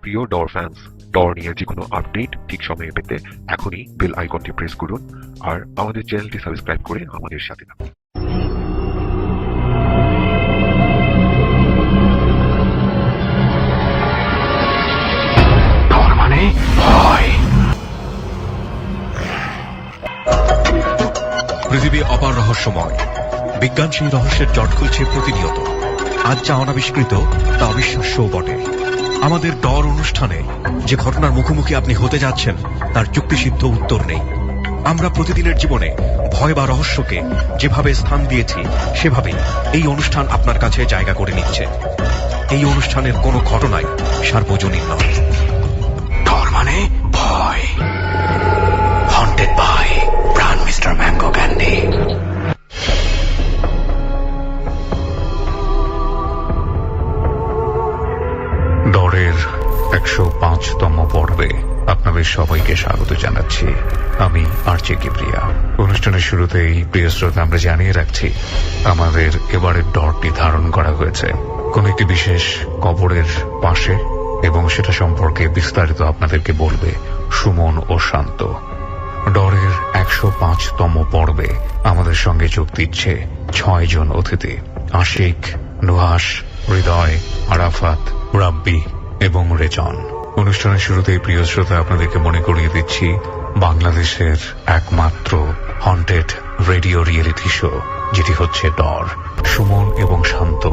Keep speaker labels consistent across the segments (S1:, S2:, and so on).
S1: প্রিয় ডর ফ্যান্স, ডর নিয়ে যে কোনো আপডেট ঠিক সময়ে পেতে এখনই বেল আইকনটি প্রেস করুন আর আমাদের চ্যানেলটি সাবস্ক্রাইব করে আমাদের সাথে থাকুন। ডর মানে ভয়।
S2: পৃথিবী অপার রহস্যময়, বিজ্ঞান সেই রহস্যের জট খুলছে প্রতিনিয়ত। আজ যা অনাবিষ্কৃত তা অবিশ্বাস্যও বটে। আমাদের ডর অনুষ্ঠানে যে ঘটনার মুখোমুখি আপনি হতে যাচ্ছেন তার যুক্তিসিদ্ধ উত্তর নেই। আমরা প্রতিদিনের জীবনে ভয় বা রহস্যকে যেভাবে স্থান দিয়েছি সেভাবেই এই অনুষ্ঠান আপনার কাছে জায়গা করে নিচ্ছে। এই অনুষ্ঠানের কোনো ঘটনাই সার্বজনীন নয়।
S1: ডর মানে ভয়। হন্টেড বাই প্রাণ মিস্টার ম্যাঙ্গো ক্যান্ডি।
S2: ডরের 105তম পর্বে আপনাদের সবাইকে স্বাগত জানাচ্ছি। আমি আরজে কিবরিয়া। অনুষ্ঠানের শুরুতেই প্রিয় শ্রোতা, আমরা জানিয়ে রাখছি আমাদের এবারের ডরটি ধারণ করা হয়েছে কোন একটি বিশেষ কবরের পাশে, এবং সেটা সম্পর্কে বিস্তারিত আপনাদেরকে বলবে সুমন ও শান্ত। ডরের 105তম পর্বে আমাদের সঙ্গে যোগ দিচ্ছে 6 জন অতিথি: আশিক, নুহাস, হৃদয়, আরাফাত, রাব্বি এবং রেজন। অনুষ্ঠানের শুরুতেই প্রিয় শ্রোতা আপনাদেরকে মনে করিয়ে দিচ্ছি বাংলাদেশের একমাত্র হন্টেড রেডিও রিয়েলিটি শো, যেটি হচ্ছে ডর। সুমন এবং শান্ত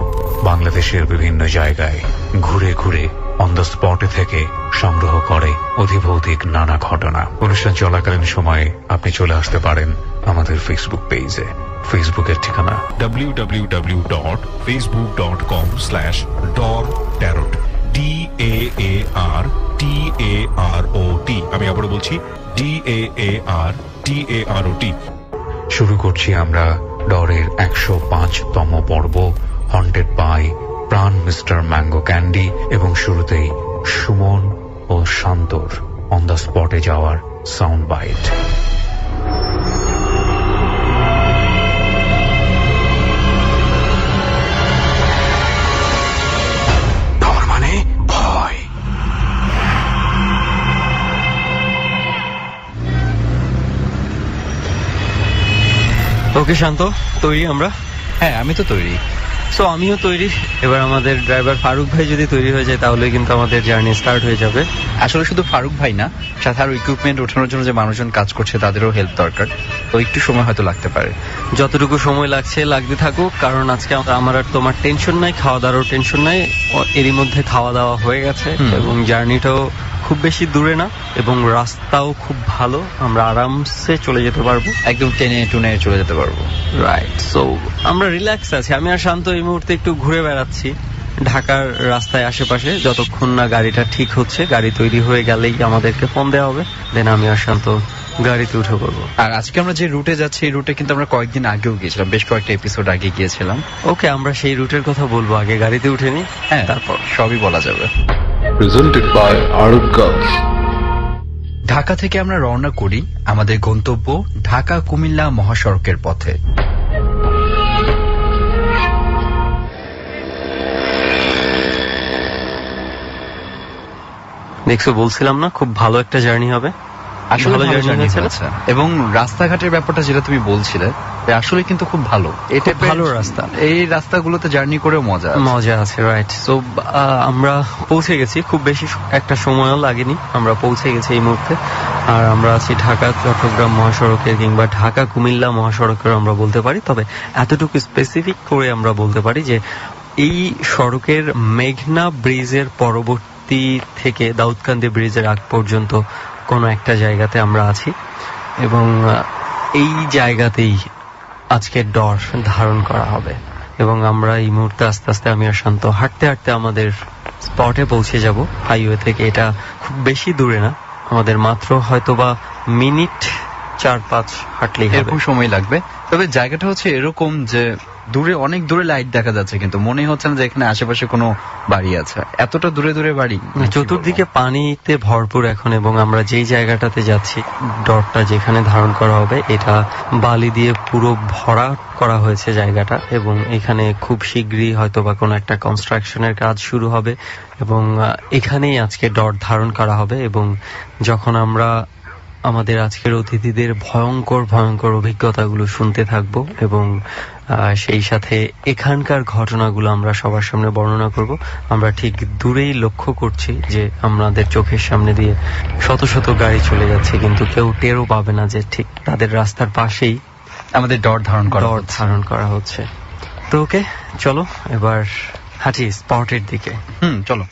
S2: বাংলাদেশের বিভিন্ন জায়গায় ঘুরে ঘুরে অন দ্য স্পটে থেকে সংগ্রহ করে অধিভৌতিক নানা ঘটনা। অনুষ্ঠান চলাকালীন সময়ে আপনি চলে আসতে পারেন আমাদের ফেসবুক পেজে। ফেসবুকের ঠিকানা www.facebook.com/dortarot DAARTAROT। আমি আবারও বলছি DAARTAROT। শুরু করছি আমরা ডরের 105তম পর্ব, হন্টেড বাই প্রাণ মিস্টার ম্যাঙ্গো ক্যান্ডি। এবং শুরুতেই সুমন ও শান্তর অন দ্য স্পটে যাওয়ার সাউন্ড বাইট।
S1: ডর মানে ভয়।
S3: ওকে শান্ত, তৈরি আমরা?
S4: হ্যাঁ, আমি তো তৈরি।
S3: সো আমিও তৈরি। এবার আমাদের ড্রাইভার ফারুক ভাই যদি তৈরি হয়ে যায় তাহলে কিন্তু আমাদের জার্নি স্টার্ট হয়ে যাবে।
S4: আসলে শুধু ফারুক ভাই না, সাথে আরো ইকুইপমেন্ট ওঠানোর জন্য যে মানুষজন কাজ করছে তাদেরও হেল্প দরকার, তো একটু সময় হয়তো লাগতে পারে।
S3: যতটুকু সময় লাগতে থাকুক, কারণ আজকে আমার আর তোমার টেনশন নাই, খাওয়া দাওয়ারও টেনশন নাই। এরই মধ্যে খাওয়া দাওয়া হয়ে গেছে এবং জার্নিটাও খুব বেশি দূরে না এবং রাস্তাও খুব ভালো, আমরা আরামসে চলে যেতে পারবো,
S4: একদম টেনে টুনে চলে যেতে পারবো।
S3: রাইট। সো আমরা রিল্যাক্স আছি। আমি আর শান্ত এই মুহূর্তে একটু ঘুরে বেড়াচ্ছি ঢাকার রাস্তায় আশেপাশে, যতক্ষণ না গাড়িটা ঠিক হচ্ছে। গাড়ি তৈরি হয়ে গেলেই আমাদেরকে ফোন দেওয়া হবে, দেন আমি আর শান্ত গাড়িতে উঠে পড়বো।
S4: আর আজকে আমরা যে রুটে যাচ্ছি এই রুটে কিন্তু আমরা কয়েকদিন আগেও গিয়েছিলাম, বেশ কয়েকটা এপিসোড আগে গিয়েছিলাম।
S3: ওকে, আমরা সেই রুটের কথা বলবো, আগে গাড়িতে উঠে নি,
S4: হ্যাঁ,
S3: তারপর
S4: সবই বলা যাবে।
S1: Presented by Arab girls.
S4: Dhaka থেকে আমরা রওনা করি আমাদের গন্তব্য ঢাকা কুমিল্লা মহাসড়কের পথে।
S3: দেখছো, বলছিলাম না খুব ভালো একটা জার্নি হবে।
S4: আসলে
S3: ভালো
S4: ভালো
S3: জার্নি
S4: জার্নি
S3: হয়েছিল।
S4: হয়েছে। এবং রাস্তাঘাটের ব্যাপারটা যেটা তুমি বলছিলে, আসলে কিন্তু খুব ভালো। এটা
S3: খুব ভালো রাস্তা।
S4: এই রাস্তাগুলোতে জার্নি করেও মজা
S3: আছে। রাইট। সো আমরা পৌঁছে গেছি, খুব বেশি একটা সময়ও লাগেনি, আমরা পৌঁছে গেছি এই মুহূর্তে। আর আমরা আছি ঢাকা চট্টগ্রাম মহাসড়কের কিংবা ঢাকা কুমিল্লা মহাসড়কের আমরা বলতে পারি। তবে এতটুকু স্পেসিফিক করে আমরা বলতে পারি যে এই সড়কের মেঘনা ব্রিজের পরবর্তী থেকে দাউদকান্দি ব্রিজের আগ পর্যন্ত কোনো একটা জায়গাতে আমরা আছি এবং এই জায়গাতেই আজকে ডর ধারণ করা হবে। এবং আমরা এই মুহূর্তে আস্তে আস্তে আমি আর শান্ত হাঁটতে হাঁটতে আমাদের স্পটে পৌঁছে যাব হাইওয়ে থেকে। এটা খুব বেশি দূরে না, আমাদের মাত্র হয়তোবা মিনিট 4-5 হাঁটলেই হবে,
S4: এরকম সময় লাগবে। তবে জায়গাটা হচ্ছে এরকম যে দূরে অনেক দূরে লাইট দেখা যাচ্ছে, কিন্তু মনে হচ্ছে না যে এখানে আশেপাশে কোনো বাড়ি আছে। এতটা দূরে দূরে বাড়ি,
S3: চতুর্দিকে পানিতে ভরপুর এখন, এবং আমরা যেই জায়গাটাতে যাচ্ছি, ডটটা যেখানে ধারণ করা হবে, এটা বালি দিয়ে পুরো ভরা করা হয়েছে জায়গাটা, এবং এখানে খুব শীঘ্রই হয়তো বা কোনো একটা কনস্ট্রাকশনের কাজ শুরু হবে, এবং এখানেই আজকে ডট ধারণ করা হবে। এবং যখন আমরা আমাদের আজকের অতিথিদের ভয়ঙ্কর ভয়ঙ্কর অভিজ্ঞতাগুলো শুনতে থাকবো, এবং সেই সাথে এখানকার ঘটনাগুলো আমরা সবার সামনে বর্ণনা করব, আমরা ঠিক দূরেই লক্ষ্য করছি যে আমাদের চোখের সামনে দিয়ে শত শত গাড়ি চলে যাচ্ছে, কিন্তু কেউ টেরও পাবে না যে ঠিক তাদের রাস্তার পাশেই
S4: আমাদের ডট
S3: ধারণ করা হচ্ছে। তো ওকে, চলো এবার হাঁটি স্পটের দিকে।
S4: চলো।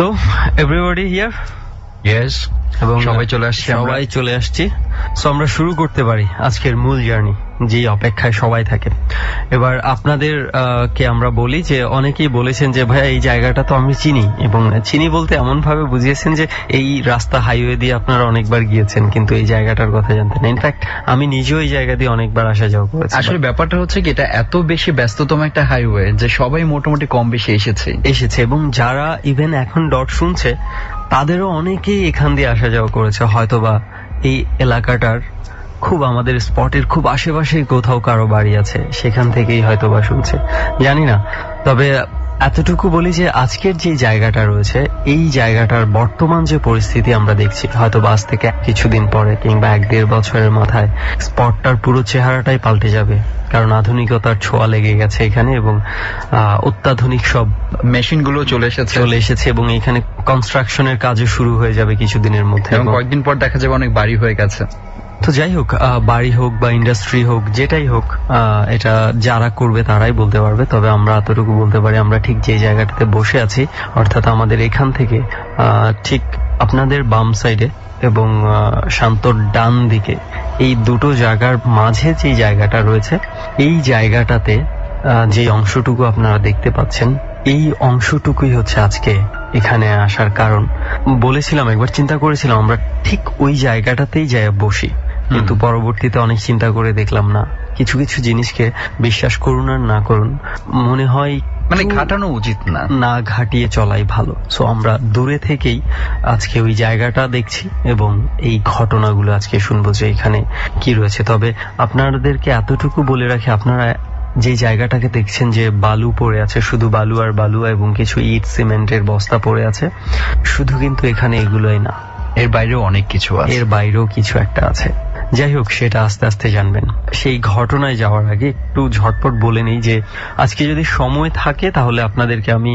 S3: So everybody here?
S4: Yes,
S3: এবং
S4: সবাই চলে আসছি,
S3: সবাই চলে আসছি। সো আমরা শুরু করতে পারি আজকের মূল জার্নি, যে অপেক্ষায় সবাই থাকে। এবার আপনাদের কে আমরা বলি যে অনেকেই বলেছেন যে ভাইয়া এই জায়গাটা তো আমি চিনি, এবং চিনি বলতে এমন ভাবে বুঝিয়েছেন যে এই রাস্তা হাইওয়ে দিয়ে আপনারা অনেকবার গিয়েছেন, কিন্তু এই জায়গাটার কথা জানতেন না। ইনফ্যাক্ট আমি নিজেও এই জায়গা দিয়ে অনেকবার আসা যাওয়া করেছি।
S4: আসলে ব্যাপারটা হচ্ছে কি, এটা এত বেশি ব্যস্ততম একটা হাইওয়ে যে সবাই মোটামুটি কম বেশি এসেছে,
S3: এবং যারা ইভেন এখন ডট শুনছে তাদেরও অনেকেই এখান দিয়ে আসা যাওয়া করেছে, হয়তোবা এই এলাকাটার খুব আমাদের স্পটের খুব আশেপাশে কোথাও কারো বাড়ি আছে, সেখান থেকেই হয়তোবা শুনছে, জানি না। তবে এতটুকু বলি যে আজকের যে জায়গাটা রয়েছে, এই জায়গাটার বর্তমান যে পরিস্থিতি আমরা দেখছি, হয়তো আজ থেকে কিছুদিন পরে কিংবা 1-1.5 বছরের মাথায় স্পটটার পুরো চেহারাটাই পাল্টে যাবে, কারণ আধুনিকতার ছোঁয়া লেগে গেছে এখানে, এবং অত্যাধুনিক সব
S4: মেশিন গুলো চলে
S3: এসেছে, এবং এখানে কনস্ট্রাকশনের কাজও শুরু হয়ে যাবে কিছুদিনের মধ্যে,
S4: এবং কয়েকদিন পর দেখা যাবে অনেক বাড়ি হয়ে গেছে।
S3: তো যাই হোক, বাড়ি হোক বা ইন্ডাস্ট্রি হোক, যেটাই হোক, এটা যারা করবে তারাই বলতে পারবে। তবে আমরা এতটুকু বলতে পারি, আমরা ঠিক যে জায়গাটাতে বসে আছি, অর্থাৎ আমাদের এখান থেকে ঠিক আপনাদের বাম সাইডে এবং শান্তর ডান দিকে, এই দুটো জায়গার মাঝে যে জায়গাটা রয়েছে, এই জায়গাটাতে যে অংশটুকু আপনারা দেখতে পাচ্ছেন, এই অংশটুকুই হচ্ছে আজকে এখানে আসার কারণ। বলেছিলাম, একবার চিন্তা করেছিলাম আমরা ঠিক ওই জায়গাটাতেই যাই বসি, কিন্তু পরবর্তীতে অনেক চিন্তা করে দেখলাম না, কিছু কিছু জিনিসকে বিশ্বাস করুন আর না করুন, মনে হয়
S4: মানে ঘাটানো উচিত না
S3: ঘাটিয়ে চলাই ভালো। সো আমরা দূরে থেকেই আজকে ওই জায়গাটা দেখছি, এবং এই ঘটনাগুলো আজকে শুনবো যে এখানে কি রয়েছে। তবে আপনাদেরকে এতটুকু বলে রাখি, আপনারা যে জায়গাটাকে দেখছেন যে বালু পড়ে আছে, শুধু বালু আর বালু, এবং কিছু ইট সিমেন্টের বস্তা পড়ে আছে, শুধু কিন্তু এখানে এগুলোই না,
S4: এর বাইরেও অনেক কিছু আছে,
S3: এর বাইরেও কিছু একটা আছে। যাই হোক, সেটা আস্তে আস্তে জানবেন। সেই ঘটনায় যাওয়ার আগে একটু ঝটপট বলে নেই যে আজকে যদি সময় থাকে তাহলে আপনাদেরকে আমি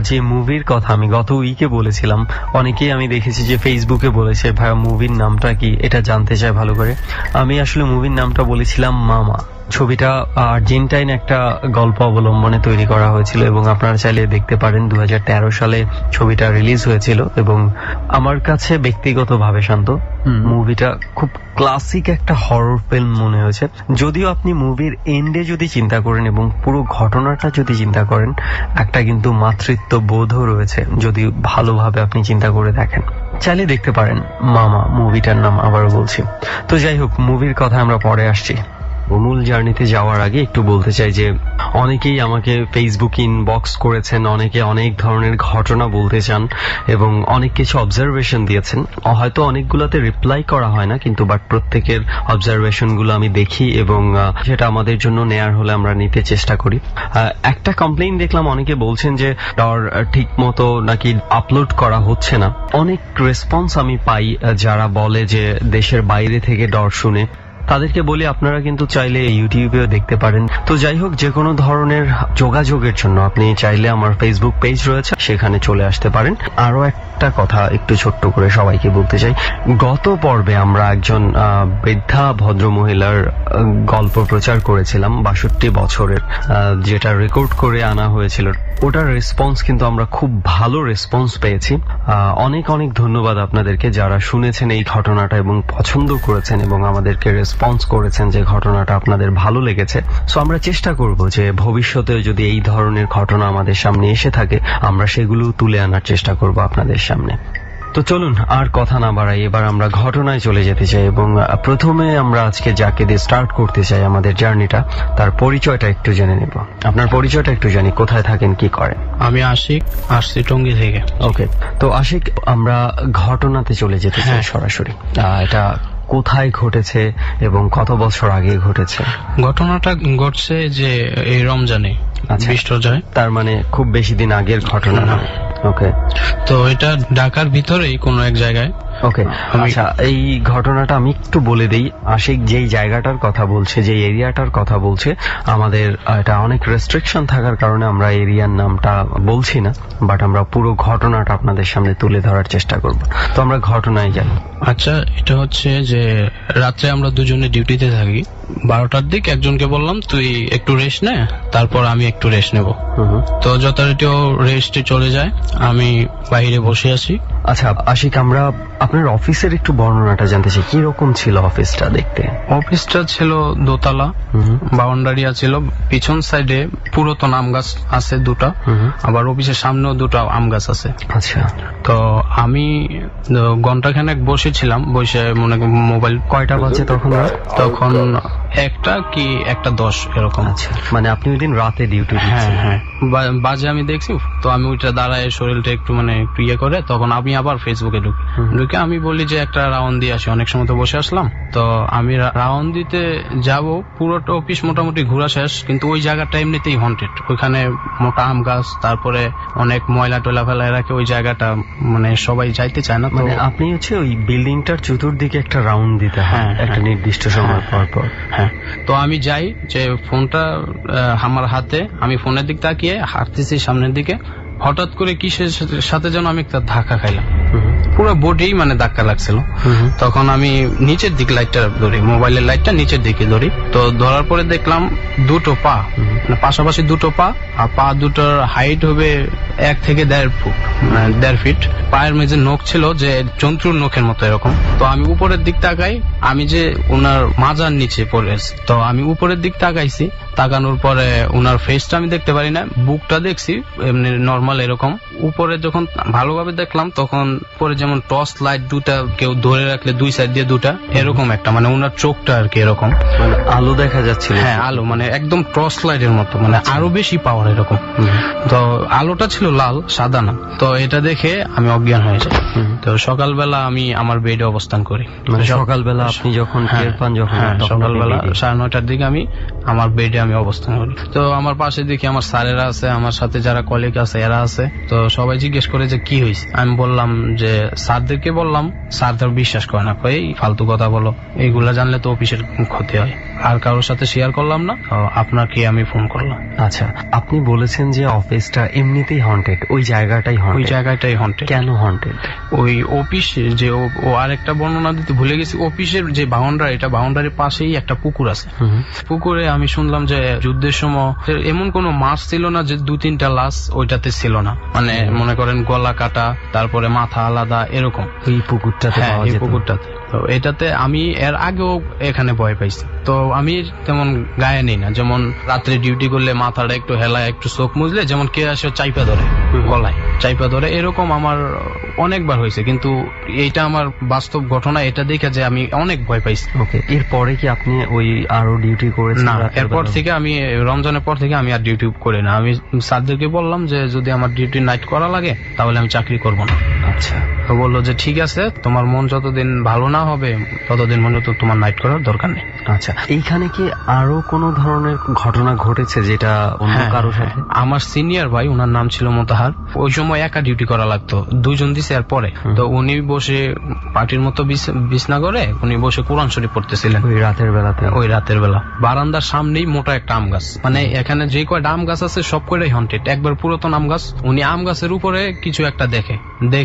S3: যে মুভির কথা আমি গত উইকে বলেছিলাম, অনেকেই আমি দেখেছি যে ফেসবুকে বলেছে ভাইয়া মুভির নামটা কি, এটা জানতে চাই ভালো করে। আমি আসলে মুভির নামটা বলেছিলাম মামা। ছবিটা আর্জেন্টাইন একটা গল্প অবলম্বনে তৈরি করা হয়েছিল, এবং আপনারা চাইলে দেখতে পারেন। 2013 সালে ছবিটা রিলিজ হয়েছিল, এবং আমার কাছে ব্যক্তিগতভাবে শান্ত মুভিটা খুব ক্লাসিক একটা হরর ফিল্ম মনে হয়েছে। যদিও আপনি মুভির এন্ডে যদি চিন্তা করেন এবং পুরো ঘটনাটা যদি চিন্তা করেন, একটা কিন্তু মাতৃত্ব বোধও রয়েছে যদি ভালোভাবে আপনি চিন্তা করে দেখেন। চাইলে দেখতে পারেন মামা মুভিটার নাম, আবারও বলছি। তো যাই হোক, মুভির কথা আমরা পরে আসছি। মূল জার্নিতে যাওয়ার আগে একটু বলতে চাই যে অনেকেই আমাকে ফেসবুক ইনবক্স করেছেন, অনেকে অনেক ধরনের ঘটনা বলতে চান, এবং অনেক কিছু অবজারভেশন দিয়েছেন। হয়তো অনেকগুলোতে রিপ্লাই করা হয় না, কিন্তু বাট প্রত্যেকের অবজারভেশন গুলো আমি দেখি, এবং সেটা আমাদের জন্য নেয়ার হলে আমরা নিতে চেষ্টা করি। একটা কমপ্লেইন দেখলাম, অনেকে বলছেন যে ডর ঠিক মতো নাকি আপলোড করা হচ্ছে না। অনেক রেসপন্স আমি পাই যারা বলে যে দেশের বাইরে থেকে ডর শুনে, তাদেরকে বলি আপনারা কিন্তু চাইলে ইউটিউবেও দেখতে পারেন। তো যাই হোক, যে কোনো ধরনের যোগাযোগের জন্য আপনি চাইলে আমার ফেসবুক পেজ রয়েছে, সেখানে চলে আসতে পারেন। আরো একটা একটা কথা একটু ছোট্ট করে সবাইকে বলতে চাই। গত পর্বে আমরা একজন বৃদ্ধা ভদ্র মহিলার গল্প প্রচার করেছিলাম 62 বছরের, যেটা রেকর্ড করে আনা হয়েছিল। ওটার রেসপন্স কিন্তু আমরা খুব ভালো রেসপন্স পেয়েছি। অনেক অনেক ধন্যবাদ আপনাদেরকে যারা শুনেছেন এই ঘটনাটা এবং পছন্দ করেছেন এবং আমাদেরকে রেসপন্স করেছেন যে ঘটনাটা আপনাদের ভালো লেগেছে। সো আমরা চেষ্টা করব যে ভবিষ্যতে যদি এই ধরনের ঘটনা আমাদের সামনে এসে থাকে আমরা সেগুলো তুলে আনার চেষ্টা করব আপনাদের সামনে। তো চলুন আর কথা না বাড়াই, এবার আমরা ঘটনায় চলে যেতে চাই এবং প্রথমে আমরা আজকে যাকে দিয়ে স্টার্ট করতে চাই আমাদের জার্নিটা, তার পরিচয়টা একটু জেনে নেব। আপনার পরিচয়টা একটু জানি, কোথায় থাকেন, কি করেন?
S5: আমি আশিক, আসছি টঙ্গী থেকে।
S3: ওকে, তো আশিক আমরা ঘটনাতে চলে যেতে চাই সরাসরি। এটা কোথায় ঘটেছে এবং কত বছর আগে ঘটেছে?
S5: ঘটনাটা ঘটছে যে এই রমজানে,
S3: আচ্ছা।
S5: 20 রোজায়।
S3: তার মানে খুব বেশি দিন আগের ঘটনা না? ওকে,
S5: তো এটা ঢাকার ভিতরেই কোনো এক জায়গায়।
S3: ওকে, আচ্ছা এই ঘটনাটা আমি একটু বলে দিই। আশিক যেই জায়গাটার কথা বলছে, যে এরিয়াটার কথা বলছে, আমাদের এটা অনেক রেস্ট্রিকশন থাকার কারণে আমরা এরিয়ার নামটা বলছি না, বাট আমরা পুরো ঘটনাটা আপনাদের সামনে তুলে ধরার চেষ্টা করব। তো আমরা ঘটনায় যাই।
S5: আচ্ছা, এটা হচ্ছে যে রাত্রে আমরা দুজনে ডিউটিতে থাকি। 12টার দিক একজনকে বললাম তুই একটু রেস্ট নে, তারপর আমি একটু রেস্ট নেব। তো যথারীতি রেস্টে চলে যায়, আমি বাইরে বসে আছি।
S3: আচ্ছা আশিক, আমরা আপনার অফিসের একটু বর্ণনাটা জানতে চাই, কি রকম ছিল অফিসটা দেখতে?
S5: অফিসটা ছিল দোতলা, বাউন্ডারি ছিল, পিছন সাইডে পুরাতন আম গাছ আছে দুটা, আবার অফিসের সামনেও দুটো আম গাছ আছে।
S3: আচ্ছা,
S5: তো আমি ঘন্টাখানেক বসেছিলাম, বসে মনে মোবাইল।
S3: কয়টা বাজে তখন?
S5: তখন 1টা কি 1:10 এরকম।
S3: আচ্ছা, মানে আপনি ওই দিন রাতে ডিউটি?
S5: হ্যাঁ হ্যাঁ, বাজে আমি দেখছি। তো আমি ওইটা দাঁড়ায় শরীরটা একটু মানে ইয়ে করে, তখন আমি আবার ফেসবুকে ঢুকে আমি বলি যে একটা রাউন্ড দিয়ে আসি, অনেক সময় তো বসে আসলাম। তো আমি রাউন্ড দিতে যাব, পুরোটা অফিস মোটামুটি ঘোরা শেষ, কিন্তু ওই জায়গাটা এমনিতেই হন্টেড। ওইখানে মোটা আম গাছ, তারপরে অনেক ময়লা টয়লা ফেলায় রাখে, ওই জায়গাটা মানে সবাই যাইতে চায় না।
S3: মানে আপনি হচ্ছে ওই বিল্ডিংটার চতুর্দিকে একটা রাউন্ড দিতে হয় একটা নির্দিষ্ট সময় পর পর?
S5: হ্যাঁ। তো আমি যাই, যে ফোনটা আমার হাতে, আমি ফোনের দিক তাকিয়ে হাঁটতেছি সামনের দিকে, হঠাৎ করে কিসের সাথে যেন আমি একটা ধাক্কা খাইলাম, পুরো বডি মানে ধাক্কা লাগছিল। তখন আমি নিচের দিকে লাইটটা ধরি, মোবাইলের লাইটটা নিচের দিকে ধরি। তো ধরার পরে দেখলাম দুটো পা, মানে পাশাপাশি দুটো পা, আর পা দুটোর হাইট হবে 1 থেকে 1.5 ফুট, মানে 1.5 ফিট। পায়ের মেঝে নখ ছিল যে জন্তুর নখের মতো এরকম। তো আমি উপরের দিক তাকাই, আমি যে ওনার মাজার নিচে পড়ে, তো আমি উপরের দিক তাকাইছি, তাকানোর পরে ওনার ফেসটা আমি দেখতে পারি না, বুকটা দেখছি এমনি নর্মাল এরকম। উপরে যখন ভালোভাবে দেখলাম, তখন পরে যেমন টর্চ লাইট দুটা কেউ ধরে রাখলে দুই সাইড দিয়ে দুটা, এরকম একটা, মানে ওনার চোখটা আর কি এরকম,
S3: মানে আলো দেখা যাচ্ছিল?
S5: হ্যাঁ আলো, মানে একদম টর্চ লাইটের মতো, মানে আরো বেশি পাওয়ার এরকম। তো আলোটা ছিল লাল, সাদা না। তো এটা দেখে আমি অজ্ঞান হয়ে যাই। তো সকালবেলা আমি আমার বেডে অবস্থান করি।
S3: মানে সকালবেলা আপনি যখন টের পান, যখন
S5: সকালবেলা 9:30টার দিকে আমি আমার বেডে আমি অবস্থান করি। তো আমার পাশে দেখি আমার স্যারেরা আছে, আমার সাথে যারা কলিগ আছে এরা আছে। তো সবাই জিজ্ঞেস করে যে কি হয়েছে। আমি বললাম যে স্যারদেরকে বললাম, স্যারদের বিশ্বাস করে না, এই ফালতু কথা বলো, এইগুলা জানলে তো অফিসের ক্ষতি হয়। আর কারোর সাথে শেয়ার করলাম না, আপনাকে আমি ফোন করলাম।
S3: আচ্ছা, আপনি বলেছেন যে অফিসটা এমনিতেই হন্টেড, ওই জায়গাটাই হন্টেড?
S5: ওই জায়গাটাই হন্টেড।
S3: কেন হন্টেড?
S5: ওই অফিস যে ও আরেকটা বর্ণনা দিতে ভুলে গেছি, অফিসের যে বাউন্ডারি, এটা বাউন্ডারির পাশেই একটা পুকুর আছে। পুকুরে আমি শুনলাম যে যুদ্ধের সময় এমন কোন মাছ ছিল না যে 2-3টা লাশ ওইটাতে ছিল না, মানে মনে করেন গলা কাটা, তারপরে মাথা আলাদা এরকম।
S3: এই পুকুরটাতে?
S5: হ্যাঁ, এই পুকুরটাতে। তো এটাতে আমি এর আগেও এখানে ভয় পাইছি, তো আমি তেমন গায়ে নেই না। যেমন রাত্রে ডিউটি করলে মাথাটা একটু হেলায়, একটু চোখ মুজলে যেমন কে আসে চাইপা ধরে, গলায় চাইপা ধরে, এরকম আমার অনেকবার হয়েছে। কিন্তু এইটা আমার বাস্তব ঘটনা, এটা দেখে যে আমি অনেক ভয় পাইছি।
S3: ওকে, এরপরে কি আপনি ওই আরো ডিউটি করেছেন?
S5: না, এরপর থেকে আমি রমজানের পর থেকে আমি আর ডিউটি করি না। আমি স্যারদেরকে বললাম যে যদি আমার ডিউটি নাইট করা লাগে তাহলে আমি চাকরি করব না।
S3: আচ্ছা,
S5: তো বললো যে ঠিক আছে, তোমার মন যতদিন ভালো না হবে ততদিন পর্যন্ত তোমার নাইট করার দরকার নেই।
S3: আচ্ছা, এইখানে কি আরো কোন ধরনের ঘটনা ঘটেছে যেটা অন্য কারোর সাথে?
S5: আমার সিনিয়র ভাই, ওনার নাম ছিল মোতাহার, ওই সময় একা ডিউটি করা লাগতো, 2 জন দিছে। এর পরে তো উনি বসে পার্টির মতো বিছনা করে উনি বসে কোরআন শরীফ পড়তেছিলেন
S3: ওই রাতের বেলাতে?
S5: ওই রাতের বেলা। বারান্দার সামনেই মোটা একটা আম গাছ, মানে এখানে যে কয়টা আম গাছ আছে সব কয়টাই হন্টেড, একবার পুরাতন আম গাছ। উনি আম গাছের উপরে কিছু একটা দেখে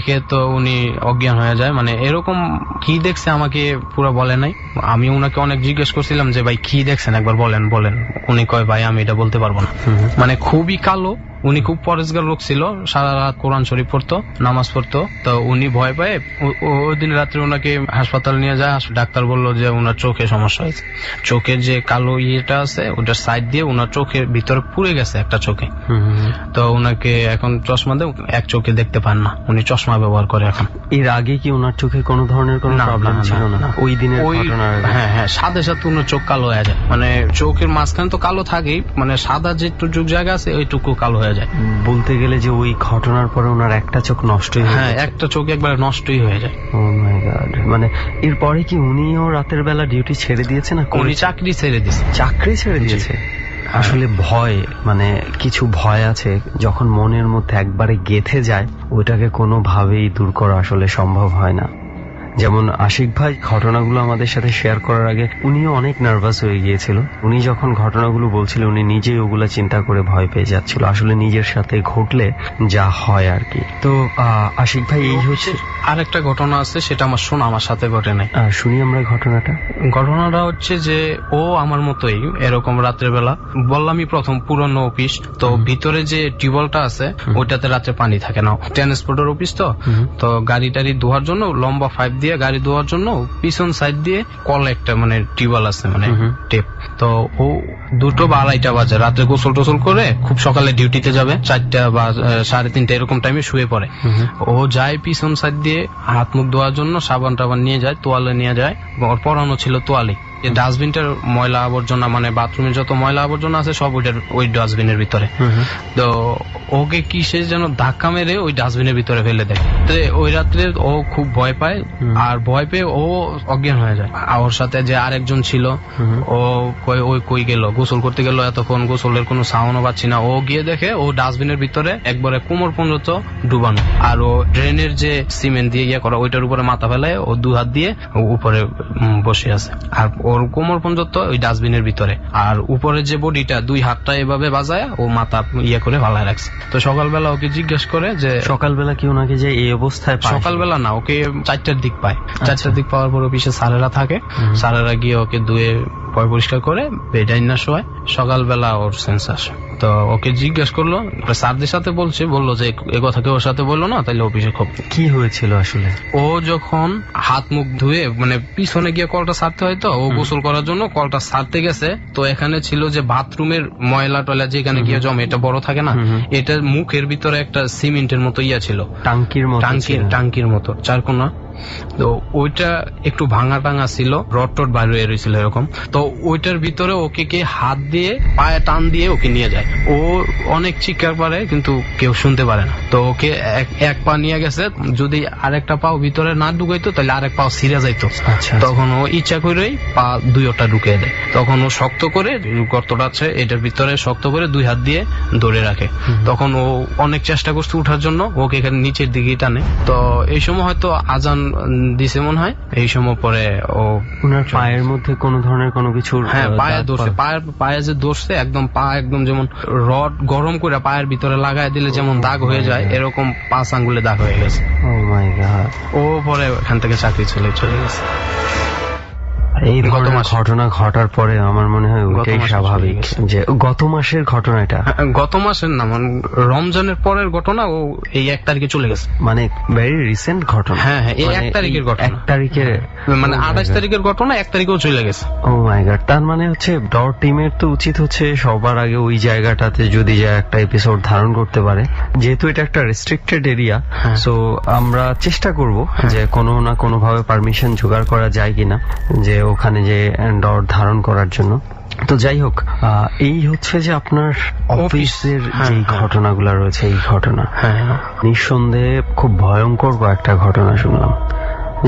S5: দেখে তো উনি অজ্ঞান হয়ে যায়। মানে এরকম কি দেখছে আমাকে পুরো বলে নাই। আমি উনাকে অনেক জিজ্ঞেস করছিলাম যে ভাই কি দেখছেন একবার বলেন। উনি কয় ভাই আমি এটা বলতে পারবো না। মানে খুবই কালো। উনি খুব পরেশগার লোক ছিল, সারা রাত কোরআন শরীফ পড়তো, নামাজ পড়তো। তো উনি ভয় পায় ওই দিন রাত্রে ওনাকে হাসপাতাল নিয়ে যায়। ডাক্তার বললো যে ওনার চোখে সমস্যা হয়েছে, চোখের যে কালো ইয়েটা আছে ওটার সাইড দিয়ে ওনার চোখের ভিতরে পুড়ে গেছে একটা চোখে। তো ওনাকে এখন চশমা দেয়, এক চোখে দেখতে পান না, উনি চশমা ব্যবহার করে এখন।
S3: এর আগে কি ওনার চোখে কোনো ধরনের কোনো প্রবলেম ছিল না? ওই দিনের ঘটনার আগে?
S5: হ্যাঁ, সাথে সাথে ওনার চোখ কালো হয়ে যায়। মানে চোখের মাঝখানে তো কালো থাকেই, মানে সাদা যেটুকু জায়গা আছে ওইটুকু কালো হয়ে যায়।
S3: বলতে গেলে যে ওই ঘটনার পরে ওনার একটা চোখ নষ্টই হয়ে যায়।
S5: হ্যাঁ, একটা চোখ একবার নষ্টই হয়ে যায়।
S3: ও মাই গড। মানে এরপরে কি উনিও রাতের বেলা ডিউটি ছেড়ে দিয়েছে না?
S5: উনি চাকরি ছেড়ে দিয়েছে।
S3: চাকরি ছেড়ে দিয়েছে? আসলে ভয়, মানে কিছু ভয় আছে যখন মনের মধ্যে একবারে গেঁথে যায় ওইটাকে কোনোভাবেই দূর করা আসলে সম্ভব হয় না। যেমন আশিক ভাই ঘটনাগুলো আমাদের সাথে শেয়ার করার আগে উনিও অনেক নার্ভাস হয়ে গিয়েছিল। উনি যখন ঘটনাগুলো বলছিল উনি নিজেই ওগুলা চিন্তা করে ভয় পেয়ে যাচ্ছিল, আসলে নিজের সাথে ঘটলে যা হয় আর কি। তো আশিক ভাই, এই হচ্ছে
S5: আরেকটা ঘটনা আছে, সেটা আমার শোনা, আমার সাথে ঘটে নাই।
S3: শুনি আমরা ঘটনাটা
S5: হচ্ছে যে ও আমার মতোই এরকম রাত্রে বেলা, বললামই প্রথম পুরনো অফিস তো, ভিতরে যে টিউবওয়েলটা আছে ওইটাতে রাত্রে পানি থাকে না। ট্রান্সপোর্টের অফিস তো গাড়ি টাড়ি ধোয়ার জন্য লম্বা পাইপ দিয়ে গাড়ি ধোয়ার জন্য পিছন সাইড দিয়ে কল একটা মানে টিউবওয়েল আছে, মানে টেপ। তো ও 2টা বা 2:30 বাজে রাত্রে গোসল টোসল করে খুব সকালে ডিউটিতে যাবে, 4টা বা 3:30 এরকম টাইমে শুয়ে পড়ে। ও যায় পিছন সাইড দিয়ে হাত মুখ ধোয়ার জন্য, সাবান টাবান নিয়ে যায়, তোয়ালে নিয়ে যায়। ওর পরানো ছিল তোয়ালে। ডাস্টবিনটার ময়লা আবর্জনা, মানে বাথরুমের যত ময়লা আবর্জনা আছে সব ওই ডাস্টবিনের ভিতরে। তো ওকে কি সে যেন ধাক্কা মেরে ওই ডাস্টবিনের ভিতরে ফেলে দেয়। তো ওই রাত্রে ও খুব ভয় পায়, আর ভয় পেয়ে ও অজ্ঞান হয়ে যায়। আর ওর সাথে যে আরেকজন ছিল ও কই গেল, গোসল করতে গেল, এতক্ষণ গোসলের কোনো সাউন্ডও পাচ্ছি না। ও গিয়ে দেখে ও ডাস্টবিনের ভিতরে একবারে কোমর পর্যন্ত ডুবানো, আর ও ড্রেনের যে সিমেন্ট দিয়ে ইয়ে করা ওইটার উপরে মাথা ফেলায় ও 2 হাত দিয়ে উপরে বসে আছে, আর ওর কোমর পর্যন্ত ওই ডাস্টবিনের ভিতরে। আর উপরে যে বডিটা 2 হাতটা এভাবে বাজায় ও মাথা ইয়ে করে ভালায় রাখছে। তো সকালবেলা ওকে জিজ্ঞেস করে যে,
S3: সকালবেলা কি ওনাকে যে এই অবস্থায় পায়?
S5: সকালবেলা না, ওকে 4টার দিক পায়। 4টার দিক পাওয়ার পর অফিসে স্যারেরা থাকে, স্যারেরা গিয়ে ওকে ধুয়ে পয় পরিষ্কার করে বেডাইন না শোয়। সকালবেলা ওর সেন্স আসে। তো ওকে জিজ্ঞেস করলো, স্যারদের সাথে বললো যে এ কথা কেউ ওর সাথে বললো না, তাইলে অফিসে খুব
S3: কি হয়েছিল আসলে।
S5: ও যখন হাত মুখ ধুয়ে মানে পিছনে গিয়ে কলটা সারতে হয়, তো ও গোসল করার জন্য কলটা সারতে গেছে। তো এখানে ছিল যে বাথরুমের ময়লা টয়লা যেখানে গিয়ে জমে, এটা বড় থাকে না, এটার মুখের ভিতরে একটা সিমেন্টের মতো ইয়া ছিল, টাঙ্কির মতো 4 কোনা। তো ওইটা একটু ভাঙা টাঙা ছিল, রড টড বাইরে রয়েছিল এরকম। তো ওইটার ভিতরে ওকে কে হাত দিয়ে পায়ে টান দিয়ে ওকে নিয়ে যায়। ও অনেক চিৎকার পারে কিন্তু কেউ শুনতে পারে না। তো ওকে এক পা নিয়ে গেছে, যদি আরেকটা পাও ভিতরে না ঢুকাইতো তাহলে আরেক পাও ছিঁড়ে যাইতো। তখন ও ইচ্ছা করেই পা 2টা ঢুকিয়ে দেয়। তখন ও শক্ত করে গর্তটা আছে এটার ভিতরে শক্ত করে 2 হাত দিয়ে ধরে রাখে। তখন ও অনেক চেষ্টা করছে উঠার জন্য, ওকে এখানে নিচের দিকে টানে। তো এই সময় হয়তো আজান দিছে মনে হয়, এই সময় পরে ও
S3: ওনার পায়ের মধ্যে কোনো ধরনের কোনো কিছু,
S5: হ্যাঁ পায়ে ধরছে, পায়ে যে ধরছে একদম পা একদম যেমন রড গরম করে পায়ের ভিতরে লাগাই দিলে যেমন দাগ হয়ে যায় এরকম 5 আঙ্গুলে দাগ হয়ে গেছে।
S3: ও মাই গড।
S5: ও পরে এখান থেকে চাকরি চলে গেছে।
S3: এই ঘটনা ঘটার পরে আমার মনে হয় ওইটাই স্বাভাবিক যে গত মাসের ঘটনা, এটা
S5: গত মাসের না, মানে রমজানের পরের ঘটনা। ও এই 1 তারিখে চলে গেছে,
S3: মানে ভেরি রিসেন্ট ঘটনা।
S5: হ্যাঁ, এই 1 তারিখের ঘটনা,
S3: 1 তারিখে
S5: মানে 28 তারিখের ঘটনা 1 তারিখেও চলে গেছে।
S3: ও মাই গড। তার মানে হচ্ছে ডর টিমের তো উচিত হচ্ছে সবার আগে ওই জায়গাটাতে যদি একটা এপিসোড ধারণ করতে পারে, যেহেতু এটা একটা রেস্ট্রিক্টেড এরিয়া, সো আমরা চেষ্টা করব যে কোনো না কোনো ভাবে পারমিশন জোগাড় করা যায় কিনা যে ওখানে যে ডর ধারণ করার জন্য। তো যাই হোক, এই হচ্ছে যে আপনার অফিসের যে ঘটনাগুলো রয়েছে, এই ঘটনা নিঃসন্দেহে খুব ভয়ঙ্কর একটা ঘটনা শুনলাম।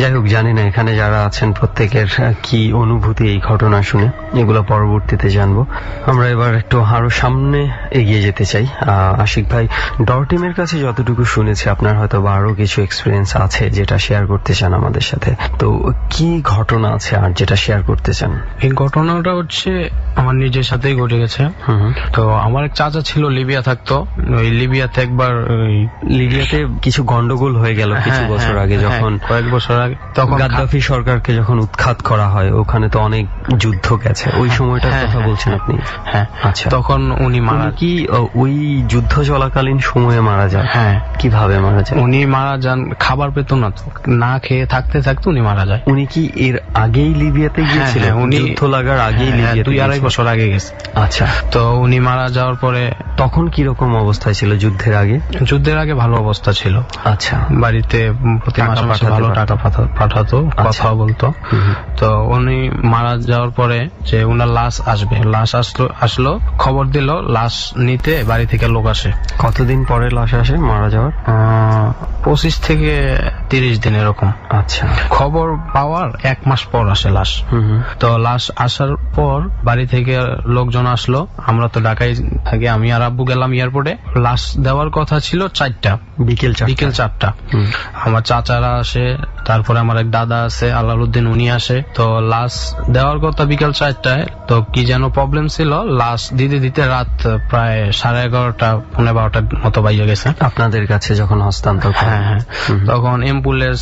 S3: যাই হোক, জানি না এখানে যারা আছেন প্রত্যেকের কি অনুভূতি এই ঘটনা শুনে, এগুলো পরবর্তীতে জানবো। আমরা এবার একটু আরো সামনে এগিয়ে যেতে চাই। আশিক ভাই, ডর টিমের কাছে যতটুকু শুনেছি আপনার হয়তো বা আরো কিছু এক্সপিরিয়েন্স আছে যেটা শেয়ার করতে চান আমাদের সাথে, তো কি ঘটনা আছে আর যেটা শেয়ার করতে চান?
S5: এই ঘটনাটা হচ্ছে আমার নিজের সাথেই ঘটে গেছে। তো আমার এক চাচা ছিল, লিবিয়া থাকতো। ওই লিবিয়াতে একবার
S3: লিবিয়াতে কিছু গন্ডগোল হয়ে গেল কিছু বছর আগে, যখন
S5: কয়েক বছর আগে, তখন
S3: গাদ্দাফি সরকারকে যখন উৎখাত করা হয়, ওখানে তো অনেক যুদ্ধ গেছে, ওই সময়টার কথা বলছেন আপনি?
S5: হ্যাঁ।
S3: আচ্ছা,
S5: তখন উনি মারা
S3: কি ওই যুদ্ধ চলাকালীন সময়ে মারা যায়?
S5: হ্যাঁ।
S3: কিভাবে মারা যায়?
S5: উনি মারা যান, খাবার পেত না, তো না খেয়ে থাকতে থাকতে উনি মারা যায়।
S3: উনি কি এর আগেই লিবিয়াতে গিয়েছিলেন?
S5: উনি
S3: যুদ্ধ লাগার আগেই লিবিয়াতে?
S5: 2-2.5 বছর আগে গেছে।
S3: আচ্ছা,
S5: তো উনি মারা যাওয়ার পরে
S3: তখন কি রকম অবস্থায় ছিল যুদ্ধের আগে?
S5: যুদ্ধের আগে ভালো অবস্থা ছিল।
S3: আচ্ছা,
S5: বাড়িতে প্রতি
S3: টাকা
S5: মাসে ভালো টাকা পাঠাতো, কথা বলতো। তো উনি মারা যাওয়ার পরে যে উনার লাশ আসবে, লাশ আসলো, খবর দিল লাশ নিতে বাড়ি থেকে লোক আসে।
S3: কতদিন পরে লাশ আসে মারা যাওয়ার?
S5: 25 থেকে 30 দিন এরকম।
S3: আচ্ছা,
S5: খবর পাওয়ার 1 মাস পর আসে লাশ। তো লাশ আসার পর বাড়ি থেকে লোকজন আসলো, আমরা তো ঢাকায় থাকি, আমি আর আব্বু গেলাম এয়ারপোর্টে। লাশ দেওয়ার কথা ছিল 4টা, বিকেল 4টা। আমার চাচারা আসে, তারপরে আমার এক দাদা আছে আলাউদ্দিন, উনি আসে। তো লাশ দেওয়ার কথা বিকেল 4টায়, তো কি যেন প্রবলেম ছিল, লাশ দিতে দিতে রাত প্রায় 11:30 পৌনে 12টার মতো বাইরে গেছে
S3: আপনাদের কাছে যখন হস্তান্তর।
S5: হ্যাঁ। তখন অ্যাম্বুলেন্স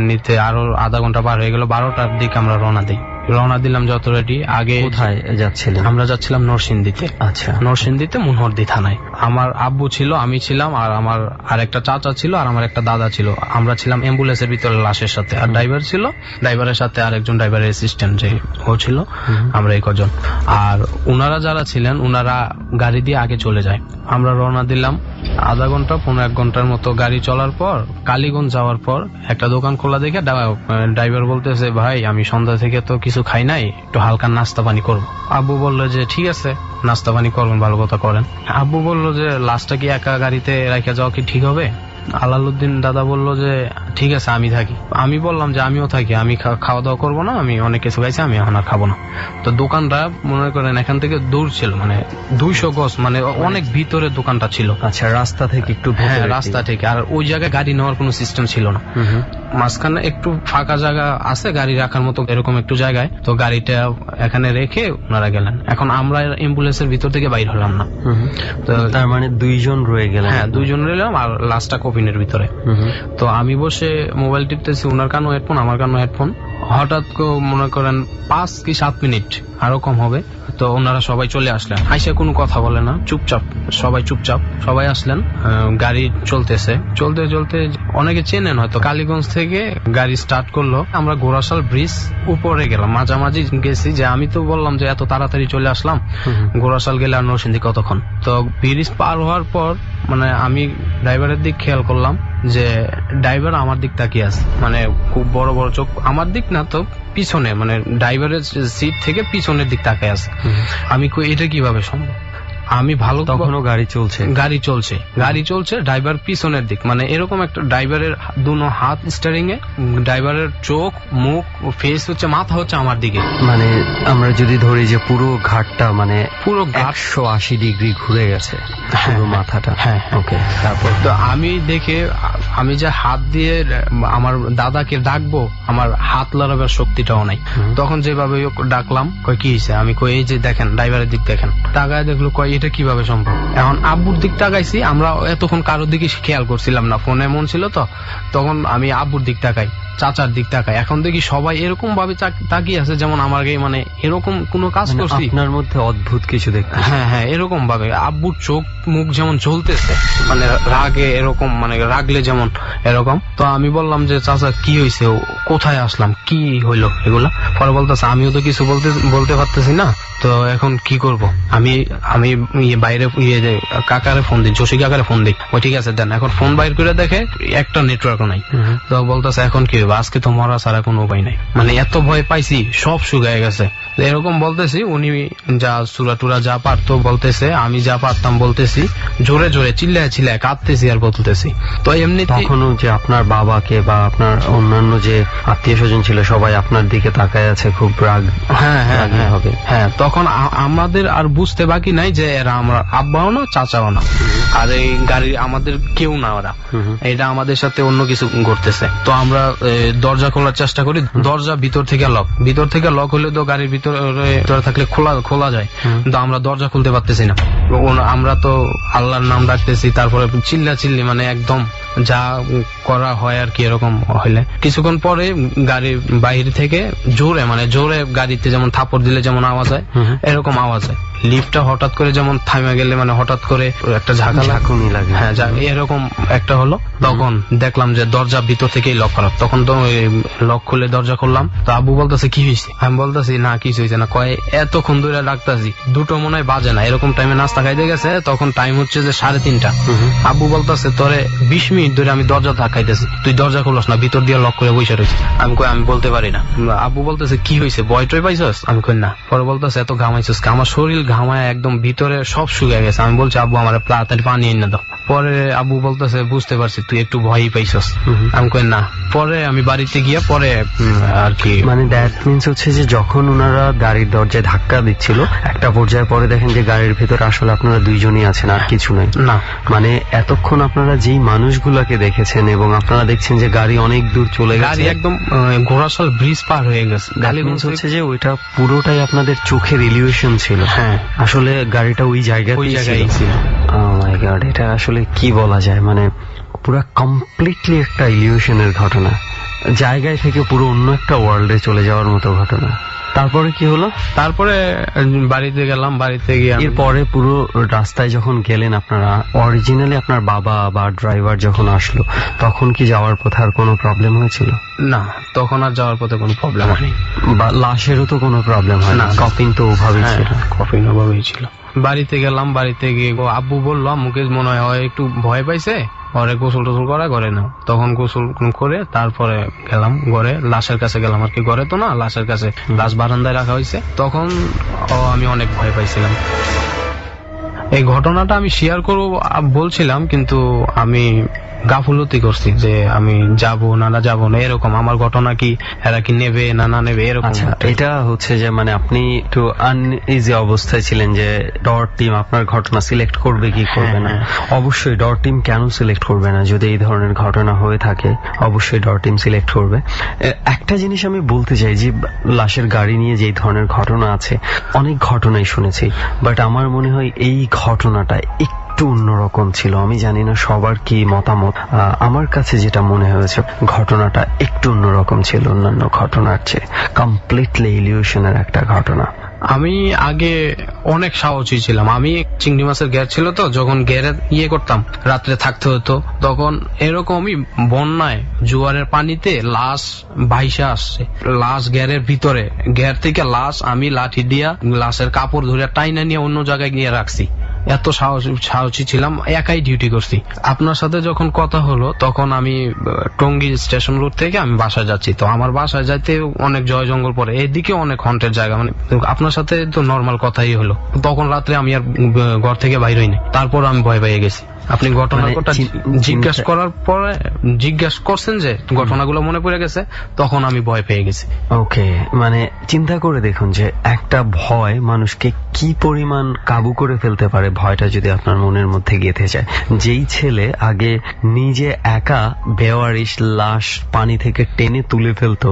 S5: নিতে আরো আধা ঘন্টা পার হয়ে গেল। 12টার দিকে আমরা রওনা দিলাম যত রেডি। আগে
S3: কোথায় যাচ্ছিলেন?
S5: আমরা যাচ্ছিলাম নরসিংদীতে।
S3: আচ্ছা,
S5: নরসিংদীতে মুনহরদি থানায়। আমার আব্বু ছিল, আমি ছিলাম, আর আমার আরেকটা চাচা ছিল, আর আমার একটা দাদা ছিল। আমরা ছিলাম অ্যাম্বুলেন্সের ভিতরে লাশের সাথে, আর ড্রাইভার ছিল, ড্রাইভারের সাথে আরেকজন ড্রাইভারের অ্যাসিস্ট্যান্ট যে ও ছিল, আমরা এই কজন। আর উনারা যারা ছিলেন উনারা গাড়ি দিয়ে আগে চলে যায়। আমরা রওনা দিলাম, আধা ঘন্টা 1.5 ঘন্টার মতো গাড়ি চলার পর কালীগঞ্জ যাওয়ার পর একটা দোকান খোলা দেখে ড্রাইভার বলতেছে, ভাই আমি সন্ধ্যা থেকে তো কিছু খাই নাই, একটু হালকা নাস্তা পানি করবো। আব্বু বললো যে ঠিক আছে, নাস্তা পানি করবেন, ভালো কথা করেন। আব্বু বললো যে লাশটা কি একা গাড়িতে রেখে যাওয়া কি ঠিক হবে? আলাউদ্দিন দাদা বললো যে ঠিক আছে আমি থাকি। আমি বললাম যে আমিও থাকি, আমি খাওয়া দাওয়া করবো না, আমি অনেক কিছু খাইছি, আমি এখন আর খাবো না। তো দোকানটা মনে করেন এখান থেকে দূর ছিল, মানে 200 গজ, মানে অনেক ভিতরে দোকানটা ছিল।
S3: আচ্ছা, রাস্তা থেকে একটু?
S5: হ্যাঁ, রাস্তা থেকে। আর ওই জায়গায় গাড়ি নেওয়ার কোনো সিস্টেম ছিল না। মাঝখানে একটু ফাঁকা জায়গা আছে গাড়ি রাখার মতো, এরকম একটু জায়গায়। তো গাড়িটা এখানে রেখে ওনারা গেলেন। এখন আমরা অ্যাম্বুলেন্সের ভিতর থেকে বাইর হলাম না।
S3: তো তার মানে 2 জন রয়ে গেলেন?
S5: হ্যাঁ, 2 জন রইলাম, আর লাস্টটা কফিনের ভিতরে। তো আমি বসে মোবাইল টিপতেছি, ওনার কানো হেডফোন, আমার কানো হেডফোন। হঠাৎ মনে করেন 5 কি 7 মিনিট আরো কম হবে, তো ওনারা সবাই চলে আসলেন। আইসা কোনো কথা বলে না, চুপচাপ সবাই আসলেন। গাড়ি চলতে অনেকে চেনেন হয়তো, কালীগঞ্জ থেকে গাড়ি স্টার্ট করলো। আমরা গোরাশাল ব্রিজ উপরে গেলাম, মাঝামাঝি গেছি। যে আমি তো বললাম যে এত তাড়াতাড়ি চলে আসলাম, গোরাশাল গেলে আর নরসিংদী কতক্ষণ। তো ব্রিজ পার হওয়ার পর মানে আমি ড্রাইভারের দিক খেয়াল করলাম যে ড্রাইভার আমার দিক তাকিয়ে আছে, মানে খুব বড় বড় চোখ, আমার দিক না তো পিছনে, মানে ড্রাইভারের সিট থেকে পিছনের দিক তাকিয়ে আছে। আমি কই এটা কিভাবে সম্ভব? আমি ভালো,
S3: তখনও গাড়ি চলছে, ড্রাইভার পিছনের দিক, মানে এরকম একটা ড্রাইভারের দুনো হাত স্টিয়ারিং এ, ড্রাইভারের চোখ মুখ ফেস হচ্ছে, মাথা হচ্ছে আমার দিকে। মানে আমরা যদি ধরি যে পুরো ঘাটটা, মানে পুরো 180 ডিগ্রি ঘুরে গেছে পুরো মাথাটা।
S5: হ্যাঁ,
S3: ওকে। তারপর
S5: তো আমি দেখে, আমি যে হাত দিয়ে আমার দাদাকে ডাকবো, আমার হাত লড়াবার শক্তিটাও নাই। তখন যেভাবে ডাকলাম, কই কি হয়েছে? আমি কই এই যে দেখেন ড্রাইভারের দিক দেখেন। তাকায় দেখলো, কই এটা কিভাবে সম্ভব? এখন আব্বুর দিক তাকাইছি, আমরা এতক্ষণ কারোর দিকে খেয়াল করছিলাম না, ফোনে মন ছিল তো। তখন আমি আব্বুর দিক তাকাই, চাচার দিক তাকাই, এখন দেখি সবাই এরকম ভাবে তাকিয়ে আছে যেমন আমাকে, মানে এরকম কোন কাজ করছি।
S3: আপনার মধ্যে অদ্ভুত কিছু দেখতে?
S5: হ্যাঁ, এরকম ভাবে আব্বুর চোখ মুখ যেমন জ্বলতেছে, মানে রাগে এরকম, মানে রাগলে যেমন এরকম। তো আমি বললাম যে চাচা কি হয়েছে, কোথায় আসলাম, কি হইলো এগুলা? পরে বলতেছে আমিও তো কিছু বলতে পারতেছি না, তো এখন কি করব? আমি বাইরে কাকারে ফোন দিই, জসি কাকারে ফোন দিই। ও ঠিক আছে দেন। এখন ফোন বাইর করে দেখে একটা নেটওয়ার্ক নাই। তো বলতেছে এখন কি হবে? আজকে তো মরা ছাড়া কোনো উপায় নাই। মানে এত ভয় পাইছি, সব শুকায় গেছে। এরকম বলতেছি, উনি যা সুরা টুরা যা পারতো বলতেছে, আমি যা পারতাম বলতেছি, জোরে জোরে চিল্লায় চিল্লায় কাঁদতেছি আর বলতেছি। তো এমনি
S3: তখনও যে আপনার বাবাকে বা আপনার অন্যান্য যে আত্মীয় স্বজন ছিল সবাই আপনার দিকে তাকায় আছে খুব রাগ।
S5: হ্যাঁ, তখন আমাদের আর বুঝতে বাকি নাই যে এরা আমরা আব্বাও না চাচাও না, আর এই গাড়ি আমাদের কেউ না, ওরা এটা আমাদের সাথে অন্য কিছু ঘটতেছে। তো আমরা দরজা খোলার চেষ্টা করি, দরজা ভিতর থেকে লক হলে তো গাড়ির ভিতরে থাকলে খোলা যায়, কিন্তু আমরা দরজা খুলতে পারতেছি না। আমরা তো আল্লাহর নাম ডাকতেছি, তারপরে চিল্লি মানে একদম যা করা হয় আর কি। এরকম হইলে কিছুক্ষণ পরে গাড়ির বাইরে থেকে জোরে গাড়িতে যেমন থাপড় দিলে যেমন আওয়াজ হয়, এরকম আওয়াজ হয়। লিফটটা হঠাৎ করে যেমন থামে গেলে মানে হঠাৎ করে একটা ঝাঁকুনি লাগে, হ্যাঁ এরকম একটা হলো। তখন দেখলাম যে দরজা ভিতর থেকেই লক করা। তখন তো লক খুলে দরজা খুললাম, তো আব্বু বলতেছে কি হয়েছে? আমি বলতেছি না কিছু হয়েছে না। কয় এতক্ষণ ধরে ডাকতেছি, 2টো মনে হয় বাজে না, এরকম টাইমে নাস্তা খাইতে গেছে, তখন টাইম হচ্ছে যে 3:30। আব্বু বলতেছে তোরে 20 মিনিট ধরে আমি দরজা ধাক্কাইতেছি, তুই দরজা খুলস না, ভিতর দিয়ে লক করে বসে রয়েছি। আমি কই আমি বলতে পারি না। আব্বু বলতেছে কি হয়েছে, ভয় টয় পাইছস? আমি কই না। পরে বলতেছে এত ঘামাইছস? আমার শরীর ঘামায় একদম ভিতরে সব শুকিয়ে গেছে। আমি বলছি আব্বু আমার তাড়াতাড়ি পানি এনে দাও। পরে আব্বু বলতেছে বুঝতে পারছি তুই একটু ভয়ই পাইছস। আমি কই না। পরে আমি বাড়িতে গিয়ে পরে আর কি
S3: মানে দ্যাট মিন্স হচ্ছে যে যখন ওনারা গাড়ির দরজায় ধাক্কা দিচ্ছিল একটা পর্যায়ে পরে দেখেন যে গাড়ির ভিতরে আসলে আপনারা 2জনই আছেন, আর কিছু নাই
S5: না।
S3: মানে এতক্ষণ আপনারা যেই মানুষগুলাকে দেখেছেন এবং আপনারা দেখছেন যে গাড়ি অনেক দূর চলে গেছে,
S5: গাড়ি একদম ঘোড়াশাল ব্রিজ পার হয়ে গেছে।
S3: গাড়ি হচ্ছে যে ওইটা পুরোটাই আপনাদের চোখের ইলিউশন ছিল।
S5: হ্যাঁ,
S3: আসলে গাড়িটা ওই জায়গায় ছিল। Oh my God, এটা আসলে কি বলা যায়, মানে পুরো কমপ্লিটলি একটা ইলিউশনের ঘটনা, জায়গায় থেকে পুরো অন্য একটা ওয়ার্ল্ডে চলে যাওয়ার মতো ঘটনা। তারপরে কি হলো?
S5: তারপরে বাড়িতে গেলাম, বাড়িতে গিয়ে
S3: এরপরে পুরো রাস্তায় যখন গেলেন আপনারা, অরিজিনালি আপনার বাবা বা ড্রাইভার যখন আসলো তখন কি যাওয়ার পথে আর কোনো প্রবলেম হয়েছিল?
S5: না, তখন আর যাওয়ার পথে কোনো প্রবলেম হয়নি।
S3: বা লাশেরও তো কোনো প্রবলেম হয় না? কফিন তো ওভাবেই ছিল।
S5: কফিন ওভাবেই ছিল। বাড়িতে গেলাম, বাড়িতে গিয়ে আব্বু বললো মুকেশ মনে হয় একটু ভয় পাইছে, ঘরে গোসল টোসল করা ঘরে না। তখন গোসল করে তারপরে গেলাম ঘরে, লাশের কাছে গেলাম আর কি। ঘরে তো না, লাশের কাছে, লাশ বারান্দায় রাখা হয়েছে। তখন আমি অনেক ভয় পাইছিলাম। এই ঘটনাটা আমি শেয়ার করবো বলছিলাম, কিন্তু আমি গাফুলতি করছি যে আমি যাব না যাব না এরকম। আমার ঘটনা কি এরা কি নেবে না নেবে এরকম।
S3: এটা হচ্ছে যে মানে আপনি একটু আনইজি অবস্থায় ছিলেন যে ডর টিম আপনার ঘটনা সিলেক্ট করবে কি করবে না। অবশ্যই ডর টিম কেন সিলেক্ট করবে না? যদি এই ধরনের ঘটনা হয়ে থাকে অবশ্যই ডর টিম সিলেক্ট করবে। একটা জিনিস আমি বলতে চাই যে লাশের গাড়ি নিয়ে যে ধরনের ঘটনা আছে, অনেক ঘটনাই শুনেছি, বাট আমার মনে হয় এই ঘটনাটা একটু অন্যরকম ছিল। আমি জানি না সবার কি মতামত, আমার কাছে যেটা মনে হয়েছে ঘটনাটা একটু অন্যরকম ছিল অন্যান্য ঘটনার চেয়ে। কমপ্লিটলি ইলিউশনের একটা ঘটনা।
S5: আমি আগে অনেক সাহসী ছিলাম। আমি চিংড়ি মাছের ঘের ছিল তো, যখন ঘেরে করতাম রাত্রে থাকতে হতো, তখন এরকমই বন্যায় জোয়ারের পানিতে লাশ ভাইসা আসছে। লাশ ঘেরের ভিতরে, ঘের থেকে লাশ আমি লাঠি দিয়া লাশের কাপড় ধরে টাইনা নিয়ে অন্য জায়গায় গিয়ে রাখছি। এত সাহসী ছিলাম, একাই ডিউটি করছি। আপনার সাথে যখন কথা হলো তখন আমি টঙ্গী স্টেশন রোড থেকে আমি বাসায় যাচ্ছি। তো আমার বাসায় যাইতে অনেক জয় জঙ্গল পরে, এদিকে অনেক হন্টের জায়গা। মানে আপনার সাথে তো নর্মাল কথাই হলো। তখন রাত্রে আমি আর ঘর থেকে বাইর হইনি, তারপর আমি ভয় পেয়ে গেছি। আপনি ঘটনাটা জিজ্ঞাসা করার পরে জিজ্ঞাসা করছেন যে ঘটনাগুলো মনে পড়ে গেছে, তখন আমি ভয় পেয়ে গেছি।
S3: ওকে, মানে চিন্তা করে দেখুন যে একটা ভয় মানুষকে কি পরিমাণ কাবু করে ফেলতে পারে। ভয়টা যদি আপনার মনের মধ্যে গেঁথে যায়, যেই ছেলে আগে নিজে একা বেওয়ারিশ লাশ পানি থেকে টেনে তুলে ফেলতো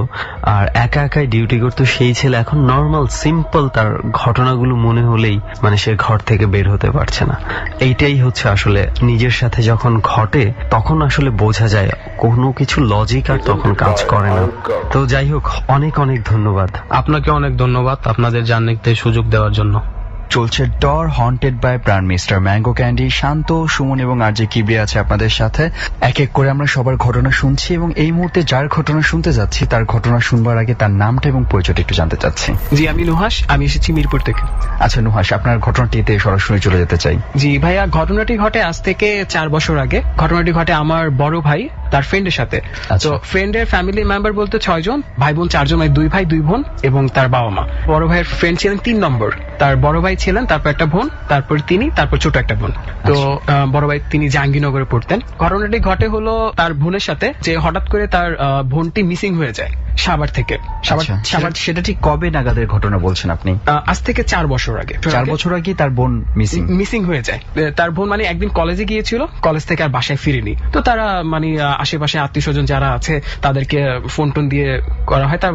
S3: আর একা একাই ডিউটি করতো, সেই ছেলে এখন নর্মাল সিম্পল তার ঘটনাগুলো মনে হলেই মানে সে ঘর থেকে বের হতে পারছে না। এইটাই হচ্ছে আসলে নিজের সাথে যখন ঘটে তখন আসলে বোঝা যায় কোনো কিছু লজিক আর তখন কাজ করে না। তো যাই হোক, অনেক অনেক ধন্যবাদ
S5: আপনাকে। অনেক ধন্যবাদ আপনাদের জানতে সুযোগ দেওয়ার জন্য।
S4: চলছে ডর হন্টেড বাই প্রাণ মিস্টার ম্যাঙ্গো ক্যান্ডি। শান্ত, সুমন এবং আরজে কিবরিয়া আছে আপনাদের সাথে। এক এক করে আমরা সবার ঘটনা শুনছি এবং এই মুহূর্তে যার ঘটনা শুনতে যাচ্ছি তার ঘটনা শুনবার আগে তার নামটা এবং পরিচয়টা একটু জানতে চাচ্ছি।
S6: জি, আমি নুহাস, আমি এসেছি মিরপুর থেকে।
S4: আচ্ছা নুহাস, আপনার ঘটনাটিতে সরাসরি চলে যেতে চাই।
S6: জি ভাইয়া, ঘটনাটি ঘটে আজ থেকে 4 বছর আগে। ঘটনাটি ঘটে আমার বড় ভাই তার ফ্রেন্ডের সাথে।
S4: আচ্ছা।
S6: তো ফ্রেন্ডের ফ্যামিলি মেম্বার বলতে 6 জন, ভাই বোন 4 জন, মানে 2 ভাই 2 বোন এবং তার বাবা মা। বড় ভাইয়ের ফ্রেন্ড ছিলেন 3 নম্বর, তার বড় ভাই ছিলেন, তারপর একটা বোন, তারপর তিনি, তারপর ছোট একটা বোন। তো বড় ভাই তিনি জাহাঙ্গীরনগরে পড়তেন। ঘটনাটি ঘটে হলো তার বোনের সাথে, যে হঠাৎ করে তার বোনটি মিসিং হয়ে যায় সাভার থেকে।
S4: সাভার সেটা ঠিক কবে নাগাদের ঘটনা বলছেন আপনি?
S6: আজ থেকে 4 বছর আগে।
S4: 4 বছর আগে তার বোন
S6: মিসিং হয়ে যায়। তার বোন মানে একদিন কলেজে গিয়েছিল, কলেজ থেকে আর বাসায় ফিরেনি। তো তারা মানে আশেপাশে আত্মীয় স্বজন যারা আছে তাদেরকে ফোন টোন দিয়ে করা হয়, তার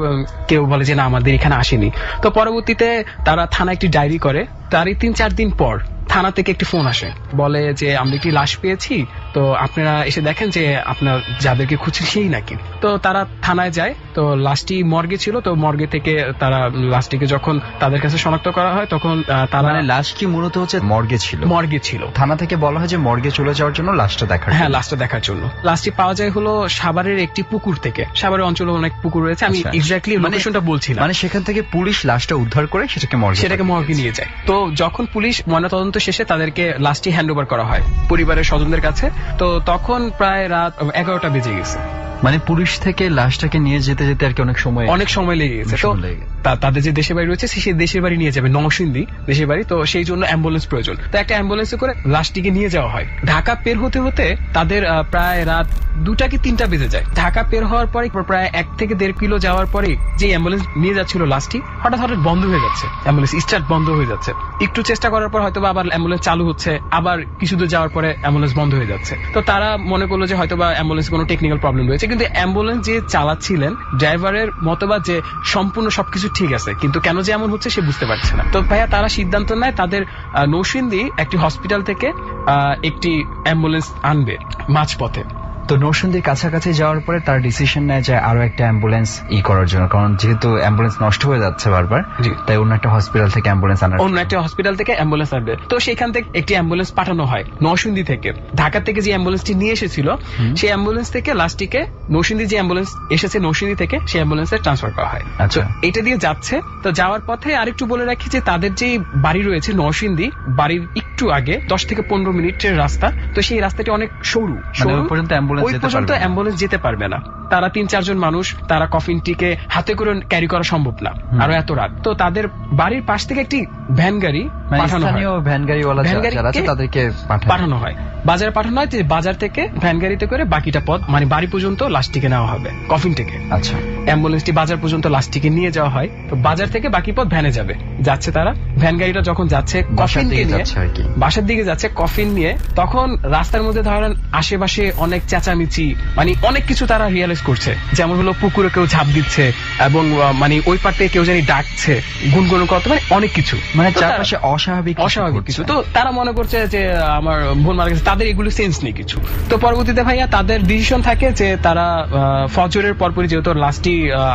S6: কেউ বলে যে না আমাদের এখানে আসেনি। তো পরবর্তীতে তারা থানায় একটি ডায়েরি করে। তারই 3-4 দিন পর থানা থেকে একটি ফোন আসে, বলে যে আমরা একটি লাশ পেয়েছি, তো আপনারা এসে দেখেন যে আপনার যাদেরকে খুঁজছেন সেই নাকি। তো তারা থানায় যায়, তো লাশটি মর্গে ছিল। তো মর্গে থেকে তারা লাশটিকে যখন তাদের কাছে শনাক্ত করা হয়, তখন তারা
S4: মানে লাশ কি মূলত হচ্ছে মর্গে ছিল? থানা থেকে বলা হয় যে মর্গে চলে যাওয়ার জন্য লাশটা দেখার।
S6: হ্যাঁ, লাশটা দেখার জন্য। লাশটি পাওয়া যায় হলো সাভারের একটি পুকুর থেকে। সাভারের অঞ্চলে অনেক পুকুর রয়েছে, আমি এক্স্যাক্টলি লোকেশনটা বলছি না।
S4: মানে সেখান থেকে পুলিশ লাশটা উদ্ধার করে সেটাকে
S6: মর্গে নিয়ে যায়। তো যখন পুলিশ ময়নাতদন্ত শেষে তাদেরকে লাশটি হ্যান্ড ওভার করা হয় পরিবারের স্বজনদের কাছে, তো তখন প্রায় রাত 11টা বেজে গেছে।
S4: মানে পুলিশ থেকে লাশটাকে নিয়ে যেতে যেতে আর কি অনেক সময় লেগে গেছে।
S6: তো তাদের যে দেশের বাড়ি রয়েছে সেই দেশের বাড়ি নিয়ে যাবে, নরসিংদী দেশের বাড়ি। তো সেই জন্য অ্যাম্বুলেন্স প্রয়োজন। তো একটা অ্যাম্বুলেন্সে করে লাশটিকে নিয়ে যাওয়া হয়। ঢাকা পের হতে হতে তাদের প্রায় রাত 2টা কি 3টা বেজে যায়। ঢাকা পের হওয়ার পরে প্রায় 1 থেকে 1.5 কিলো যাওয়ার পরে যে অ্যাম্বুলেন্স নিয়ে যাচ্ছিল লাশটি, হঠাৎ বন্ধ হয়ে যাচ্ছে। অ্যাম্বুলেন্স স্টার্ট বন্ধ হয়ে যাচ্ছে। একটু চেষ্টা করার পর হয়তো আবার অ্যাম্বুলেন্স চালু হচ্ছে, আবার কিছু দূর যাওয়ার পরে অ্যাম্বুলেন্স বন্ধ হয়ে যাচ্ছে। তো তারা মনে করলো যে হয়তো বা অ্যাম্বুলেন্স কোনো টেকনিক্যাল প্রবলেম রয়েছে, কিন্তু অ্যাম্বুলেন্স যে চালাচ্ছিলেন ড্রাইভারের মতবাদ যে সম্পূর্ণ সবকিছু ঠিক আছে, কিন্তু কেন যে এমন হচ্ছে সে বুঝতে পারছে না। তো ভাইয়া তারা সিদ্ধান্ত নেয় তাদের নরসিংদী একটি হসপিটাল থেকে একটি অ্যাম্বুলেন্স আনবে মাঝপথে।
S4: তো নরসিংদীর কাছাকাছি যাওয়ার পরে তার ডিসিশন নেয় যে আরো একটা অ্যাম্বুলেন্স করার জন্য, কারণ যেহেতু অ্যাম্বুলেন্স নষ্ট হয়ে যাচ্ছে বারবার, তাই অন্য একটা হসপিটাল থেকে অ্যাম্বুলেন্স
S6: আনবে। তো সেখান থেকে একটি অ্যাম্বুলেন্স পাঠানো হয় নরসিংদী থেকে। ঢাকা থেকে যে অ্যাম্বুলেন্সটি নিয়ে এসেছিল সেই অ্যাম্বুলেন্স থেকে লাশটিকে নরসিংদী যে অ্যাম্বুলেন্স এসেছে নরসিংদী থেকে সেই অ্যাম্বুলেন্সে ট্রান্সফার করা হয়।
S4: আচ্ছা,
S6: এটা দিয়ে যাচ্ছে। তো যাওয়ার পথে আরেকটু বলে রাখি যে তাদের যে বাড়ি রয়েছে নরসিংদী, বাড়ির একটু আগে 10 থেকে 15 মিনিটের রাস্তা। তো সেই রাস্তাটি অনেক সরু,
S4: ওই পর্যন্ত
S6: অ্যাম্বুলেন্স যেতে পারবে না। তারা 3-4 জন মানুষ, তারা কফিনটিকে হাতে করে ক্যারি করা সম্ভব না, আরো এত রাত। তো তাদের বাড়ির পাশ থেকে একটি ভ্যান গাড়ি পাঠানো হয়, বাজারে পাঠানো হয়। বাজার থেকে ভ্যান গাড়িতে করে বাকিটা পথ মানে বাড়ি পর্যন্ত লাশটিকে নেওয়া হবে কফিন থেকে।
S4: আচ্ছা,
S6: অ্যাম্বুলেন্সটি বাজার পর্যন্ত লাশটিকে নিয়ে যাওয়া হয়। তো বাজার থেকে বাকি পথ ভ্যানে যাচ্ছে তারা। ভ্যান গাড়িটা যখন যাচ্ছে কফিন নিয়ে, বাসার দিকে যাচ্ছে কফিন নিয়ে, তখন রাস্তার মধ্যে ধরেন আশেপাশে অনেক চেঁচামেচি, মানে অনেক কিছু তারা রিয়েলাইজ করছে। যেমন হলো পুকুরে কেউ ঝাঁপ দিচ্ছে এবং মানে ওই পার থেকে কেউ জানি ডাকছে, গুনগুন করতে, মানে অনেক কিছু,
S4: মানে চারপাশে অস্বাভাবিক
S6: কিছু। তো তারা মনে করছে যে আমার বোন মারা গেছে, তাদের এগুলো সেন্স নেই কিছু। তো পরবর্তীতে ভাইয়া তাদের ডিসিশন থাকে যে তারা ফজরের পরপরই, যেহেতু লাশটি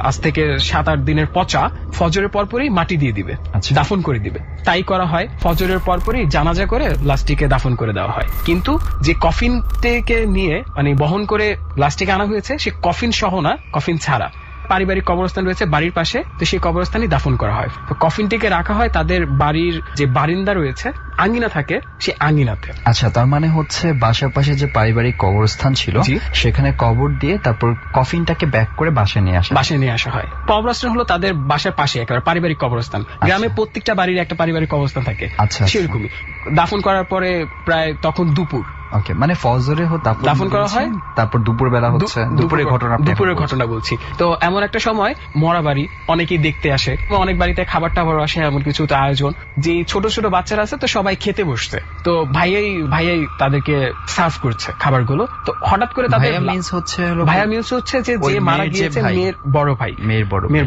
S6: আজ থেকে 7-8 দিনের পচা, ফজরের পরপরই মাটি দিয়ে দিবে, দাফন করে দিবে। তাই করা হয়। ফজরের পরপরই জানাজা করে লাশটিকে দাফন করে দেওয়া হয়। কিন্তু যে কফিনটিকে নিয়ে মানে বহন করে লাশটিকে আনা হয়েছে সে কফিন সহ না, কফিন ছাড়া পারিবারিক কবরস্থান রয়েছে বাড়ির পাশে, তো সেই কবরস্থানে দাফন করা হয়। তো কফিনটিকে রাখা হয় তাদের বাড়ির যে বারিন্দা রয়েছে, আঙ্গিনা থাকে, সেই আঙ্গিনাতে।
S4: আচ্ছা, তার মানে হচ্ছে বাসার পাশে যে পারিবারিক কবরস্থান ছিল সেখানে কবর দিয়ে তারপর কফিনটাকে ব্যাক করে বাসায় নিয়ে আসা হয়।
S6: কবরস্থান হলো তাদের বাসার পাশে একেবারে পারিবারিক কবরস্থান। গ্রামে প্রত্যেকটা বাড়ির একটা পারিবারিক কবরস্থান থাকে, সেরকমই। দাফন করার পরে প্রায় তখন দুপুর,
S4: ওকে, মানে ফজরে
S6: দাফন করা হয়,
S4: তারপর দুপুর বেলা হচ্ছে দুপুরের
S6: ঘটনা বলছি। তো এমন একটা সময় মরা বাড়ি অনেকেই দেখতে আসে, অনেক বাড়িতে খাবার টাবার আসে, এমন কিছু আয়োজন, যে ছোট ছোট বাচ্চারা আছে, তো সবাই খেতে বসছে। তো ভাইয়াই তাদেরকে সার্ভ করছে খাবারগুলো। তো হঠাৎ করে তাদের ভাইয়া মিন্স হচ্ছে যে মারা গিয়েছে মেয়ের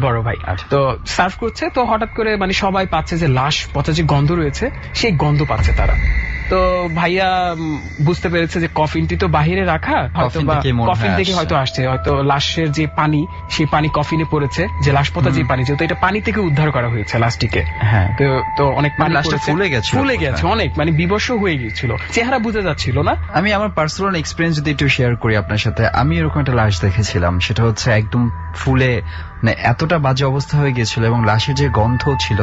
S6: বড় ভাই। তো সার্ভ করছে। তো হঠাৎ করে মানে সবাই পাচ্ছে যে লাশ পচা যে গন্ধ রয়েছে, সেই গন্ধ পাচ্ছে তারা। তো ভাইয়া বুঝতে পেরেছে যে কফিনটি তো বাহিরে রাখা, কফিন থেকে হয়তো আসছে, হয়তো লাশের যে পানি, সেই পানি কফিনে পড়েছে, যে লাশ পচা যে পানি, যেহেতু এটা পানি থেকে উদ্ধার করা হয়েছে লাশটিকে। হ্যাঁ, তো অনেক পানি ফুলে গেছে, অনেক মানে বিবর্ষ হয়ে গিয়েছিল, চেহারা বোঝা যাচ্ছিল না।
S4: আমি আমার পার্সোনাল এক্সপিরিয়েন্স যদি একটু শেয়ার করি আপনার সাথে, আমি এরকম একটা লাশ দেখেছিলাম, সেটা হচ্ছে একদম ফুলে মানে এতটা বাজে অবস্থা হয়ে গিয়েছিল, এবং লাশের যে গন্ধ ছিল,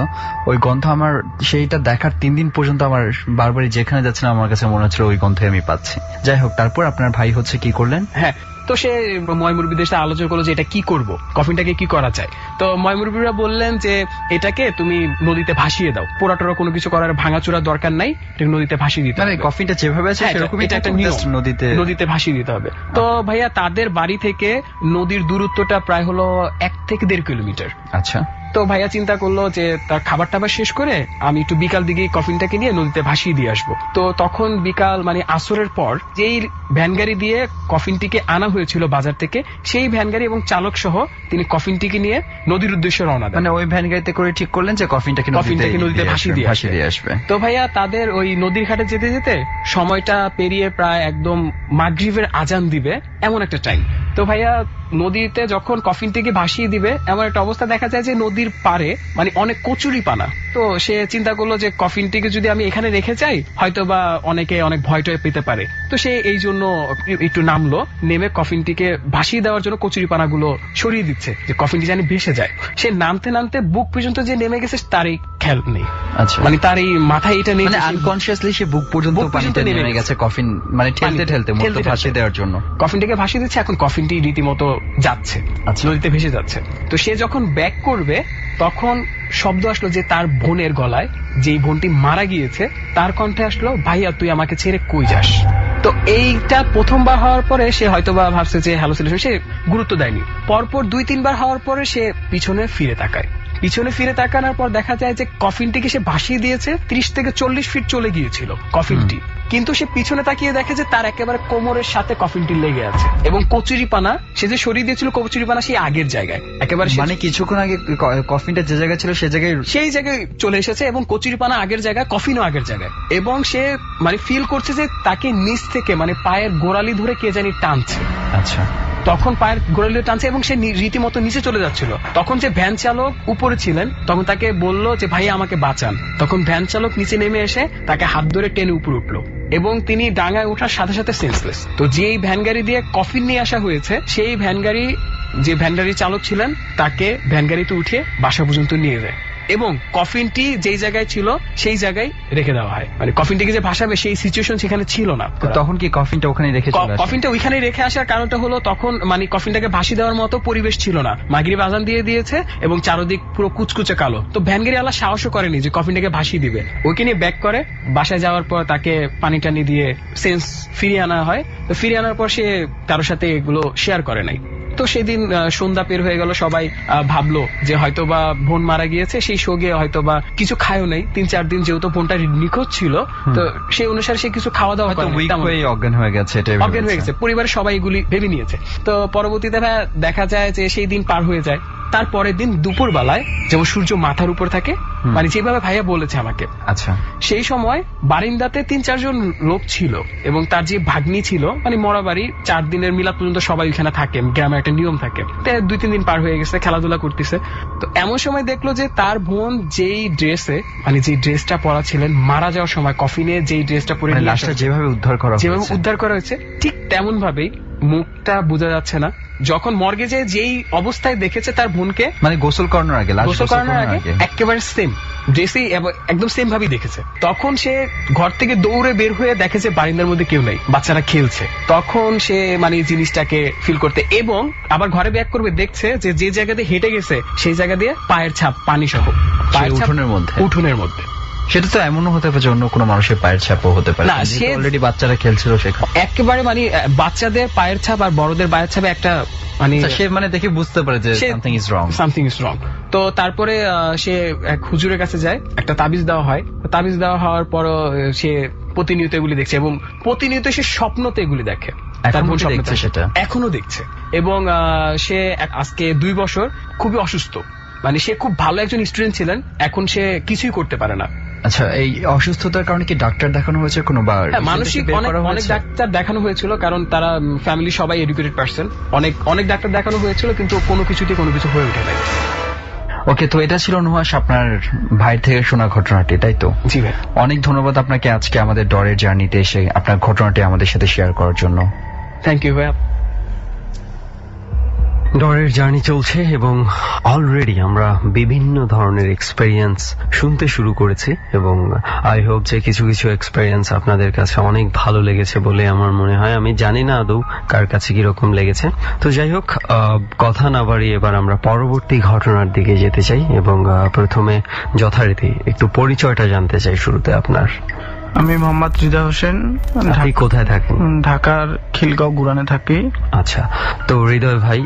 S4: ওই গন্ধ আমার সেইটা দেখার 3 দিন পর্যন্ত আমার বারবারই যেখানে যাচ্ছিলাম আমার কাছে মনে হচ্ছিল ওই গন্ধে আমি পাচ্ছি। যাই হোক, তারপর আপনার ভাই হচ্ছে কি করলেন?
S6: হ্যাঁ, তো সে ময়মুরবিদের সাথে আলোচনা করলো যে এটা কি করব, কফিনটাকে কি করা যায়। তো ময়মুরবিরা বললেন যে এটাকে তুমি নদীতে ভাসিয়ে দাও, পোড়াটোরা কোনো কিছু করার ভাঙাচোরা দরকার নাই, এটাকে নদীতে ভাসিয়ে দিতে
S4: মানে
S6: হবে।
S4: কফিনটা যেভাবে আছে
S6: হ্যাঁ,
S4: সেরকমই
S6: এটা একটা নিয়ম। নদীতে ভাসিয়ে দিতে হবে। তো ভাইয়া তাদের বাড়ি থেকে নদীর দূরত্বটা প্রায় হলো 1 থেকে 1.5 কিলোমিটার।
S4: আচ্ছা,
S6: তো ভাইয়া চিন্তা করলো যে তার খাবার টাবার শেষ করে আমি একটু বিকাল দিকে কফিনটাকে নিয়ে নদীতে ভাসিয়ে দিয়ে আসবো। তো তখন বিকাল মানে আসরের পর যেই ভ্যান গাড়ি দিয়ে কফিনটিকে আনা হয়েছিল বাজার থেকে, সেই ভ্যান গাড়ি এবং চালক সহ তিনি কফিনটিকে নিয়ে নদীর উদ্দেশ্যে রওনা দেন।
S4: মানে ওই ভ্যান গাড়িতে করে ঠিক করলেন যে কফিনটাকে
S6: নদীতে ভাসিয়ে দিয়ে
S4: আসবে।
S6: তো ভাইয়া তাদের ওই নদীর ঘাটে যেতে যেতে সময়টা পেরিয়ে প্রায় একদম মাগরিবের আজান দিবে এমন একটা টাইম। তো ভাইয়া নদীতে যখন কফিনটিকে ভাসিয়ে দিবে এমন একটা অবস্থা দেখা যায় যে নদীর পাড়ে মানে অনেক কচুরি পানা। তো সে চিন্তা করলো যে কফিনটিকে যদি আমি এখানে রেখে যাই হয়তো বা অনেকে অনেক ভয় টয় পেতে পারে। তো সে এই জন্য একটু নামলো, নেমে কফিনটিকে ভাসিয়ে দেওয়ার জন্য কচুরি পানাগুলো সরিয়ে দিচ্ছে যে কফিনটি যেন ভেসে যায়। সে নামতে নামতে বুক পর্যন্ত যে নেমে গেছে তারই খেয়াল নেই।
S4: আচ্ছা,
S6: মানে তার এই মাথায় এটা নেই,
S4: মানে আনকনসিয়াসলি সে বুক পর্যন্ত পানিতে নেমে গেছে কফিন মানে ঠেলতে মতো ভাসিয়ে দেওয়ার জন্য।
S6: কফিনটাকে ভাসিয়ে দিচ্ছে, এখন কফিনটি রীতিমতো যাচ্ছে, নদীতে ভেসে যাচ্ছে। তো সে যখন ব্যাক করবে তখন শব্দ আসলো যে তার বোনের গলায়, যেই বোনটি মারা গিয়েছে তার কণ্ঠে আসলো, ভাইয়া তুই আমাকে ছেড়ে কই যাস। তো এইটা প্রথমবার হওয়ার পরে সে হয়তোবা ভাবছে যে হ্যালোসিনেশন, সে গুরুত্ব দেয়নি। পরপর 2-3 বার হওয়ার পরে সে পিছনে ফিরে তাকায়। পিছনে ফিরে তাকানোর পর দেখা যায় যে কফিনটিকে সে ভাসিয়ে দিয়েছে 30 থেকে 40 ফিট চলে গিয়েছিল কফিনটি, কিন্তু সে পিছনে তাকিয়ে দেখে যে তার একেবারে কোমরের সাথে কফিনটি লেগে আছে এবং কচুরিপানা সে যে সরিয়ে দিয়েছিল কচুরিপানা সেই আগের জায়গায় একেবারে,
S4: মানে কিছুক্ষণ আগে কফিনটা যে জায়গায় ছিল সেই জায়গায়
S6: চলে এসেছে এবং কচুরিপানা আগের জায়গায়, কফিনও আগের জায়গায়। এবং সে মানে ফিল করছে যে তাকে নিচ থেকে মানে পায়ের গোড়ালি ধরে কে জানি টানছে।
S4: আচ্ছা,
S6: তখন পায়ের গোড়ালি টানছে এবং সে রীতিমতো নিচে চলে যাচ্ছিল। তখন যে ভ্যান চালক উপরে ছিলেন তখন তাকে বলল যে ভাই আমাকে বাঁচান। তখন ভ্যান চালক নিচে নেমে এসে তাকে হাত ধরে টেনে উপরে উঠলো এবং তিনি ডাঙায় ওঠার সাথে সাথে সেন্সলেস। তো যেই ভ্যান গাড়ি দিয়ে কফিন নিয়ে আসা হয়েছে সেই ভ্যান গাড়ি চালক ছিলেন তাকে ভ্যান গাড়িতে উঠিয়ে বাসা পর্যন্ত নিয়ে যায় এবং কফিনটি যেই জায়গায় ছিল সেই জায়গায় রেখে দেওয়া হয়। মানে কফিনটিকে যে ভাসাবে সেই সিচুয়েশন সেখানে ছিল না।
S4: তখন কি কফিনটা ওখানে রেখে চলে আসে?
S6: কফিনটা ওইখানে রেখে আসার কারণটা হলো তখন মানে কফিনটাকে ভাসিয়ে দেওয়ার মতো পরিবেশ ছিল না, মাগরিব আজান দিয়ে দিয়েছে এবং চারদিক পুরো কুচকুচে কালো। তো ভ্যান গাড়ি আল্লাহ সাহসও করেনি যে কফিনটাকে ভাসিয়ে দিবে। ওইকে নিয়ে ব্যাক করে বাসায় যাওয়ার পর তাকে পানি টানি দিয়ে সেন্স ফিরিয়ে আনা হয়। তো ফিরিয়ে আনার পর সে কারোর সাথে এগুলো শেয়ার করে নাই। তো সেদিন সন্ধ্যা পের হয়ে গেল, সবাই ভাবলো যে হয়তোবা বোন মারা গিয়েছে, সেই শোকে হয়তোবা কিছু খায়ও নাই 3-4 দিন, যেহেতু বোনটা নিখোঁজ ছিল। তো সেই অনুসারে সে কিছু খাওয়া দাওয়া
S4: অজ্ঞান হয়ে গেছে,
S6: পরিবারের সবাই এগুলি ভেবে নিয়েছে। তো পরবর্তীতে দেখা যায় যে সেই দিন পার হয়ে যায়। তারপরের দিন দুপুর বেলায় যেমন সূর্য মাথার উপর থাকে, মানে যেভাবে ভাইয়া বলেছে আমাকে,
S4: আচ্ছা,
S6: সেই সময় বারিন্দাতে 3-4 জন লোক ছিল এবং তার যে ভাগ্নি ছিল, মানে মরা বাড়ি 4 দিনের মিলাদ পর্যন্ত সবাই ওখানে থাকে, গ্রামে একটা নিয়ম থাকে। 2-3 দিন পার হয়ে গেছে, খেলাধুলা করতেছে। তো এমন সময় দেখলো যে তার বোন যেই ড্রেসে মানে যে ড্রেসটা পরা ছিলেন মারা যাওয়ার সময়, কফিনে যেই ড্রেসটা পরে
S4: লাশটা যেভাবে উদ্ধার করা
S6: হয়েছে ঠিক তেমন ভাবেই, মুখটা বোঝা যাচ্ছে না। যখন মর্গে যেই অবস্থায় দেখেছে তার বোনকে,
S4: মানে গোসল করানোর আগে
S6: একেবারে সেম ড্রেসেই একদম সেম ভাবেই দেখেছে। তখন সে ঘর থেকে দৌড়ে বের হয়ে দেখেছে বারিন্দার মধ্যে কেউ নাই, বাচ্চারা খেলছে। তখন সে মানে জিনিসটাকে ফিল করতে এবং আবার ঘরে ব্যাক করবে, দেখছে যে জায়গাতে হেঁটে গেছে সেই জায়গা দিয়ে পায়ের ছাপ পানি সহ, উঠোনের মধ্যে।
S4: সেটা তো এমনও হতে পারে অন্য কোনো মানুষের পায়ের ছাপও হতে পারে, অলরেডি বাচ্চারা খেলছিল সেখানে।
S6: একেবারে মানে বাচ্চাদের পায়ের ছাপ আর বড়দের পায়ের ছাপে একটা মানে
S4: সে মানে দেখে বুঝতে পারে যে সামথিং ইজ রং।
S6: তো তারপরে সে এক হুজুরের কাছে যায়, একটা তাবিজ দেওয়া হয়। তাবিজ দেওয়া হওয়ার পর সে প্রতিনিয়ত এগুলি দেখছে এবং প্রতিনিয়ত সে স্বপ্নতে এগুলি দেখে,
S4: সেটা
S6: এখনো দেখছে। এবং সে আজকে 2 বছর খুবই অসুস্থ, মানে সে খুব ভালো একজন স্টুডেন্ট ছিলেন, এখন সে কিছুই করতে পারে না।
S4: আচ্ছা, এই অসুস্থতার কারণে কি ডাক্তার দেখানো হয়েছে কোনোবার?
S6: মানসিক অনেক ডাক্তার দেখানো হয়েছিল, কারণ তারা ফ্যামিলি সবাই এডুকেটেড পারসন। অনেক ডাক্তার দেখানো হয়েছিল কিন্তু কোনো কিছু হয়ে ওঠে নাই।
S4: ওকে, তো এটা ছিল নুহাস আপনার ভাইয়ের থেকে শোনা ঘটনাটি, তাই তো?
S6: জি ভাই,
S4: অনেক ধন্যবাদ আপনাকে আজকে আমাদের ডরের জার্নিতে এসে আপনার ঘটনাটি আমাদের সাথে শেয়ার করার জন্য।
S6: থ্যাংক ইউ ভাই।
S3: ডরের জার্নি চলছে এবং অলরেডি আমরা বিভিন্ন ধরনের এক্সপেরিয়েন্স শুনতে শুরু করেছি এবং আই হোপ যে কিছু কিছু এক্সপেরিয়েন্স আপনাদের কাছে অনেক ভালো লেগেছে বলে আমার মনে হয়। আমি জানি না আদৌ কার কাছে কিরকম লেগেছে। তো যাই হোক, কথা না বাড়িয়ে এবার আমরা পরবর্তী ঘটনার দিকে যেতে চাই এবং প্রথমে যথারীতি একটু পরিচয়টা জানতে চাই শুরুতে আপনার।
S7: আমি মোহাম্মদ রিদা হোসেন,
S3: আপনি কোথায় থাকেন?
S7: ঢাকার খিলগাঁও গুরানে থাকি।
S3: আচ্ছা, তো হৃদয় ভাই,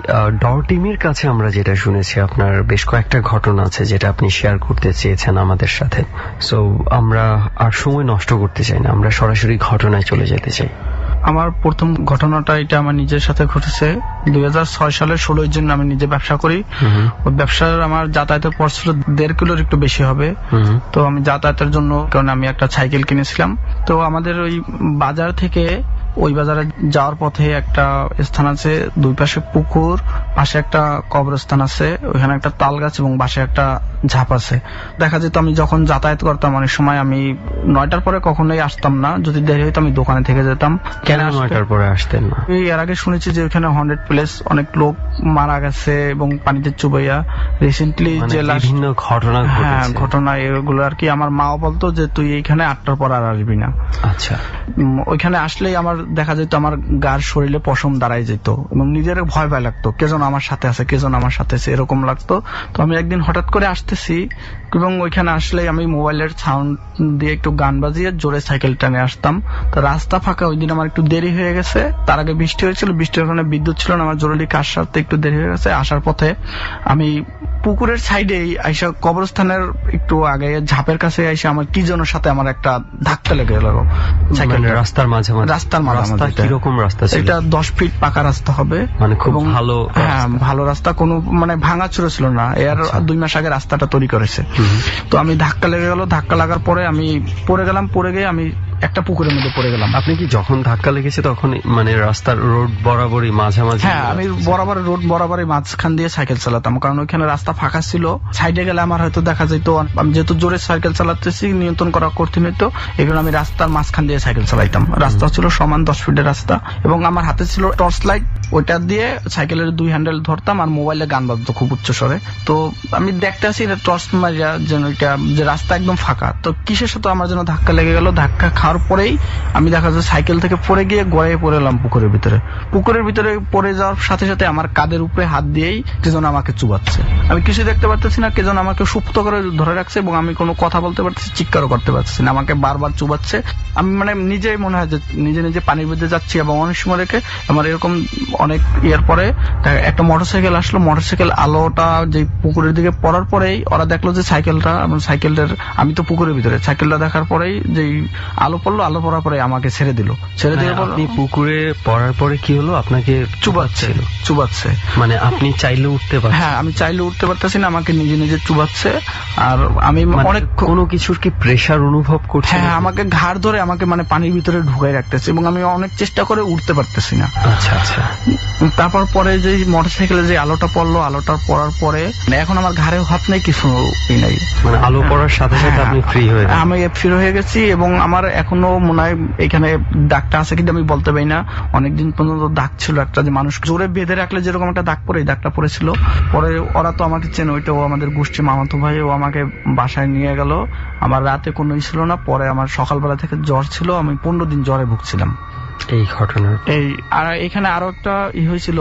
S3: ডর টিমের কাছে আমরা যেটা শুনেছি আপনার বেশ কয়েকটা ঘটনা আছে যেটা আপনি শেয়ার করতে চেয়েছেন আমাদের সাথে। সো আমরা আর সময় নষ্ট করতে চাই না, আমরা সরাসরি ঘটনায় চলে যেতে চাই।
S7: আমার প্রথম ঘটনাটা এটা আমার নিজের সাথে ঘটেছে 2006 সালের 16 জন্য আমি নিজে ব্যবসা করি। ওই ব্যবসার আমার যাতায়াতের পড়ছিল 1.5 কিলোর একটু বেশি হবে। তো আমি যাতায়াতের জন্য কারণ আমি একটা সাইকেল কিনেছিলাম। তো আমাদের ওই বাজার থেকে ওই বাজারে যাওয়ার পথে একটা স্থান আছে, দুই পাশে পুকুর, পাশে একটা কবরস্থান আছে, ওইখানে একটা তাল গাছ এবং পাশে একটা ঝাপ আছে। দেখা যেত আমি যখন যাতায়াত করতাম অনেক সময় আমি 9টার পরে কখনোই আসতাম না, যদি দেরি হইতো আমি দোকানে থেকে যেতাম।
S3: কেন 9টার পরে আসতেন না?
S7: এর আগে শুনেছি যে ওইখানে 100 প্লেস অনেক লোক মারা গেছে এবং পানিতে চুবাইয়া রিসেন্টলি যে
S3: বিভিন্ন ঘটনা
S7: হ্যাঁ ঘটনা এগুলো আর কি। আমার মাও বলতো যে তুই এইখানে 8টার পর আর আসবি না।
S3: আচ্ছা,
S7: ওইখানে আসলেই আমার দেখা যেত আমার গার শরীরে পশম দাঁড়াই যেত এবং নিজের ভয় ভয় লাগতো, কে যেন আমার সাথে আছে, কে যেন আমার সাথে আছে, এরকম লাগতো। তো আমি একদিন হঠাৎ করে আসতেছি এবং ওইখানে আসলেই আমি মোবাইলের সাউন্ড দিয়ে একটু গান বাজিয়ে জোরে সাইকেল টানে আসতাম। তো রাস্তা ফাঁকা, ওই দিন আমার একটু দেরি হয়ে গেছে। তার আগে বৃষ্টি হয়েছিল, বৃষ্টির কারণে বিদ্যুৎ ছিল না, আমার জরুরি কাজ সারতে একটু দেরি হয়ে গেছে। আসার পথে আমি পুকুরের সাইডেই আইসা কবরস্থানের একটু আগে ঝাপের কাছে আইসা আমার কি যেন সাথে আমার একটা ধাক্কা লেগে গেল সাইকেল
S3: রাস্তার মাঝে।
S7: রাস্তার মাঝে
S3: কিরকম রাস্তা ছিল?
S7: এটা 10 ফিট পাকা রাস্তা হবে,
S3: মানে খুব ভালো।
S7: হ্যাঁ ভালো রাস্তা, কোনো মানে ভাঙা চুরো ছিল না। এর 2 মাস আগে রাস্তাটা তৈরি করেছে। তো আমি ধাক্কা লেগে গেল, ধাক্কা লাগার পরে আমি পড়ে গেলাম, পড়ে গিয়ে আমি একটা পুকুরের মধ্যে পড়ে গেলাম।
S3: আপনি কি যখন ধাক্কা লেগেছে তখন মানে রাস্তার রোড বরাবরই মাঝামাঝি?
S7: হ্যাঁ, আমি বরাবর রোড বরাবরই মাঝখান দিয়ে সাইকেল চালাতাম, কারণ ওইখানে রাস্তা ফাঁকা ছিল। সাইডে গেলে আমার হয়তো দেখা যেত, আমি যেহেতু জোরে সাইকেল চালাতেছি নিয়ন্ত্রণ করা কঠিন হইতো, এগুলো আমি রাস্তার মাঝখান দিয়ে সাইকেল চালাইতাম। রাস্তা ছিল সমান 10 ফিটের রাস্তা এবং আমার হাতে ছিল টর্চ লাইট, ওইটা দিয়ে সাইকেলের 2 হ্যান্ডেল ধরতাম আর মোবাইলে গান বাজতো খুব উচ্চ স্বরে। তো আমি দেখতে আসি টর্চ মারিয়া যেন এটা যে রাস্তা একদম ফাঁকা। তো কিসের সাথে আমার যেন ধাক্কা লেগে গেল, ধাক্কা খাওয়ার পরেই আমি দেখা যায় সাইকেল থেকে পড়ে গিয়ে গড়াইয়ে পড়ে এলাম পুকুরের ভিতরে। পুকুরের ভিতরে পড়ে যাওয়ার সাথে সাথে আমার কাঁধের উপরে হাত দিয়েই কে যেন আমাকে চুবাচ্ছে। আমি কিছু দেখতে পারতেছি না, কে যেন আমাকে সুপ্ত করে ধরে রাখছে এবং আমি কোনো কথা বলতে পারতেছি, চিৎকারও করতে পারতেছি না, আমাকে বারবার চুবাচ্ছে। আমি মানে নিজেই মনে হয় যে নিজে নিজে পানির মধ্যে যাচ্ছি এবং অনেক সময় রেখে আমার এরকম অনেক ইয়ার পরে একটা মোটরসাইকেল আসলো। মোটরসাইকেল আলোটা যে পুকুরের দিকে পড়ার পরেই ওরা দেখলো যে সাইকেলটা, সাইকেলটার আমি তো পুকুরের ভিতরে, সাইকেলটা দেখার পরেই যে আলো পড়লো, আলো পড়ার পরে আমাকে ছেড়ে দিল। ছেড়ে দিয়ে
S3: আপনি পুকুরে পড়ার পরে কি হলো? আপনাকে
S7: চুবাচ্ছে।
S3: মানে আপনি চাইলে উঠতে পারছেন?
S7: হ্যাঁ, আমি চাইলে উঠতে পারতেছি না, আমাকে নিজে নিজে চুবাচ্ছে। আর আমি অনেক
S3: কোনো কিছুর কি প্রেসার অনুভব করছি?
S7: হ্যাঁ, আমাকে ঘাড় ধরে আমাকে মানে পানির ভিতরে ঢুকাই রাখতেছে এবং আমি অনেক চেষ্টা করে উঠতে পারতেছি না।
S3: আচ্ছা আচ্ছা।
S7: তারপর পরে যে মোটরসাইকেলে যে আলোটা পড়লো, আলোটা পড়ার পরে এখন আমার ঘাড়ে হাত নেই, কিছু নাই,
S3: মানে আলো পড়ার সাথে সাথে আপনি ফ্রি হয়ে গেছেন?
S7: আমি ফ্রি হয়ে গেছি এবং আমার এখনো মনে হয় এখানে দাগটা আছে কিন্তু আমি বলতে পারি না। অনেকদিন পর্যন্ত দাগ ছিল একটা, যে মানুষ জোরে বেঁধে রাখলে যেরকম একটা দাগ পরে, দাগটা পড়েছিল। পরে ওরা তো আমাকে চেনে, ওইটাও আমাদের গোষ্ঠী মামাতো ভাই, ও আমাকে বাসায় নিয়ে গেল। আমার রাতে কোনো ছিল না, পরে আমার সকালবেলা থেকে জ্বর ছিল, আমি 15 দিন জ্বরে ভুগছিলাম।
S3: এই ঘটনা
S7: আর এখানে আরো একটা হয়েছিল,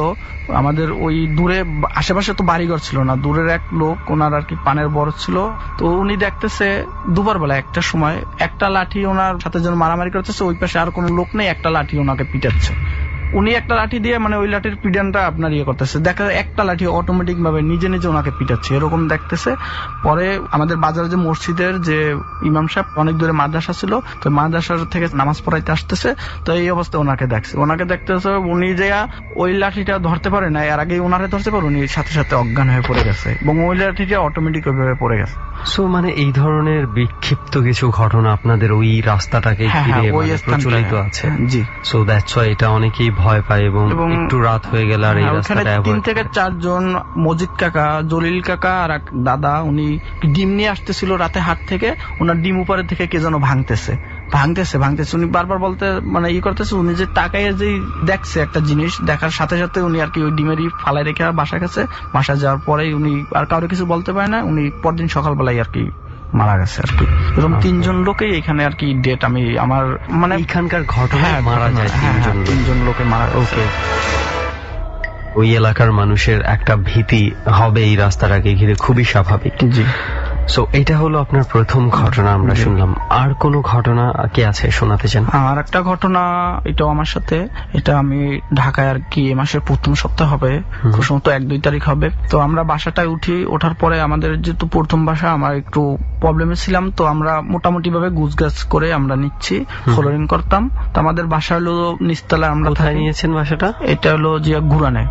S7: আমাদের ওই দূরে আশেপাশে তো বাড়িঘর ছিল না, দূরের এক লোক, ওনার আর কি পানের বরজ ছিল। তো উনি দেখতেছে দুবার বেলা একটা সময় একটা লাঠি ওনার সাথে যেন মারামারি করতেছে, ওই পাশে আর কোনো লোক নেই, একটা লাঠি ওনাকে পিটাচ্ছে। উনি একটা লাঠি দিয়ে মানে ওই লাঠির পিটানটা আপনার করতেছে, দেখা যায় একটা লাঠি অটোমেটিক ভাবে নিজে নিজে ওনাকে পিটাচ্ছে, এরকম দেখতেছে। পরে আমাদের বাজারে যে মসজিদের যে ইমাম সাহেব, অনেক দূরে মাদ্রাসা ছিল, তো মাদ্রাসার থেকে নামাজ পড়াইতে আসতেছে। তো এই অবস্থায় ওনাকে দেখতেছে, উনি যে ওই লাঠিটা ধরতে পারে না, এর আগে ওনারে ধরতে পারে, উনি সাথে সাথে অজ্ঞান হয়ে পড়ে গেছে এবং ওই লাঠিটা অটোমেটিক ওইভাবে পড়ে গেছে।
S3: সো মানে এই ধরনের বিক্ষিপ্ত কিছু ঘটনা আপনাদের ওই রাস্তাটাকে ঘিরে প্রচলিত আছে।
S7: জি,
S3: সো দ্যাটস ওয়াই এটা অনেকেই ভয় পায় এবং একটু রাত হয়ে গেলে আর এই রাস্তাটা
S7: 3 থেকে 4 জন, মজিদ কাকা, জলিল কাকা আর এক দাদা, উনি ডিম নিয়ে আসতেছিল রাতে হাট থেকে, ওনার ডিম উপরে থেকে কে যেন ভাঙতেছে। ভাঙতেছে উনি বারবার বলতে মানে করতেছে, উনি যে তাকাইয়ে যে দেখছে একটা জিনিস, দেখার সাথে সাথে উনি আর কি ওই ডিমেরই ফালাই রেখে বাসা গেছে। বাসা যাওয়ার পরেই উনি আর কাউকে কিছু বলতে পারে না, উনি পরদিন সকালবেলায় আর কি মারা গেছে আর কি। এরকম 3 জন লোকেই এখানে আর কি ডেট, আমি আমার মানে
S3: এখানকার ঘটনায় মারা যায়
S7: 3 জন লোকে মারা। ওকে,
S3: ওই এলাকার মানুষের একটা ভীতি হবে এই রাস্তাটাকে ঘিরে, খুবই স্বাভাবিক।
S7: জি।
S3: সো এটা হলো আপনার প্রথম ঘটনা আমরা শুনলাম, আর কোনো ঘটনা কি আছে শোনাতে চান?
S7: আর একটা ঘটনা, এটাও আমার সাথে, এটা আমি ঢাকায় আর কি এ মাসের প্রথম সপ্তাহ হবে, খুব সম্ভবত 1-2 তারিখ হবে। তো আমরা বাসাটায় উঠি, ওঠার পরে আমাদের যেহেতু প্রথম বাসা, আমার একটু প্রবলেমে ছিলাম, তো আমরা মোটামুটি ভাবে গুছগাছ করে আমরা নিচ্ছি, ফ্লোরিং করতাম। তো আমাদের বাসা হলো নিচতলা। আমরা
S3: কোথায় নিয়েছেন বাসাটা?
S7: এটা হলো যে গোড়ানে।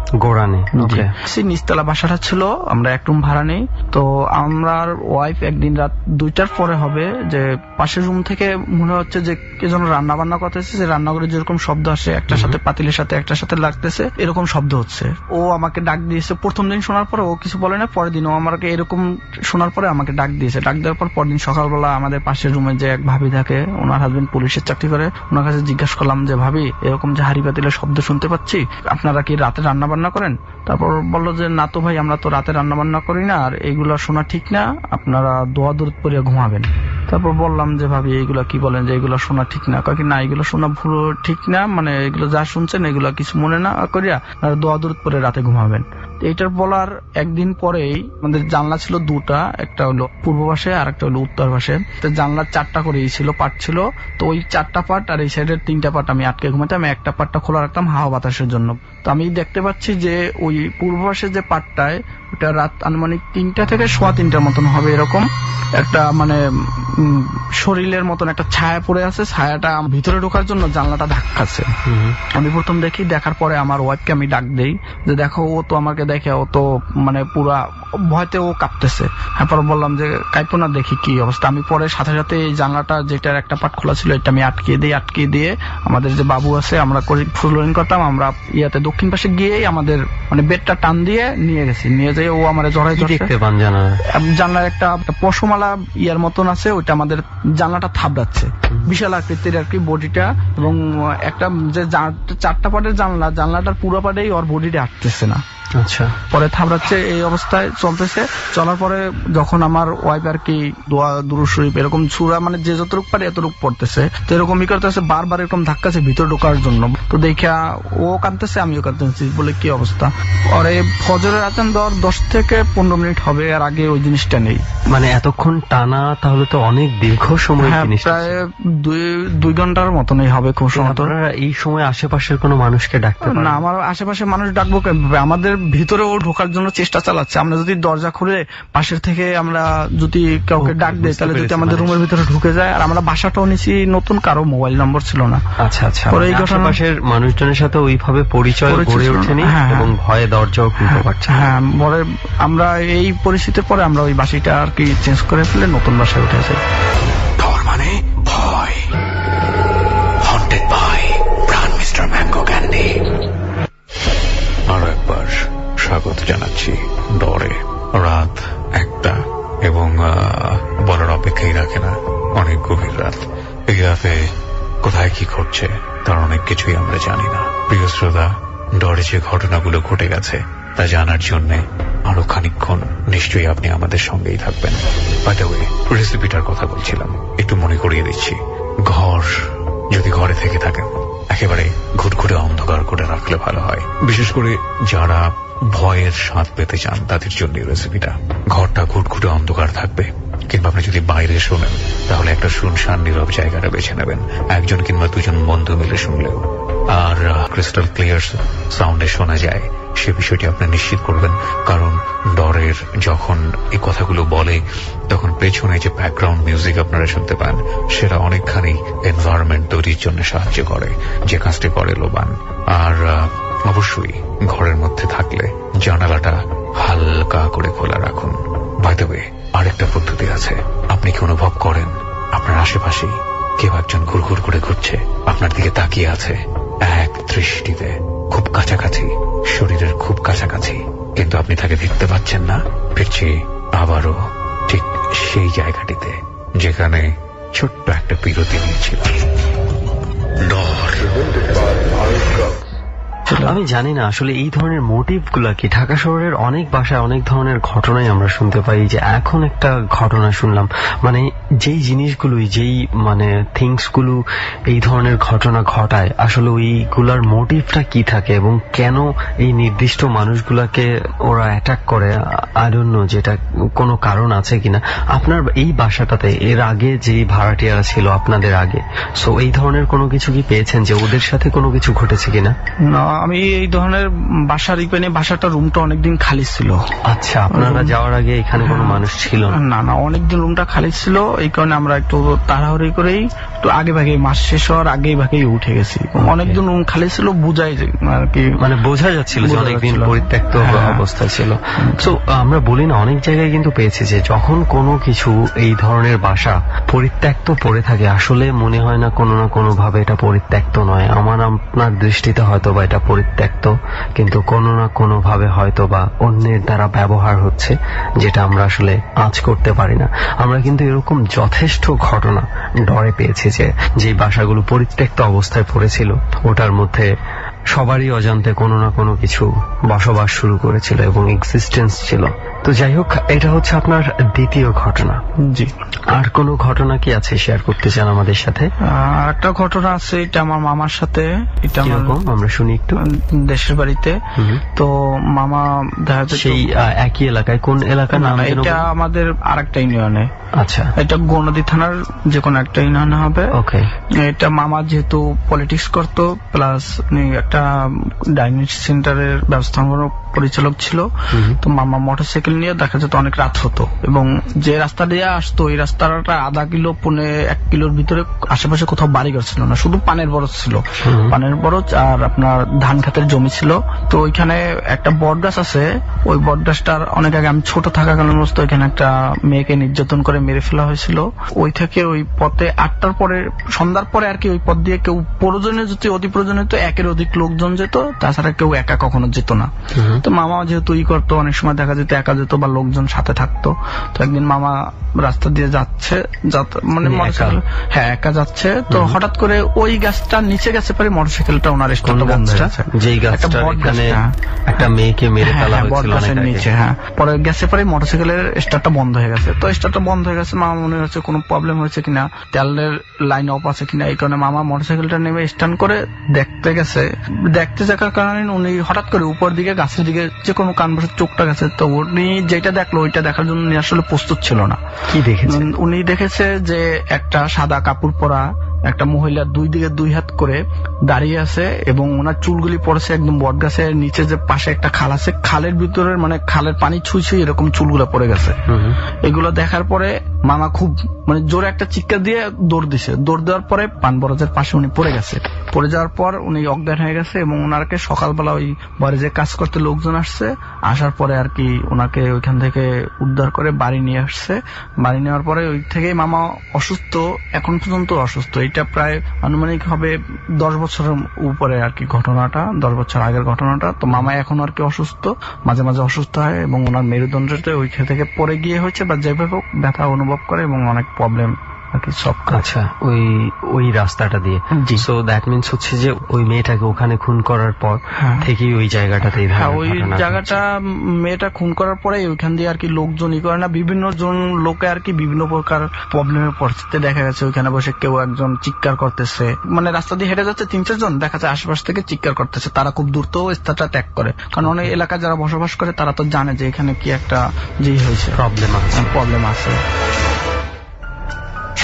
S3: ওকে।
S7: নিচতলা বাসাটা ছিল, আমরা 1 রুম ভাড়া নেই। তো আমার ওয়াইফ একদিন রাত 2টার পরে হবে যে পাশের রুম থেকে মনে হচ্ছে যে কে যেন রান্না বান্না করতেছে, যে রান্নাঘরে যেরকম শব্দ আসে, একটার সাথে পাতিলের সাথে একটার সাথে লাগতেছে, এরকম শব্দ হচ্ছে। ও আমাকে ডাক দিয়েছে প্রথম দিন শোনার পরে, ও কিছু বলে না। পরের দিন ও আমাকে এরকম শোনার পরে আমাকে ডাক দিয়েছে। ডাক দেওয়ার পর পরদিন সকালবেলা আমাদের পাশের রুমে যে এক ভাবি থাকে, ওনার হাজবেন্ড পুলিশের চাকরি করে, ওনার কাছে জিজ্ঞাসা করলাম যে ভাবি এরকম যে হাড়ি পাতিলের শব্দ শুনতে পাচ্ছি, আপনারা কি রাতে রান্না বান্না করেন? তারপর বললো যে না তো ভাই, আমরা তো রাতে রান্না বান্না করি না, আর এইগুলা শোনা ঠিক না, আপনারা দোয়া দরুদ পড়ে ঘুমাবেন। তারপর বললাম যে ভাবি এইগুলা কি বলেন যে এগুলো শোনা ঠিক না? কয় কি না, এগুলো শোনা ভুল ঠিক না, মানে এগুলো যা শুনছেন এগুলা কিছু মনে না করিয়া দোয়া দরুদ পড়ে রাতে ঘুমাবেন। এইটার বলার একদিন পরেই আমাদের জানলা ছিল 2টা, একটা হলো পূর্ব পাশে আর একটা হলো উত্তর পাশে। তো জানলার 4টা করেই ছিল, পাট ছিল। তো ওই 4টা পাট আর এই সাইডের 3টা পাট আমি আটকে ঘুমাতাম, একটা পাটটা খোলা রাখতাম হাওয়া বাতাসের জন্য। তো আমি দেখতে পাচ্ছি যে ওই পূর্ব পাশে যে পাটটায়, ওটা রাত আনুমানিক 3টা থেকে 3:15 মতন হবে, এরকম একটা মানে শরীরের মতন একটা ছায়া পড়ে আছে। ছায়াটা ভিতরে ঢোকার জন্য জানলাটা ধাক্কাচ্ছে। আমি প্রথম দেখি, দেখার পরে আমার ওয়াইফকে আমি ডাক দেই যে দেখো, ও তো আমাকে দেখে, ও তো মানে পুরা ভয়তে ও কাঁপতেছে। তারপর বললাম যে কাইপো না, দেখি কি অবস্থা। আমি পরে সাথে সাথে এই জানলাটা, যেটার একটা পাট খোলা ছিল, এটা আমি আটকিয়ে দিয়ে আমাদের যে বাবু আছে, আমরা ফ্লোরিং করতাম, আমরা ইয়াতে দক্ষিণ পাশে গিয়েই আমাদের মানে বেডটা টান দিয়ে নিয়ে গেছি। নিয়ে যেয়ে ও আমার জড়াই
S3: দেখতে পান
S7: জানলার একটা পশমালা ইয়ার মতন আছে, ওইটা আমাদের জানলাটা থাবড়াচ্ছে, বিশাল আকৃতির আর কি বডিটা। এবং একটা যে 4টা পাটের জানলাটার পুরো পাটেই ওর বডিটা আটতেছে না।
S3: আচ্ছা।
S7: পরে থাবড়াচ্ছে, এই অবস্থায় চলতেছে। চলার পরে যখন আমার ওয়াইফ আর কি দোয়া দুরূদ শরীফ এরকম সূরা মানে যে যতটুকু পারে এতটুকু পড়তেছে, তো এরকমই করতেছে, বারবার এরকম ধাক্কাছে ভিতরে ঢোকার জন্য। তো দেখা ও কাঁদতেছে, আমিও কাঁদতেছি, বলে কি অবস্থা। ওরে ফজরের আজান দেওয়ার 10 থেকে 15 মিনিট হবে, আর আগে ওই জিনিসটা নেই।
S3: মানে এতক্ষণ টানা, তাহলে তো অনেক দীর্ঘ সময়।
S7: প্রায় 2 ঘন্টার মতনই হবে খুব সম্ভবত।
S3: এই সময় আশেপাশের কোনো মানুষকে ডাকতে পারেন
S7: না? আমার আশেপাশে মানুষ ডাকবো কিভাবে? আমাদের ভিতরে ও ঢোকার জন্য চেষ্টা চালাচ্ছে। আমরা যদি দরজা খুলে পাশের থেকে আমরা যদি কাউকে ডাক দেই, তাহলে যদি আমাদের রুমের ভিতরে ঢুকে যায়। আর আমরা বাসাটাও নিছি নতুন, কারো মোবাইল নম্বর ছিল না।
S3: আচ্ছা আচ্ছা। পরে এই আশেপাশের মানুষজনের সাথে ওইভাবে পরিচয় গড়ে ওঠেনি এবং ভয়ে দরজাও খুলতে পারছে।
S7: হ্যাঁ, পরে আমরা এই পরিস্থিতির পরে আমরা ওই বাসিটা আর কি চেঞ্জ করে ফেলে নতুন বাসায় উঠেছে।
S2: ডর মানে ভয়। হন্টেড বাই প্রাণ মিস্টার ম্যাঙ্গো ক্যান্ডি। আরো একবার স্বাগত জানাচ্ছি ডরে। রাত 1টা এবং বলার অপেক্ষাই রাখে না, অনেক গভীর রাত। এই রাতে কোথায় কি ঘটছে তার অনেক কিছুই আমরা জানি না। প্রিয় শ্রোতা, ডরে যে ঘটনাগুলো ঘটে গেছে তা জানার জন্য আরো খানিকক্ষণ নিশ্চয়ই আপনি আমাদের সঙ্গেই থাকবেন। বাই দ্য ওয়ে, রেসিপিটার কথা বলছিলাম, একটু মনে করিয়ে দিচ্ছি। ঘর যদি ঘরে থেকে থাকেন, একেবারে ঘুটঘুটে অন্ধকার করে রাখলে ভালো হয়। বিশেষ করে যারা ভয়ের স্বাদ পেতে চান তাদের জন্য রেসিপিটা। ঘরটা ঘুটঘুটে অন্ধকার থাকবে, কিংবা আপনি যদি বাইরে শোনেন তাহলে একটা শুনশান নীরব জায়গাটা বেছে নেবেন, 1 কিংবা 2 বন্ধু মিলে শুনলেও। আর ক্রিস্টাল ক্লিয়ার সাউন্ডে শোনা যায় সে বিষয়টি আপনি নিশ্চিত করবেন, কারণ ডরের যখন এই কথাগুলো বলে তখন পেছনে যে ব্যাকগ্রাউন্ড মিউজিক আপনারা শুনতে পান সেটা অনেকখানি এনভায়রনমেন্ট তৈরির জন্য সাহায্য করে, যে কাজটি করে লোবান। আর অবশ্যই ঘরের মধ্যে থাকলে জানালাটা হালকা করে খোলা রাখুন। বাই দ্য ওয়ে, আরেকটা পদ্ধতি আছে। আপনি কি অনুভব করেন আপনার আশেপাশে কেউ একজন ঘুরঘুর করে ঘুরছে, আপনার দিকে তাকিয়ে আছে এক দৃষ্টিতে, খুব কাছাকাছি, শরীরের খুব কাছাকাছি, কিন্তু আপনি তাকে দেখতে পাচ্ছেন না? ফিরছি আবারও ঠিক সেই জায়গাটিতে যেখানে ছোট্ট একটা বিরতি নিয়েছিলাম। ডর।
S3: আমি জানি না আসলে এই ধরনের মোটিভ গুলা কি। ঢাকা শহরের অনেক বাসায় অনেক ধরনের ঘটনাই আমরা শুনতে পাই। যে এখন একটা ঘটনা শুনলাম, মানে যেই জিনিসগুলোই যেই মানে থিংস গুলো এই ধরনের ঘটনা ঘটায়, আসলে ওইগুলার মোটিভটা কি থাকে এবং কেন এই নির্দিষ্ট মানুষগুলাকে ওরা অ্যাটাক করে, আই ডোন্ট নো, যেটা কোনো কারণ আছে কিনা। আপনার এই বাসাটাতে এর আগে যে ভাড়াটিয়ারা ছিল আপনাদের আগে, সো এই ধরনের কোনো কিছু কি পেয়েছেন যে ওদের সাথে কোনো কিছু ঘটেছে কিনা?
S7: না, আমি এই ধরনের বাসার বাসাটা রুমটা অনেকদিন খালি ছিল।
S3: আচ্ছা, আপনারা যাওয়ার আগে এখানে কোনো মানুষ ছিল না?
S7: না না, অনেকদিন রুমটা খালি ছিল, এই কারণে আমরা একটু তাড়াহুড়ি করেই একটু আগে ভাগে, মাস শেষ হওয়ার আগেই ভাগেই উঠে গেছি। অনেকদিন রুম খালি ছিল, বুঝাই আর কি,
S3: মানে বোঝা যাচ্ছিল যে অনেকদিন পরিত্যক্ত অবস্থায় ছিল। তো আমরা বলি না, অনেক জায়গায় কিন্তু পেয়েছি যে যখন কোনো কিছু এই ধরনের বাসা পরিত্যক্ত পড়ে থাকে, আসলে মনে হয় না কোনো ভাবে এটা পরিত্যক্ত নয়। আমার আপনার দৃষ্টিতে হয়তো বা এটা পরিত্যক্ত, কিন্তু কোনো না কোনো ভাবে হয়তো বা অন্যের দ্বারা ব্যবহার হচ্ছে, যেটা আমরা আসলে আঁচ করতে পারি না। আমরা কিন্তু এরকম যথেষ্ট ঘটনা ডরে পেয়েছি যে বাসাগুলো পরিত্যক্ত অবস্থায় পড়েছিল, ওটার মধ্যে সবারই অজান্তে কোনো না কোনো কিছু বসবাস শুরু করেছিল এবং এক্সিস্টেন্স ছিল। তো যাই হোক, এটা হচ্ছে আপনার দ্বিতীয় ঘটনা।
S7: জি।
S3: আর কোনো ঘটনা কি আছে শেয়ার করতে চান আমাদের সাথে?
S7: একটা ঘটনা আছে, এটা আমার মামার সাথে। এটা
S3: কিরকম আমরা শুনি একটু।
S7: দেশের বাড়িতে। তো মামা দেখা যাচ্ছে
S3: সেই একই এলাকায়, কোন এলাকার নাম?
S7: এটা আমাদের আরেকটা ইউনিয়নে।
S3: আচ্ছা,
S7: এটা গৌনদী থানার যে কোনো একটা ইউনিয়নে হবে।
S3: ওকে।
S7: এটা মামা যেহেতু পলিটিক্স করতো, প্লাস একটা ডায়াগনস্টিক সেন্টারের ব্যবস্থাপনা পরিচালক ছিল, তো মামা মোটরসাইকেল নিয়ে দেখা যেত অনেক রাত হতো, এবং যে রাস্তা দিয়ে আসতো ওই রাস্তাটা আধা কিলো 1 কিলোর ভিতরে আশেপাশে কোথাও বাড়িঘর ছিল না, শুধু পানের বরজ ছিল। পানের বরজ আর আপনার ধান খাতের জমি ছিল। তো ওইখানে একটা বট গাছ আছে, ওই বট গাছটার অনেক আগে আমি ছোট থাকাকালীন অবস্থা ওইখানে একটা মেয়েকে নির্যাতন করে মেরে ফেলা হয়েছিল। ওই থেকে ওই পথে 8টার পরে, সন্ধ্যার পরে আর কি, ওই পথ দিয়ে কেউ প্রয়োজনে যদি অতি প্রয়োজনে তো 1-এর অধিক লোকজন যেত, তাছাড়া কেউ একা কখনো যেত না। তো মামা যেহেতু করতো, অনেক সময় দেখা যেত একা যেত বা লোকজন সাথে থাকতো। তো একদিন মামা রাস্তা দিয়ে যাচ্ছে, মানে মোটরসাইকেল, হ্যাঁ একা যাচ্ছে, তো হঠাৎ করে ওই গাছটার নিচে গেছে পরে মোটরসাইকেলটা ওনার স্টার্ট বন্ধ হয়ে গেছে।
S3: যেই গাছটা এখানে একটা মেয়েকে মেরে ফেলা হয়েছিল অনেক আগে,
S7: নিচে, হ্যাঁ, পরে গেছে পরে মোটরসাইকেলের স্টার্টটা বন্ধ হয়ে গেছে। তো স্টার্টটা বন্ধ হয়ে গেছে, মামা মনে হচ্ছে কোনো প্রবলেম হয়েছে কিনা, তেলের লাইন অফ আছে কিনা, এই কারণে মামা মোটরসাইকেলটা নেমে স্ট্যান্ড করে দেখতে গেছে। দেখতে যাওয়ার কারণে উনি হঠাৎ করে উপর দিকে গাছের দিকে যে কোনো কানবাসের চোখটা গেছে। তো উনি যেটা দেখলো ওইটা দেখার জন্য উনি আসলে প্রস্তুত ছিল না।
S3: কি দেখেছেন?
S7: উনি দেখেছে যে একটা সাদা কাপড় পরা একটা মহিলা 2 দিকে 2 হাত করে দাঁড়িয়ে আছে, এবং ওনার চুলগুলি পড়েছে একদম বট গাছের নিচে, যে পাশে একটা খাল আছে, খালের ভিতরে মানে খালের পানি ছুঁই এরকম চুলগুলো পড়ে গেছে। এগুলো দেখার পরে মামা খুব মানে জোরে একটা চিৎকার দিয়ে দৌড় দিছে। দৌড় দেওয়ার পরে পান বরজের পাশে উনি পড়ে গেছে। পড়ে যাওয়ার পর উনি অজ্ঞান হয়ে গেছে, এবং ওনাকে সকালবেলা ওই বাড়ি যে কাজ করতে লোকজন আসছে, আসার পরে আর কি ওনাকে ওইখান থেকে উদ্ধার করে বাড়ি নিয়ে আসছে। বাড়ি নেওয়ার পরে ওই থেকেই মামা অসুস্থ, এখন পর্যন্ত অসুস্থ। এটা প্রায় আনুমানিক হবে 10 বছরের উপরে আর কি ঘটনাটা, 10 বছর আগের ঘটনাটা। তো মামা এখন আর কি অসুস্থ, মাঝে মাঝে অসুস্থ হয়, এবং ওনার মেরুদণ্ডতে ওই থেকে পড়ে গিয়ে হয়েছে বা যেভাবে ব্যথা অনুভব করে, এবং অনেক প্রবলেম আর কি সব।
S3: আচ্ছা, ওই রাস্তাটা দিয়ে। সো দ্যাট মিনস হচ্ছে যে ওই মেয়েটাকে ওখানে খুন করার পর থেকেই ওই জায়গাটাতেই,
S7: হ্যাঁ ওই জায়গাটা মেয়েটা খুন করার পরে ওইখান দিয়ে আর কি লোকজন করে না, বিভিন্ন জন লোকে আর কি বিভিন্ন প্রকার প্রবলেমের পরিস্থিতি দেখা গেছে। ওইখানে বসে কেউ একজন চিৎকার করতেছে, মানে রাস্তা দিয়ে হেঁটে যাচ্ছে 3-4 জন, দেখা যায় আশেপাশ থেকে চিৎকার করতেছে। তারা খুব দ্রুত স্থানটা ত্যাগ করে, কারণ অনেক এলাকায় যারা বসবাস করে তারা তো জানে যে এখানে কি একটা যে হয়েছে, প্রবলেম আছে।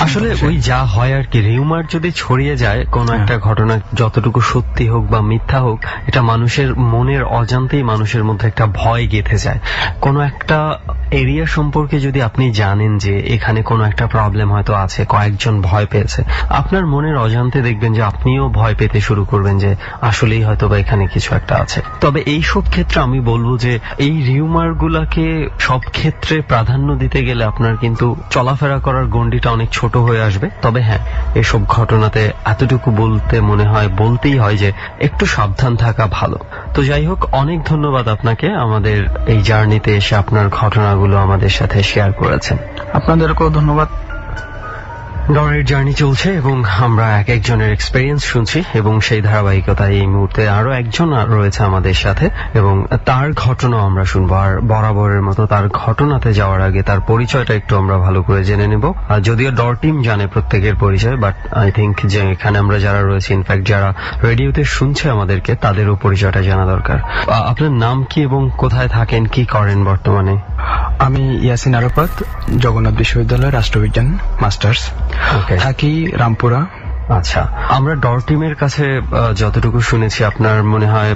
S3: আসলে ওই যা হয় আর কি, রিউমার যদি ছড়িয়ে যায় কোন একটা ঘটনা, যতটুকু সত্যি হোক বা মিথ্যা হোক, এটা মানুষের মনের অজান্তেই মানুষের মধ্যে একটা ভয় গেঁথে যায়। কোন একটা এরিয়া সম্পর্কে যদি আপনি জানেন যে এখানে কোনো একটা প্রবলেম হয়তো আছে, কয়েকজন ভয় পেয়েছে, আপনার মনের অজান্তে দেখবেন যে আপনিও ভয় পেতে শুরু করবেন যে আসলেই হয়তো বা এখানে কিছু একটা আছে। তবে এই সব ক্ষেত্রে আমি বলবো যে এই রিউমার গুলাকে সব ক্ষেত্রে প্রাধান্য দিতে গেলে আপনার কিন্তু চলাফেরা করার গণ্ডিটা অনেক ছোট হয়ে আসবে। তবে হ্যাঁ, এসব ঘটনাতে এতটুকু বলতেই হয় যে একটু সাবধান থাকা ভালো। তো যাই হোক, অনেক ধন্যবাদ আপনাকে আমাদের এই জার্নিতে এসে আপনার ঘটনাগুলো আমাদের সাথে শেয়ার করেছেন।
S7: আপনাদেরকেও ধন্যবাদ।
S3: ডরের জার্নি চলছে এবং আমরা এক একজনের এক্সপেরিয়েন্স শুনছি এবং সেই ধারাবাহিকতায় এই মুহূর্তে আরো একজন রয়েছে আমাদের সাথে এবং তার ঘটনা আমরা শুনবো। আর বরাবরের মতো তার ঘটনাতে যাওয়ার আগে তার পরিচয়টা একটু আমরা ভালো করে জেনে নেব। যদিও ডর টিম জানে প্রত্যেকের পরিচয়, বাট আই থিঙ্ক যে এখানে আমরা যারা রয়েছে, ইনফ্যাক্ট যারা রেডিওতে শুনছে আমাদেরকে, তাদেরও পরিচয়টা জানা দরকার। আপনার নাম কি এবং কোথায় থাকেন, কি করেন বর্তমানে?
S8: আমি ইয়াসিন আরাফাত, জগন্নাথ বিশ্ববিদ্যালয় রাষ্ট্রবিজ্ঞান মাস্টার্স, থাকি রামপুরা।
S3: আচ্ছা, আমরা ডর টিমের কাছে যতটুকু শুনেছি আপনার মনে হয়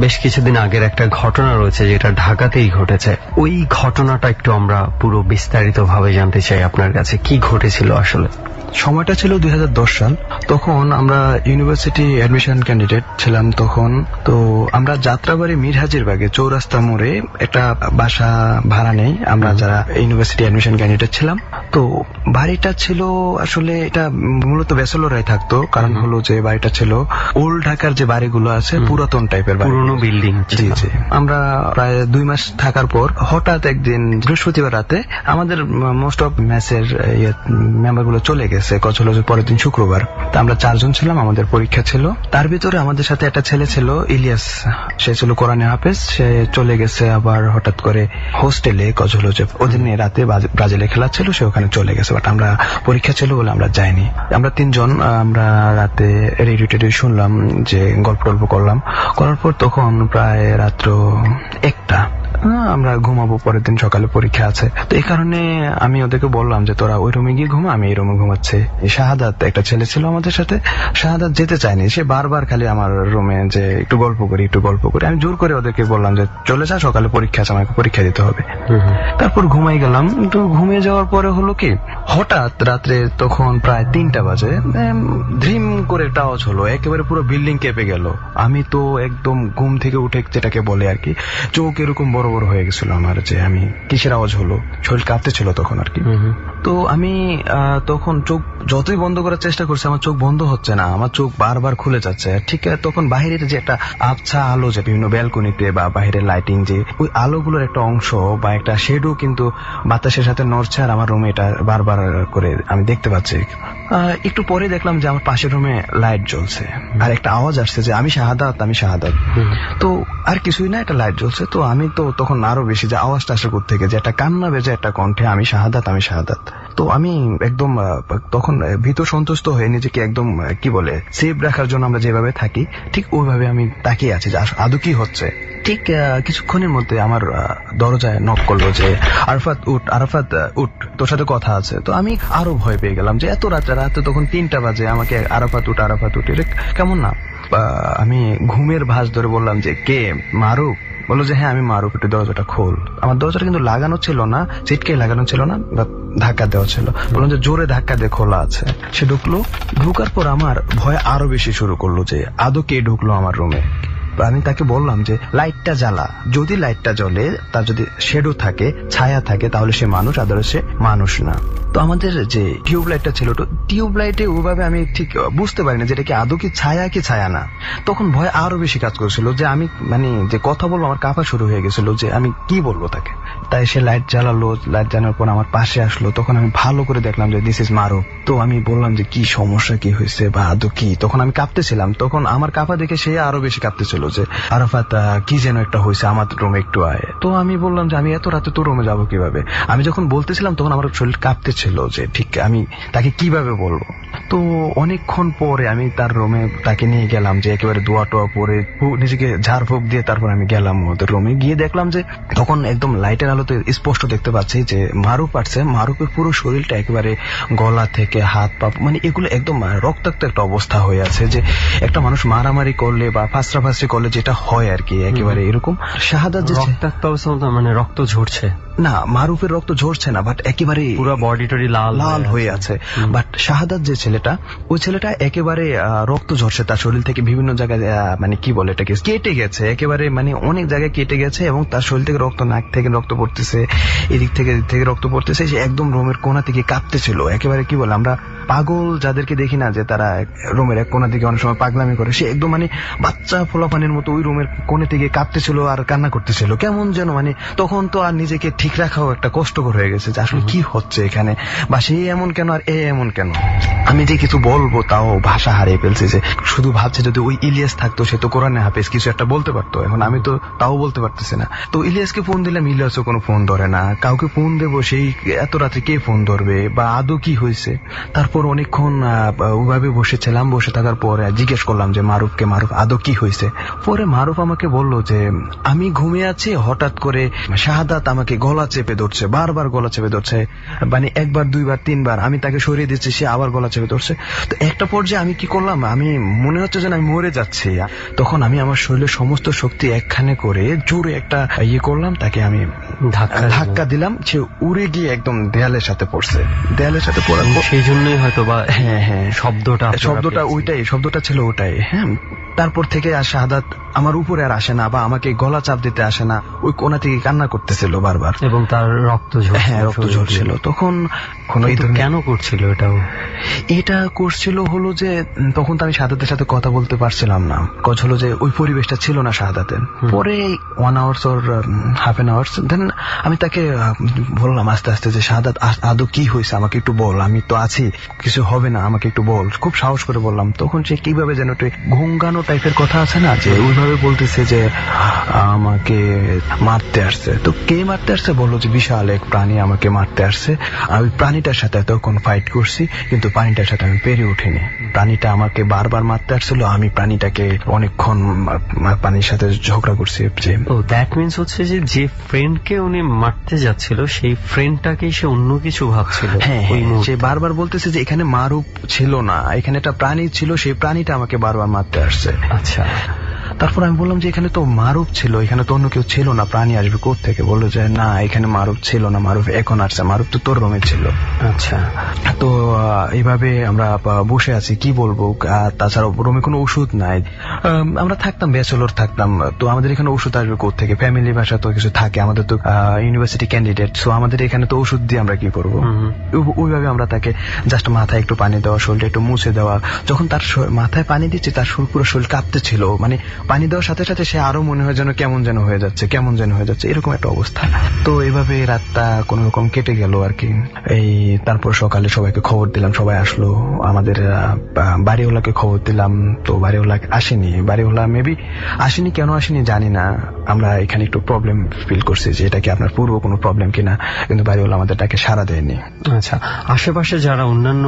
S3: বেশ কিছুদিন আগের একটা ঘটনা রয়েছে যেটা ঢাকাতেই ঘটেছে। ওই ঘটনাটা একটু আমরা পুরো বিস্তারিত ভাবে জানতে চাই আপনার কাছে, কি ঘটেছিল আসলে?
S8: সময়টা ছিল 2010 সাল। তখন আমরা ইউনিভার্সিটি অ্যাডমিশন ক্যান্ডিডেট ছিলাম তখন। তো আমরা যাত্রাবাড়ি মিরহাজিরবাগে চৌরাস্তা মোড়ে একটা বাসা ভাড়া নেই আমরা যারা ইউনিভার্সিটি অ্যাডমিশন ক্যান্ডিডেট ছিলাম। তো বাড়িটা ছিল আসলে এটা মূলত ব্যাচেলররাই থাকতো, কারণ হলো যে বাড়িটা ছিল ওল্ড ঢাকার যে বাড়িগুলো আছে, পুরাতন টাইপের বাড়ি,
S3: পুরনো বিল্ডিং।
S8: জি জি। আমরা প্রায় 2 মাস থাকার পর হঠাৎ একদিন বৃহস্পতিবার রাতে আমাদের মোস্ট অফ ম্যাচের মেম্বার গুলো চলে গেছে। হলো যে পরের দিন শুক্রবার। তা আমরা 4 জন ছিলাম, আমাদের পরীক্ষা ছিল। তার ভিতরে আমাদের সাথে একটা ছেলে ছিল ইলিয়াস, সে ছিল কোরআনে হাফেজ। সে চলে গেছে আবার হঠাৎ করে হোস্টেলে, হলো যে ওদিন রাতে ব্রাজিলে খেলা ছিল, সে ওখানে চলে গেছে। বাট আমরা পরীক্ষা ছিল বলে আমরা যাইনি। আমরা 3 জন আমরা রাতে রেডিও টেডিও শুনলাম, যে গল্প করলাম। করার পর তখন প্রায় রাত্র 1টা, আমরা ঘুমাবো, পরের দিন সকালে পরীক্ষা আছে। তো এই কারণে আমি ওদেরকে বললাম যে তোরা ওই রুমে গিয়ে ঘুমা, আমি এই রুমে ঘুমাচ্ছি। শাহাদাত একটা ছেলে ছিল আমাদের সাথে, শাহাদাত যেতে চায়নি। সে বারবার খালি আমার রুমে যে একটু গল্প করি। আমি জোর করে ওদেরকে বললাম যে চলে যা, সকালে পরীক্ষা আছে, আমাকে পরীক্ষা দিতে হবে। তারপর ঘুমাই গেলাম। তো ঘুমিয়ে যাওয়ার পরে হলো কি, হঠাৎ রাত্রে তখন প্রায় 3টা বাজে ধ্রিম করে একটা আওয়াজ হলো, একেবারে পুরো বিল্ডিং কেঁপে গেল। আমি তো একদম ঘুম থেকে উঠে, যেটাকে বলে আর কি, চোখ এরকম বড় বড় হয়ে গেছিল আমার, যে আমি কিসের আওয়াজ হলো, শরীর কাঁপতে ছিল তখন আর কি। তো আমি তখন চোখ যতই বন্ধ করার চেষ্টা করছি, আমার চোখ বন্ধ হচ্ছে না, আমার চোখ বারবার খুলে যাচ্ছে। ঠিক তখন বাহিরের যে একটা আবছা আলো, যে বিভিন্ন ব্যালকনিতে বা বাহিরের লাইটিং, যে ওই আলোগুলোর একটা অংশ বা একটা শেডও কিন্তু বাতাসের সাথে নড়ছে, আর আমার রুমে এটা বারবার করে আমি দেখতে পাচ্ছি। একটু পরে দেখলাম যে আমার পাশের রুমে লাইট জ্বলছে, আর একটা আওয়াজ আসছে যে আমি শাহাদাত। তো আর কিছুই না, একটা লাইট জ্বলছে। তো আমি তো তখন আরো বেশি, যে আওয়াজটা আসে কোত্থেকে, যে একটা কান্না বেজে একটা কণ্ঠে, আমি শাহাদাত। তো আমি একদম তখন ভীত সন্তুষ্ট হয়ে নিজেকে একদম কি বলে সেভ রাখার জন্য আমরা যেভাবে থাকি, ঠিক ওইভাবে আমি তাকিয়ে আছি যে আদৌ কি হচ্ছে। ঠিক কিছুক্ষণের মধ্যে আমার দরজায় নক করলো যে আরাফাত উঠ, তোর সাথে কথা আছে। তো আমি আরো ভয় পেয়ে গেলাম, যে এত রাতে তখন 3টা বাজে, আমাকে আরাফাত উঠ, এটা কেমন না। আমি ঘুমের ভাঁজ ধরে বললাম যে কে, মারুফ? বললো যে হ্যাঁ আমি মারুফ, একটু দরজাটা খোল। আমার দরজাটা কিন্তু লাগানো ছিল না, চিটকে লাগানো ছিল না, ধাক্কা দেওয়া ছিল। বললাম যে জোরে ধাক্কা দিয়ে খোলা আছে। সে ঢুকলো। ঢুকার পর আমার ভয় আরো বেশি শুরু করলো, যে আদৌ কে ঢুকলো আমার রুমে। আমি তাকে বললাম যে লাইটটা জ্বালা, যদি লাইটটা জ্বলে, তার যদি শেডো থাকে, ছায়া থাকে, তাহলে সে মানুষ, আদারওয়াইজ সে মানুষ না। তো আমাদের যে টিউব লাইটটা ছিল, তো টিউব লাইটে ওইভাবে আমি ঠিক বুঝতে পারিনি যেটা কি আদৌ কি ছায়া না। তখন ভয় আরো বেশি কাজ করছিল, যে আমি যে কথা বলবো, আমার কাঁপা শুরু হয়ে গেছিল, যে আমি কি বলবো তাকে। তাই সে লাইট জ্বালালো। লাইট জ্বালানোর পর আমার পাশে আসলো। তখন আমি ভালো করে দেখলাম যে দিস ইজ মারুফ। তো আমি বললাম যে কি সমস্যা, কি হয়েছে বা আদৌ কি। তখন আমি কাঁপতেছিলাম। তখন আমার কাঁপা দেখে সে আরো বেশি কাঁপতেছিল, যে আরাফাত কি যেন একটা হয়েছে, আমার রুমে একটু আয়। তো আমি বললাম যে আমি এত রাতে তোর রুমে যাবো কিভাবে। আমি যখন বলতেছিলাম তখন আমার শরীর কাঁপতেছিল, যে ঠিক আমি তাকে কিভাবে বলবো। তো অনেকক্ষণ পরে আমি তার রুমে তাকে নিয়ে গেলাম, যে একেবারে দোয়া টোয়া পরে নিজেকে ঝাড় ফুঁক দিয়ে তারপর আমি গেলাম ওদের রুমে। গিয়ে দেখলাম যে তখন একদম লাইটের আলোতে স্পষ্ট দেখতে পাচ্ছি যে মারুফ আসছে। মারুফের পুরো শরীরটা একেবারে গলা থেকে হাত পা, এগুলো একদম রক্তাক্ত একটা অবস্থা হয়ে আছে, যে একটা মানুষ মারামারি করলে বা ফাঁসরাফাঁসি করলে যেটা হয় আর কি, একেবারে এরকম। শাহাদাত যে
S3: রক্তাক্ত অবস্থা, রক্ত ঝরছে
S8: না, মারুফের রক্ত ঝরছে না, বাট একেবারে
S3: পুরো বডি টডি লাল
S8: হয়ে আছে। বাট শাহাদাত যে ছেলেটা, ওই ছেলেটা একেবারে রক্ত ঝরছে তার শরীর থেকে, বিভিন্ন জায়গায় কি বলে এটাকে, কেটে গেছে একেবারে, অনেক জায়গায় কেটে গেছে, এবং তার শরীর থেকে রক্ত, নাক থেকে রক্ত পড়তেছে, এদিক থেকে রক্ত পড়তেছে। সে একদম রুমের কোণা থেকে কাঁপতেছিল, একেবারে কি বলে আমরা পাগল যাদেরকে দেখি না যে তারা রুমের এক কোণা থেকে অনেক সময় পাগলামি করে, সে একদম মানে বাচ্চা ফোলাপানির মতো ওই রুমের কোণে থেকে কাঁদতেছিল আর কান্না করতেছিল। কেমন যেন মানে তখন তো আর নিজেকে ঠিক রাখাও একটা কষ্টকর হয়ে গেছে যে আসলে কি হচ্ছে এখানে, বা সে এমন কেন আর এ এমন কেন। আমি যে কিছু বলবো তাও ভাষা হারিয়ে ফেলছি, যে শুধু ভাবছে যদি ওই ইলিয়াস থাকতো সে তো কোরআনে হাফেজ কিছু একটা বলতে পারতো, এখন আমি তো তাও বলতে পারতেছি না। তো ইলিয়াসকে ফোন দিলাম, ইলিয়াসও কোনো ফোন ধরে না, কাউকে ফোন দেবো সেই এত রাত্রে কে ফোন ধরবে বা আদৌ কি হয়েছে। তারপর অনেকক্ষণ ওইভাবে বসেছিলাম, বসে থাকার পরে জিজ্ঞেস করলাম যে মারুফকে, মারুফ আদৌ কি হয়েছে। পরে মারুফ আমাকে বলল যে আমি ঘুমিয়ে আছি, হঠাৎ করে শাহাদাত আমাকে গলা চেপে ধরছে, বারবার গলা চেপে ধরছে, মানে একবার দুইবার তিনবার, আমি তাকে সরিয়ে দিচ্ছি, সে আবার গলা চেপে ধরছে। তো একটা পর্যায়ে আমি কি করলাম, আমি মনে হচ্ছে যেন আমি মরে যাচ্ছি। তখন আমি আমার শরীরের সমস্ত শক্তি একখানে করে জোরে একটা ইয়ে করলাম, তাকে আমি ধাক্কা দিলাম, সে উড়ে গিয়ে একদম দেয়ালের সাথে পড়ছে। দেয়ালের সাথে পড়ার
S3: সেই জন্যই হয়তো বা
S8: হ্যাঁ শব্দটা ওইটাই, শব্দটা ছিল ওটাই। হ্যাঁ, তারপর থেকে আর শাহাদাত আমার উপরে আর আসে না বা আমাকে গলা চাপ দিতে আসে না, ওই কোণা থেকে কান্না করতেছিল বারবার
S3: এবং তার রক্ত
S8: ঝরছিল। তখন
S3: কেন করছিল এটাও?
S8: এটা করছিল হলো যে তখন তো আমি শাহাদাতের সাথে কথা বলতে পারছিলাম না, কজ হলো যে ওই পরিবেশটা ছিল না শাহাদাতের। পরে 1 hours or half an hours then আমি তাকে বললাম আস্তে আস্তে যে শাহাদাত আদৌ কি হয়েছে আমাকে একটু বল, আমি তো আছি, কিছু হবে না, আমাকে একটু বল। খুব সাহস করে বললাম। তখন সে কিভাবে যেন একটু ঘুঙ্গানো টাইপের কথা আছে না, যে ওইভাবে বলতেছে যে আমাকে মারতে আসছে। তো কে মারতে আসছে? বললো যে বিশাল এক প্রাণী আমাকে মারতে আসছে, আমি প্রাণীটার সাথে তখন ফাইট করছি, কিন্তু প্রাণীটার সাথে আমি পেরে উঠিনি। প্রাণীটা আমাকে বারবার মারতে আসছিল, আমি প্রাণীটাকে অনেকক্ষণ প্রাণীর সাথে ঝগড়া করছি।
S3: ও দ্যাট মিনস হচ্ছে যে যে ফ্রেন্ডকে উনি মারতে যাচ্ছিল সেই ফ্রেন্ডটাকে সে অন্য কিছু ভাবছিল।
S8: হ্যাঁ, সে বারবার বলতেছে যে এখানে মারুফ ছিল না, এখানে একটা প্রাণী ছিল, সেই প্রাণীটা আমাকে বারবার মারতে আসছে।
S3: আচ্ছা,
S8: তারপর আমি বললাম যে এখানে তো মারুফ ছিল, এখানে তো অন্য কেউ ছিল না, প্রাণী আসবে কোত্থেকে? বললো যে না, এখানে মারুফ ছিল না, মারুফ এখন আসছে, মারুফ তো তোর রুমে ছিল।
S3: আচ্ছা,
S8: তো এইভাবে আমরা বসে আছি, কি বলবো, তাছাড়া রুমে কোনো ওষুধ নাই। আমরা থাকতাম ব্যাচেলর থাকতাম, তো আমাদের এখানে ওষুধ আসবে কোত্থেকে? ফ্যামিলি ভাষা তো কিছু থাকে, আমাদের তো ইউনিভার্সিটি ক্যান্ডিডেট, সো আমাদের এখানে তো ওষুধ দিয়ে আমরা কি করবো? ওইভাবে আমরা তাকে জাস্ট মাথায় একটু পানি দেওয়া, শরীরটা একটু মুছে দেওয়া। যখন তার মাথায় পানি দিচ্ছি তার পুরো শরীর কাঁপতে ছিল, মানে পানি দেওয়ার সাথে সাথে সে আরো মনে হয় যেন কেমন যেন হয়ে যাচ্ছে, এরকম একটা অবস্থা। তো এইভাবে রাতটা কোন রকম কেটে গেল আর কি। এই তারপর সকালে সবাইকে খবর দিলাম, সবাই আসলো, আমাদের বাড়িওয়ালাকে খবর দিলাম, তো বাড়িওয়ালা আসেনি। বাড়িওয়ালা মেবি আসেনি, কেন আসেনি জানি না। আমরা এখানে একটু প্রবলেম ফিল করছি যে এটা কি আপনার পূর্ব কোনো প্রবলেম কিনা, কিন্তু বাড়িওয়ালা আমাদের তাকে সাড়া দেয়নি।
S3: আচ্ছা, আশেপাশে যারা অন্যান্য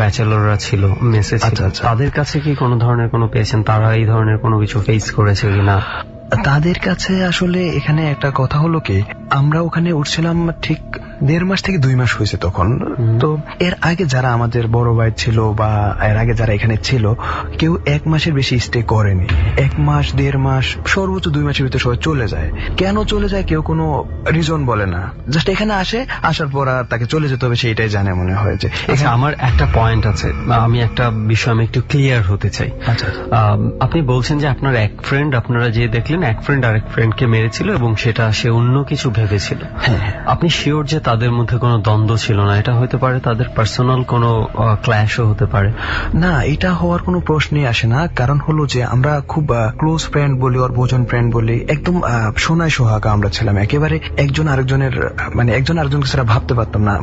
S3: ব্যাচেলররা ছিল মেসে ছিল, তাদের কাছে কি কোনো ধরনের কোনো পেয়েছেন, তারা এই ধরনের কোনো কিছু ফেস করেছে কিনা?
S8: তাদের কাছে আসলে এখানে একটা কথা হলো কি, আমরা ওখানে উঠছিলাম ঠিক 1.5 মাস থেকে 2 মাস হয়েছে তখন। তো এর আগে যারা আমাদের বড় ভাই ছিল বা এর আগে যারা এখানে ছিল, কেউ 1 মাসের বেশি স্টে করেনি। 1 মাস 1.5 মাস সর্বোচ্চ 2 মাসের ভিতরে সবাই চলে যায়। কেন চলে যায় কেউ কোনো রিজন বলে না, জাস্ট এখানে আসে, আসার পর আর তাকে চলে যেতে হবে সেইটাই জানে মনে হয়। যে
S3: আচ্ছা, আমার একটা পয়েন্ট আছে, আমি একটা বিষয় আমি একটু ক্লিয়ার হতে চাই।
S8: আচ্ছা,
S3: আপনি বলছেন যে আপনার এক ফ্রেন্ড, আপনারা যে দেখলেন এক ফ্রেন্ড আরেক ফ্রেন্ডকে মেরেছিল এবং সেটা সে অন্য কিছু ভেবেছিল। আপনি শিওর যে তাদের মধ্যে কোনো দ্বন্দ্ব ছিল না? এটা হতে পারে তাদের পার্সোনাল কোনো ক্ল্যাশও হতে পারে।
S8: না, এটা হওয়ার কোনো প্রশ্নই আসে না। কারণ হলো যে আমরা খুব ক্লোজ ফ্রেন্ড বলি, ওর ভোজন ফ্রেন্ড বলি, একদম সোনায় সোহাগা আমরা ছিলাম একেবারে। একজন আরেকজনের মানে একজন আরেকজনকে ছাড়া ভাবতে পারতাম না,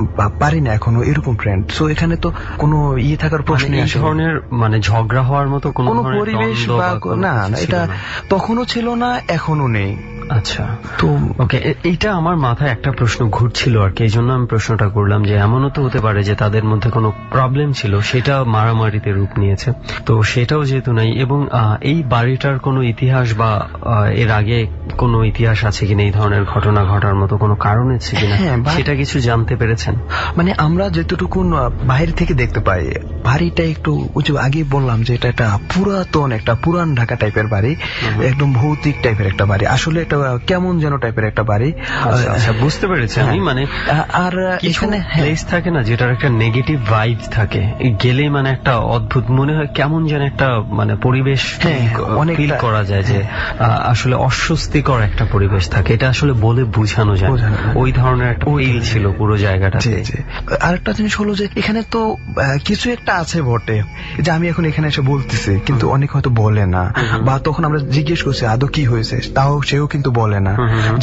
S8: পারি না এখনো, এরকম ফ্রেন্ড। সো এখানে তো কোনো ইয়ে থাকার প্রশ্নই আসে না।
S3: এই ধরনের মানে ঝগড়া হওয়ার মতো কোনো
S8: পরিবেশ বা না, এটা তখনও ছিল না, এখনো নেই।
S3: আচ্ছা, তো ওকে, এইটা আমার মাথায় একটা প্রশ্ন ঘুরছিল আর কি, এই জন্য আমি প্রশ্নটা করলাম যে এমনও তো হতে পারে যে তাদের মধ্যে কোনো প্রবলেম ছিল, সেটা মারামারিতে রূপ নিয়েছে, তো সেটাও যেহেতু নাই। এবং এই বাড়িটার কোনো ইতিহাস বা এর আগে কোনো ইতিহাস আছে কিনা, এই ধরনের ঘটনা ঘটার মতো কোনো কারণ আছে কিনা, সেটা কিছু জানতে পেরেছেন?
S8: মানে আমরা যেটুকু বাইরে থেকে দেখতে পাই, বাড়িটা একটু আগে বললাম যে এটা একটা পুরাতন, একটা পুরান ঢাকা টাইপের বাড়ি, একদম ভৌতিক টাইপের একটা বাড়ি। আসলে একটা কেমন যেন টাইপের একটা বাড়ি।
S3: আচ্ছা আচ্ছা, বুঝতে পেরেছি আমি। মানে
S8: আর
S3: এখানে
S8: এখানে
S3: প্লেস থাকে না যেটার একটা নেগেটিভ ভাইব থাকে, গেলেই মানে একটা অদ্ভুত মনে হয়, কেমন যেন একটা মানে পরিবেশ
S8: অনেকটা
S3: ফিল করা যায় যে আসলে অস্বস্তিকর একটা পরিবেশ থাকে, এটা আসলে বলে বোঝানো যায় না। ওই ধরনের একটা ফিল ছিল পুরো জায়গাটাতে।
S8: আরেকটা জিনিস হলো যে এখানে তো কিছু একটা আছে বটে, যে আমি এখন এখানে এসে বলতেছি কিন্তু অনেক হয়তো বলে না, বা তখন আমরা জিজ্ঞেস করছি আদৌ কি হয়েছে, তাও সেও কিন্তু বলে না।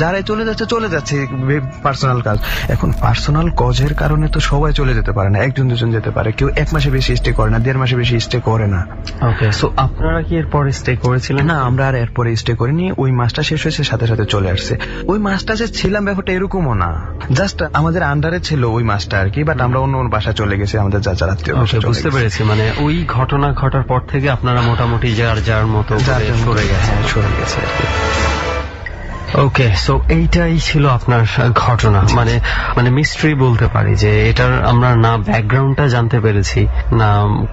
S8: যারাই চলে যাচ্ছে পার্সোনাল কাজ। এখন পার্সোনাল কাজের কারণে তো সবাই চলে যেতে পারে না, একজন দুজন যেতে পারে, কেউ 1 মাসে বেশি স্টে করে না, 1.5 মাসে বেশি স্টে করে না।
S3: ওকে, সো আপনারা কি এরপরে স্টে করেছিলেন?
S8: না, আমরা আর এরপরে স্টে করিনি। ওই মাসটা শেষ হয়েছে সাথে সাথে চলে আসছে। ওই মাসটা যে ছিলাম ব্যাপারটা এরকমও না, জাস্ট আমাদের আন্ডারে ছিল ওই মাসটা আর কি, বাট আমরা অন্য বাসা চলে গেছি, আমাদের যা যারা আত্মীয়।
S3: বুঝতে পেরেছি, মানে ওই ঘটনা ঘটার পর থেকে আপনারা মোটামুটি যার মতো সরে গেছে আর কি। ওকে, সো এইটাই ছিল আপনার ঘটনা। মানে মিস্ট্রি বলতে পারি যে এটার আমরা না ব্যাকগ্রাউন্ডটা জানতে পেরেছি, না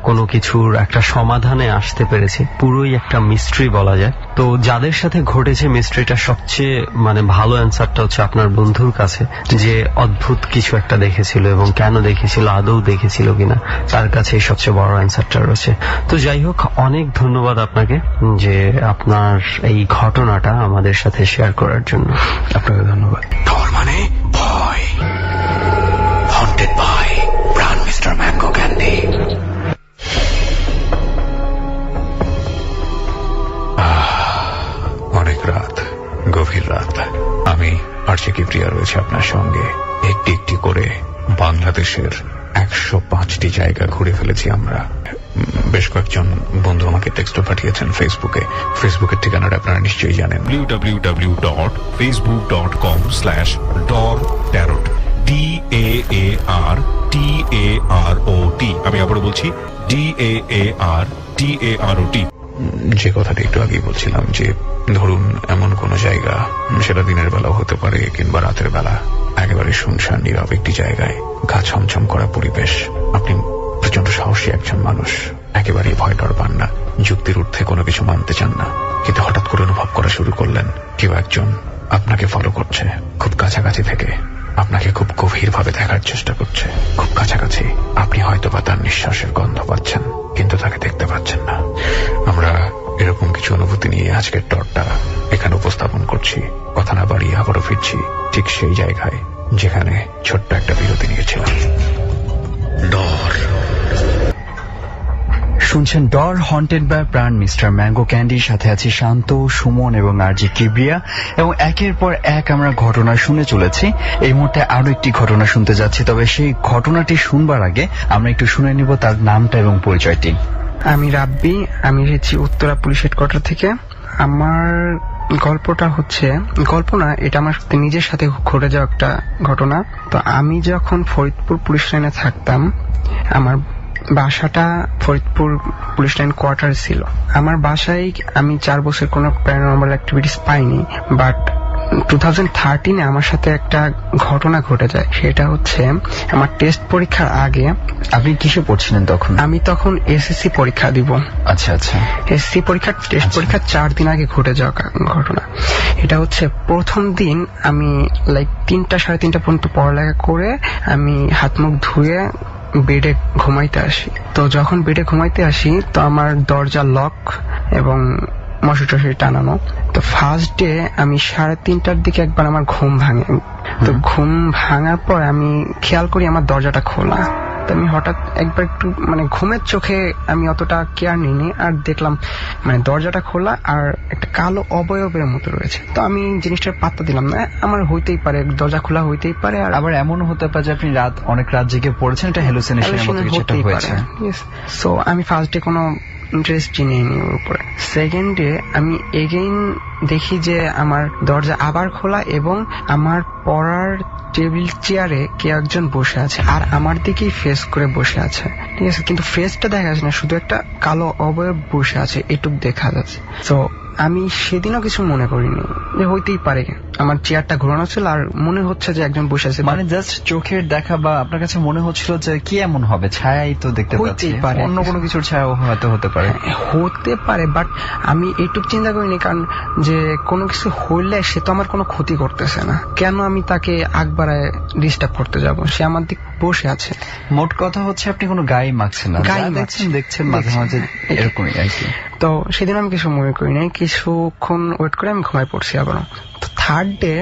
S3: কোনো কিছুর একটা সমাধানে আসতে পেরেছি, পুরোই একটা মিস্ট্রি বলা যায়। তো যাদের সাথে ঘটেছে মিস্ট্রিটা সবচেয়ে মানে ভালো অ্যান্সারটা হচ্ছে আপনার বন্ধুর কাছে, যে অদ্ভুত কিছু একটা দেখেছিল এবং কেন দেখেছিল, আদৌ দেখেছিল কিনা, তার কাছেই সবচেয়ে বড় অ্যান্সারটা রয়েছে। তো যাই হোক, অনেক ধন্যবাদ আপনাকে যে আপনার এই ঘটনাটা আমাদের সাথে শেয়ার করার জন্য।
S8: আপনাকে ধন্যবাদ।
S2: ডর মানে ভয়, হন্টেড বাই প্রাণ মিস্টার ম্যাঙ্গো ক্যান্ডি। অনেক রাত, গভীর রাত, আমি আরজে কিবরিয়া রয়েছে আপনার সঙ্গে। একটি একটি করে বাংলাদেশের 105টি জায়গা ঘুরে ফেলেছি আমরা। বেশ কয়েকজন বন্ধু আমাকে টেক্সট পাঠিয়েছেন ফেসবুকের ঠিকানাটা আপনারা নিশ্চয়ই জানেন,
S1: www.facebook.com/dortarot DAARTAROT। আমি আবারও বলছি DAARTAROT।
S2: যে কথাটা একটু আগেই বলছিলাম, যে ধরুন এমন কোন জায়গা, সেটা দিনের বেলাও হতে পারে কিংবা রাতের বেলা, একেবারে শুনশান নীরব একটি জায়গায়, গা ছমছম করা পরিবেশ, আপনি প্রচন্ড সাহসী একজন মানুষ, একেবারেই ভয় ডর পান না, যুক্তির ঊর্ধ্বে কোনো কিছু মানতে চান না, কিন্তু হঠাৎ করে অনুভব করা শুরু করলেন কেউ একজন আপনাকে ফলো করছে, খুব কাছাকাছি থেকে আপনাকে খুব গভীর ভাবে দেখার চেষ্টা করছে, খুব কাছাকাছি, আপনি হয়তো বা তার নিঃশ্বাসের গন্ধ পাচ্ছেন কিন্তু তাকে দেখতে পাচ্ছেন না। আমরা এরকম কিছু অনুভূতি নিয়ে আজকের ডরটা এখানে উপস্থাপন করছি। কথা না বাড়িয়ে আবারও ফিরছি ঠিক সেই জায়গায় যেখানে ছোট্ট একটা বিরতি নিয়েছিলাম। ডর।
S4: শুনছেন ডর হন্টেড বাই প্রাণ মিস্টার ম্যাঙ্গো ক্যান্ডির সাথে আছি শান্ত, সুমন এবং আরজি কিবরিয়া, এবং একের পর এক আমরা ঘটনা শুনে চলেছি। এই মুহূর্তে আরো একটি ঘটনা শুনতে যাচ্ছি, তবে সেই ঘটনাটি শুনবার আগে আমরা একটু শুনে নিব তার নামটা এবং পরিচয়টি।
S9: আমি রাব্বি, আমি এসেছি উত্তরা পুলিশ হেডকোয়ার্টার থেকে। আমার গল্পটা হচ্ছে, গল্প না, এটা আমার নিজের সাথে ঘটে যাওয়া একটা ঘটনা। তো আমি যখন ফরিদপুর পুলিশ লাইনে থাকতাম, আমার বাসাটা ফরিদপুর পুলিশ লাইন কোয়ার্টার ছিল। আমার বাসায় আমি 4 বছর কোনো প্যারানর্মাল অ্যাক্টিভিটিস পাইনি, বাট 2013 আমার সাথে একটা ঘটনা ঘটে যায়। সেটা হচ্ছে আমার টেস্ট পরীক্ষার আগে।
S4: আপনি কিসে পড়ছিলেন তখন?
S9: আমি তখন এসএসসি পরীক্ষা দিব।
S4: আচ্ছা আচ্ছা।
S9: এসএসসি পরীক্ষার টেস্ট পরীক্ষার 4 দিন আগে ঘটে যাওয়া ঘটনা। এটা হচ্ছে প্রথম দিন আমি 3টা 3:30 পর্যন্ত পড়ালেখা করে আমি হাত মুখ ধুয়ে বেডে ঘুমাইতে আসি। তো যখন বেডে ঘুমাইতে আসি তো আমার দরজা লক এবং মশারি টানানো। তো ফার্স্ট ডে আমি 3:30টার দিকে একবার আমার ঘুম ভাঙে। তো ঘুম ভাঙার পর আমি খেয়াল করি আমার দরজাটা খোলা। তো আমি হঠাৎ একবার একটু ঘুমের চোখে আমি অতটা কেয়ার নিইনি, আর দেখলাম দরজাটা খোলা আর একটা কালো অবয়বের মতো রয়েছে। তো আমি জিনিসটার পাত্তা দিলাম না, আমার হইতেই পারে, দরজা খোলা হইতেই পারে। আর
S4: আবার এমনও হতে পারে যে আপনি অনেক রাত জেগে পড়েছেন, এটা হ্যালুসিনেশনের মতো কিছু একটা হয়েছে।
S9: সো আমি ফার্স্ট ডে কোনো ইন্টারেস্ট নেইনি ওর উপরে। সেকেন্ড ডে আমি এগেইন দেখি যে আমার দরজা আবার খোলা এবং আমার পড়ার টেবিল চেয়ারে কে একজন বসে আছে আর আমার দিকেই ফেস করে বসে আছে, ঠিক আছে, কিন্তু ফেসটা দেখা যাচ্ছে না, শুধু একটা কালো অবয়ব বসে আছে, এটুক দেখা যাচ্ছে। তো আমি সেদিনও কিছু মনে করিনি যে হইতেই পারে, আমার চেয়ারটা ঘোরানো ছিল আর মনে হচ্ছে যে একজন বসে আছে,
S4: মানে জাস্ট চোখের দেখা বা আপনার কাছে মনে হচ্ছিল যে কি এমন হবে, ছায়াই তো দেখতে পাচ্ছি,
S9: হইতেই পারে।
S4: অন্য কোনো কিছুর ছায়াও হয়তো হতে পারে।
S9: হতে পারে, বাট আমি এইটুক চিন্তা করিনি, কারণ যে কোনো কিছু হইলে সে তো আমার কোনো ক্ষতি করতেছে না, কেন আমি তাকে আগবাড়ায় ডিস্টার্ব করতে যাব, সে আমার দিক বসে আছে।
S4: মোট কথা হচ্ছে আপনি কোনো গায়ে মাখছেন না,
S9: গায়ে
S4: যা দেখছেন মাঝে মাঝে এরকমই আর কি।
S9: তো সেদিন আমি কিছু মনে করি নাই, কিছুক্ষণ ওয়েট করে আমি ঘুমাই পড়ছি আবার। তো থার্ড ডে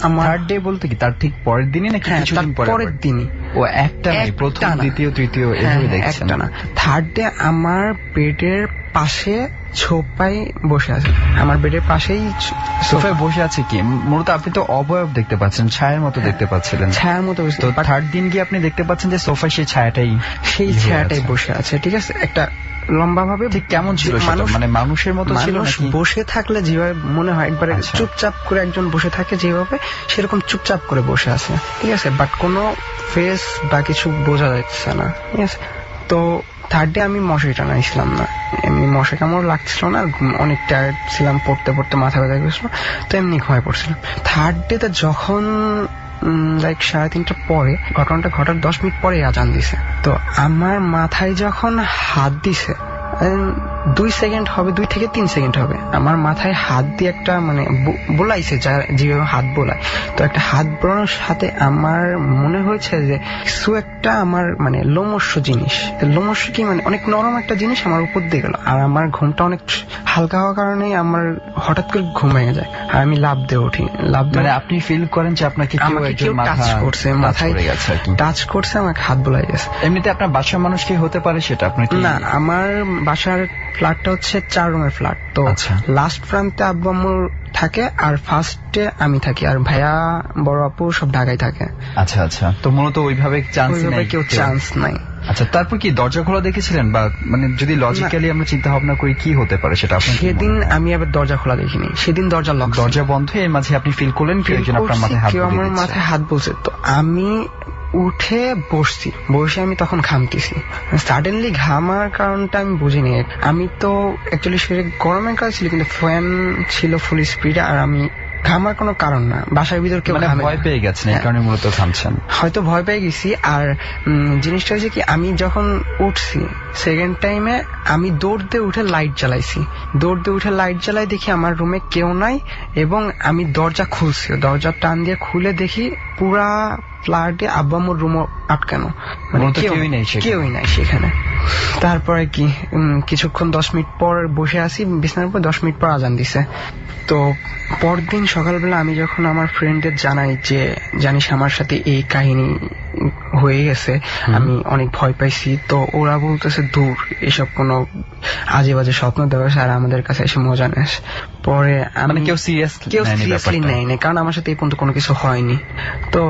S9: আমার,
S4: থার্ড ডে বলতে কি তার ঠিক পরের দিনই নাকি
S9: হ্যাঁ,
S4: কিছুদিন
S9: তার পরের দিনই।
S4: ও একটা নাই, প্রথম
S9: একটা না।
S4: দ্বিতীয় তৃতীয় এভাবে দেখছেন?
S9: একটা না, থার্ড ডে আমার বেডের পাশে ছোপাই বসে আছে, আমার বেডের পাশেই
S4: সোফায় বসে আছে কি? মূলত আপনি তো অবয়ব দেখতে পাচ্ছেন, ছায়ার মতো দেখতে পাচ্ছিলেন,
S9: ছায়ার মতো বসে।
S4: তো থার্ড দিন গিয়ে আপনি দেখতে পাচ্ছেন যে সোফায় সেই ছায়াটাই
S9: বসে আছে, ঠিক আছে? একটা লম্বা ভাবে।
S4: ঠিক কেমন ছিল সেটা? মানে মানুষের মতো ছিল
S9: মানুষ
S4: নাকি?
S9: বসে থাকলে যেভাবে মনে হয় একবারে
S4: আচ্ছা।
S9: চুপচাপ করে একজন বসে থাকে যেভাবে, সেরকম চুপচাপ করে বসে আছে, ঠিক আছে? বাট কোনো ফেস বা কিছু বোঝা যাচ্ছে না, ঠিক আছে? তো থার্ড ডে আমি মশারি টানাইছিলাম না, এমনি মশা কামড় লাগছিল না, আর অনেক টায়ার্ড ছিলাম, পড়তে পড়তে মাথা ব্যথা গেছিল, তো এমনি ঘুমায় পড়ছিলাম। থার্ড ডে তে যখন লাইক 3:30 পরে, ঘটনাটা ঘটার 10 মিনিট পরে আজান দিছে, তো আমার মাথায় যখন হাত দিছে, 2 সেকেন্ড হবে, 2 থেকে 3 সেকেন্ড হবে, আমার মাথায় হাত দিয়ে একটা মানে বোলাইছে, যেভাবে হাত বোলায়, তো একটা হাত বোলানোর সাথে আমার মনে হয়েছে যে কিছু একটা আমার মানে লোমস্য জিনিস, লোমস্য কি মানে অনেক নরম একটা জিনিস আমার উপর দিয়ে গেল, আর আমার ঘুমটা অনেক হালকা হওয়ার কারণে আমার হঠাৎ করে ঘুম ভেঙে যায়, আর আমি লাফ দিয়ে উঠি।
S4: মানে আপনি ফিল করেন যে আপনাকে কেউ
S9: টাচ করছে, মাথায় টাচ করছে, আমাকে হাত বোলাই গেছে।
S4: এমনিতে আপনার বাসার মানুষ কি হতে পারে সেটা আপনার কি?
S9: না, আমার বাসার ফ্ল্যাটটা হচ্ছে 4 রুমের ফ্ল্যাট, তো লাস্ট প্রান্তে আব্বু আম্মু থাকে আর ফার্স্টে আমি থাকি, আর ভাইয়া বড় আপু সব ঢাকায় থাকে।
S4: আচ্ছা আচ্ছা, তো মূলত ওইভাবে
S9: কেউ চান্স নাই।
S4: আচ্ছা, তারপর কি দরজা খোলা দেখেছিলেন, বা মানে যদি লজিক্যালি আমরা চিন্তা ভাবনা করি কি হতে পারে সেটা?
S9: সেদিন আমি আবার দরজা খোলা দেখিনি, সেদিন দরজা লক,
S4: দরজা বন্ধ, এর মাঝে আপনি ফিল করলেন কেউ একজন আপনার মাথায় হাত
S9: কেউ আমার মাথায় হাত বলছে, তো আমি উঠে বসছি, বসে আমি তখন ঘামতেছি, সাডেনলি ঘামার কারণটা আমি বুঝিনি। আমি তো অ্যাকচুয়ালি শরীরে গরমের কাজ ছিল, কিন্তু ফ্যান ছিল ফুল স্পিডে, আর আমি ঘামার কোনো কারণ না, বাসার ভিতর কেউ
S4: ভয় পেয়ে গেছেন এই কারণে মূলত ঘামছেন?
S9: হয়তো ভয় পেয়ে গেছি। আর জিনিসটা হচ্ছে কি, আমি যখন উঠছি সেকেন্ড টাইমে আমি দৌড় দিয়ে উঠে লাইট জ্বালাইছি, দৌড় দিয়ে উঠে লাইট জ্বালাই, দেখি আমার রুমে কেউ নাই, এবং আমি দরজা খুলছি, দরজা টান দিয়ে খুলে দেখি পুরা ফ্ল্যাটে আব্বু আম্মুর রুম আটকানো, মানে কেউই নাই সেখানে। তারপরে কি কিছুক্ষণ 10 মিনিট পর বসে আছি বিছানার উপর, 10 মিনিট পর আজান দিছে। তো পরদিন সকালবেলা আমি যখন আমার ফ্রেন্ডদের জানাই যে জানিস আমার সাথে এই কাহিনী হয়ে গেছে, আমি অনেক ভয় পাইছি, তো ওরা বলতেছে দূর, এসব কোনো আজে বাজে স্বপ্ন দেখাস আর আমাদের কাছে এসে মজা নেস। পরে
S4: মানে কেউ সিরিয়াসলি
S9: নেয়নি, কারণ আমার সাথে এই পর্যন্ত কোনো কিছু হয়নি, তো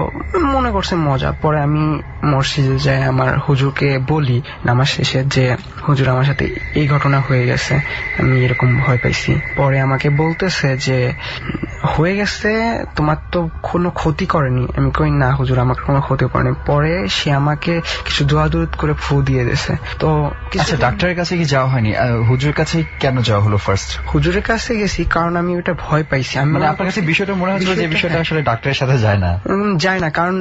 S9: মনে করছে মজা। পরে আমি মসজিদে যাই, আমার হুজুরকে বলি নামাজ শেষে যে হুজুর আমার সাথে এই ঘটনা হয়ে গেছে, আমি এরকম ভয় পাইছি। পরে আমাকে বলতেছে যে হয়ে গেছে, তোমার তো কোনো ক্ষতি করেনি। আমি কই না হুজুর, আমাকে কোনো ক্ষতি করেনি। পরে সে আমাকে কিছু দোয়া দরুদ করে ফু দিয়ে দিয়েছে। তো
S4: আচ্ছা, ডাক্তারের কাছে কি যাওয়া হয়নি? হুজুরের কাছে কেন যাওয়া হলো ফার্স্ট?
S9: হুজুরের কাছে গেছি কারণ আমি ওটা ভয় পাইছি।
S4: মানে আপনার কাছে বিষয়টা মনে হচ্ছিল যে বিষয়টা আসলে ডাক্তারের সাথে যায় না,
S9: কারণ